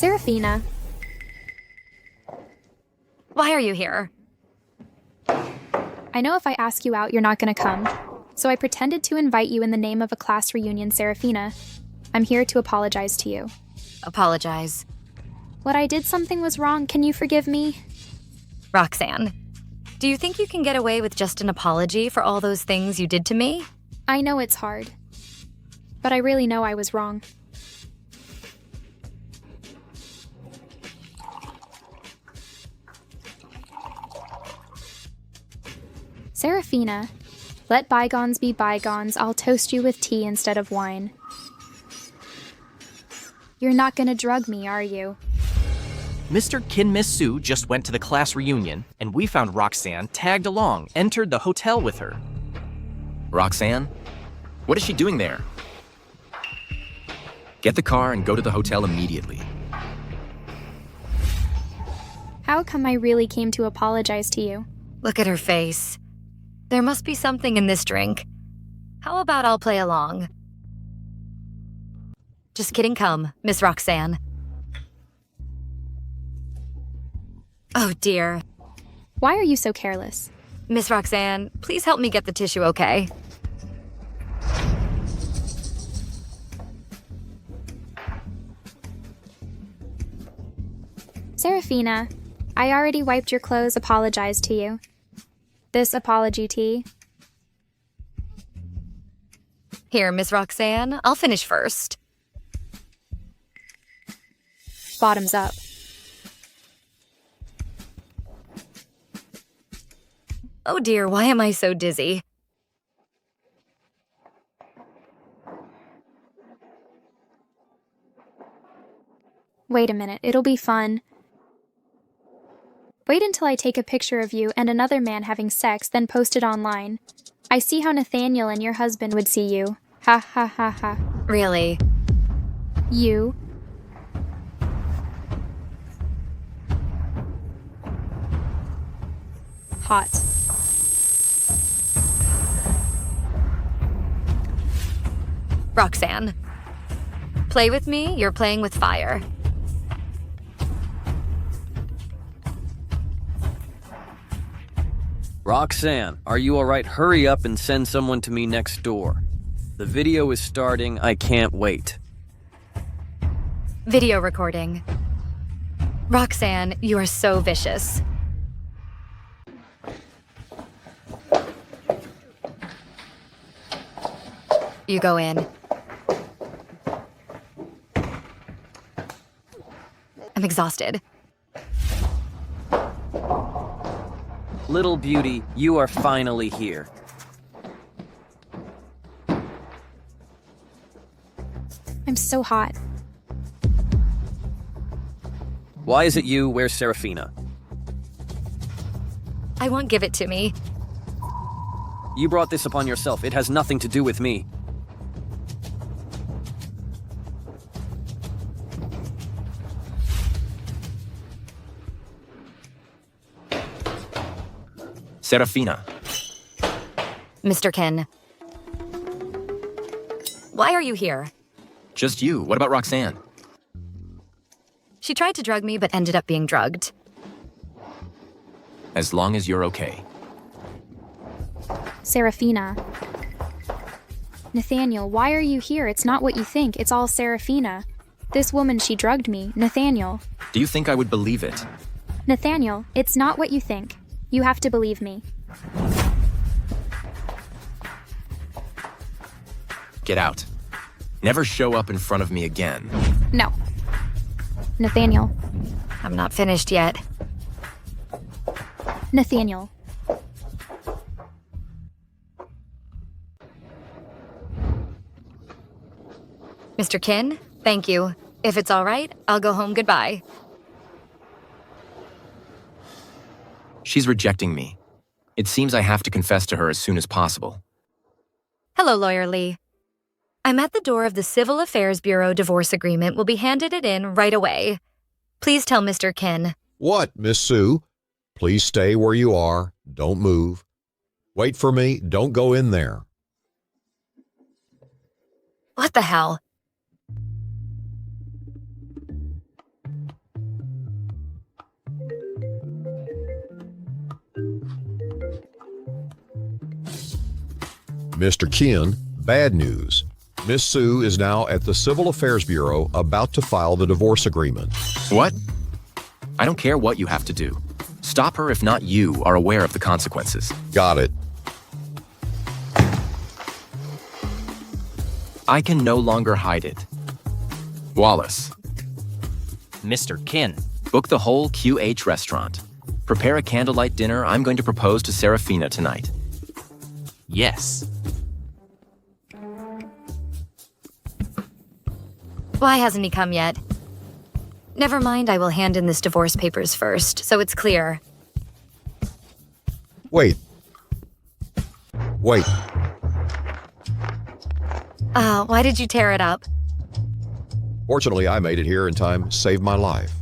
Saraphina. Why are you here? I know if I ask you out, you're not going to come. So I pretended to invite you in the name of a class reunion, Saraphina. I'm here to apologize to you. Apologize. What I did something was wrong. Can you forgive me? Roxanne, do you think you can get away with just an apology for all those things you did to me? I know it's hard. But I really know I was wrong. Saraphina, let bygones be bygones. I'll toast you with tea instead of wine. You're not gonna drug me, are you? Mr. Kin Miss Sue just went to the class reunion, and we found Roxanne tagged along, entered the hotel with her. Roxanne? What is she doing there? Get the car and go to the hotel immediately. How come I really came to apologize to you? Look at her face. There must be something in this drink. How about I'll play along? Just kidding, come, Miss Roxanne. Oh dear. Why are you so careless? Miss Roxanne, please help me get the tissue, okay? Saraphina, I already wiped your clothes, apologized to you. This apology tea. Here, Miss Roxanne, I'll finish first. Bottoms up. Oh dear, why am I so dizzy? Wait a minute, it'll be fun. Wait until I take a picture of you and another man having sex, then post it online. I see how Nathaniel and your husband would see you. Ha ha ha ha. Really? You? Hot. Roxanne. Play with me, you're playing with fire. Roxanne, are you alright? Hurry up and send someone to me next door. The video is starting. I can't wait. Video recording. Roxanne, you are so vicious. You go in. I'm exhausted. Little beauty, you are finally here. I'm so hot. Why is it you? Where's Saraphina? I won't give it to me. You brought this upon yourself. It has nothing to do with me. Saraphina. Mr. Kin. Why are you here? Just you. What about Roxanne? She tried to drug me but ended up being drugged. As long as you're okay. Saraphina. Nathaniel, why are you here? It's not what you think. It's all Saraphina. This woman, she drugged me. Nathaniel. Do you think I would believe it? Nathaniel, it's not what you think. You have to believe me. Get out. Never show up in front of me again. No. Nathaniel. I'm not finished yet. Nathaniel. Mr. Kin, thank you. If it's all right, I'll go home. Goodbye. She's rejecting me. It seems I have to confess to her as soon as possible. Hello, Lawyer Lee. I'm at the door of the Civil Affairs Bureau divorce agreement. Will be handed it in right away. Please tell Mr. Kin. What, Miss Sue? Please stay where you are. Don't move. Wait for me. Don't go in there. What the hell? Mr. Kin, bad news. Miss Sue is now at the Civil Affairs Bureau about to file the divorce agreement. What? I don't care what you have to do. Stop her if not you are aware of the consequences. Got it. I can no longer hide it. Wallace. Mr. Kin. Book the whole QH restaurant. Prepare a candlelight dinner I'm going to propose to Saraphina tonight. Yes. Why hasn't he come yet? Never mind, I will hand in this divorce papers first, so it's clear. Wait. Why did you tear it up? Fortunately, I made it here in time to save my life.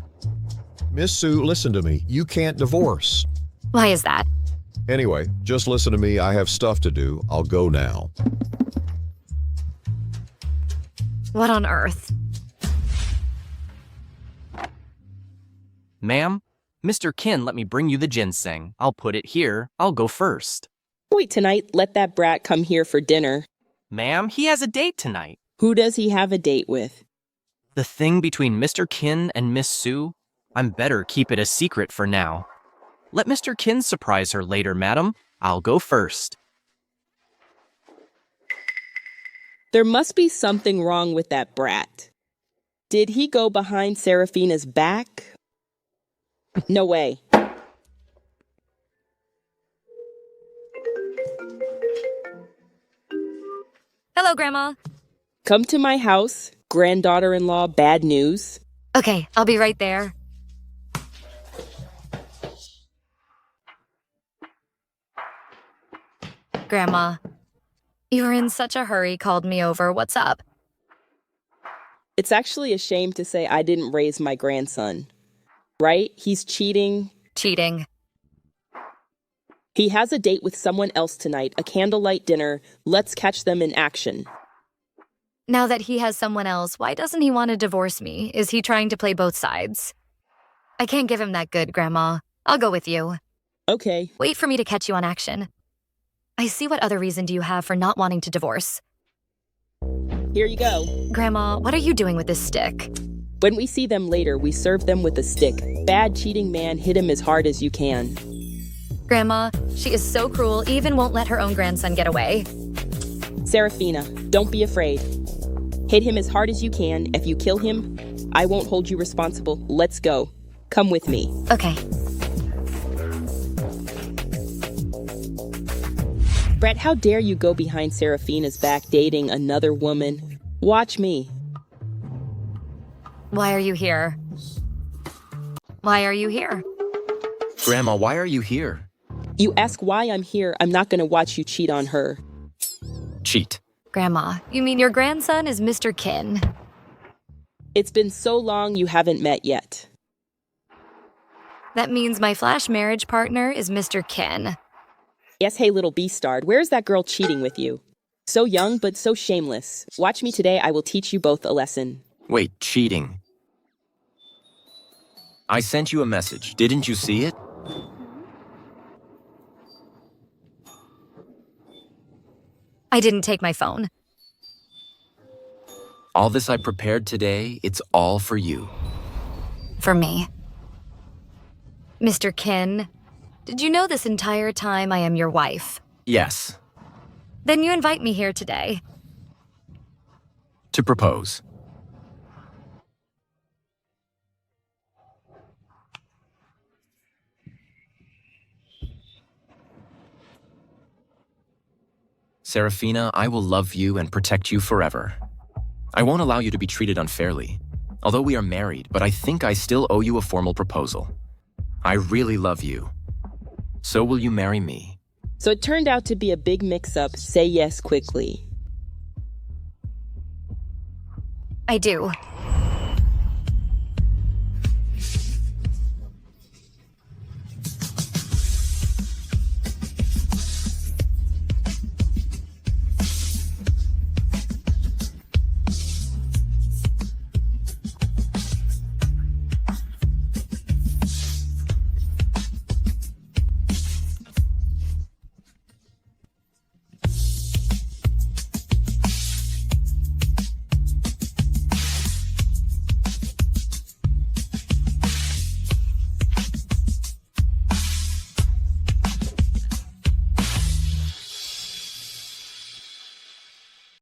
Miss Sue, listen to me. You can't divorce. Why is that? Anyway, just listen to me. I have stuff to do. I'll go now. What on earth? Ma'am, Mr. Kin let me bring you the ginseng. I'll put it here. I'll go first. Wait tonight, let that brat come here for dinner. Ma'am, he has a date tonight. Who does he have a date with? The thing between Mr. Kin and Miss Sue? I'm better keep it a secret for now. Let Mr. Kin surprise her later, madam. I'll go first. There must be something wrong with that brat. Did he go behind Saraphina's back? No way. Hello, Grandma. Come to my house, granddaughter-in-law, bad news. Okay, I'll be right there. Grandma, you were in such a hurry, called me over. What's up? It's actually a shame to say I didn't raise my grandson. Right? He's cheating. Cheating. He has a date with someone else tonight, a candlelight dinner. Let's catch them in action. Now that he has someone else, why doesn't he want to divorce me? Is he trying to play both sides? I can't give him that good, Grandma. I'll go with you. Okay. Wait for me to catch you on action. I see what other reason do you have for not wanting to divorce. Here you go. Grandma, what are you doing with this stick? When we see them later, we serve them with a stick. Bad cheating man, hit him as hard as you can. Grandma, she is so cruel, even won't let her own grandson get away. Saraphina, don't be afraid. Hit him as hard as you can. If you kill him, I won't hold you responsible. Let's go. Come with me. Okay. Brett, how dare you go behind Saraphina's back dating another woman? Watch me. Why are you here? Why are you here? Grandma, why are you here? You ask why I'm here, I'm not gonna watch you cheat on her. Cheat. Grandma, you mean your grandson is Mr. Kin? It's been so long you haven't met yet. That means my flash marriage partner is Mr. Kin. Yes, hey, little beastard, where's that girl cheating with you? So young, but so shameless. Watch me today, I will teach you both a lesson. Wait, cheating. I sent you a message. Didn't you see it? I didn't take my phone. All this I prepared today, it's all for you. For me. Mr. Kin, did you know this entire time I am your wife? Yes. Then you invite me here today. To propose. Saraphina, I will love you and protect you forever. I won't allow you to be treated unfairly. Although we are married, but I think I still owe you a formal proposal. I really love you. So will you marry me? So it turned out to be a big mix-up. Say yes quickly. I do.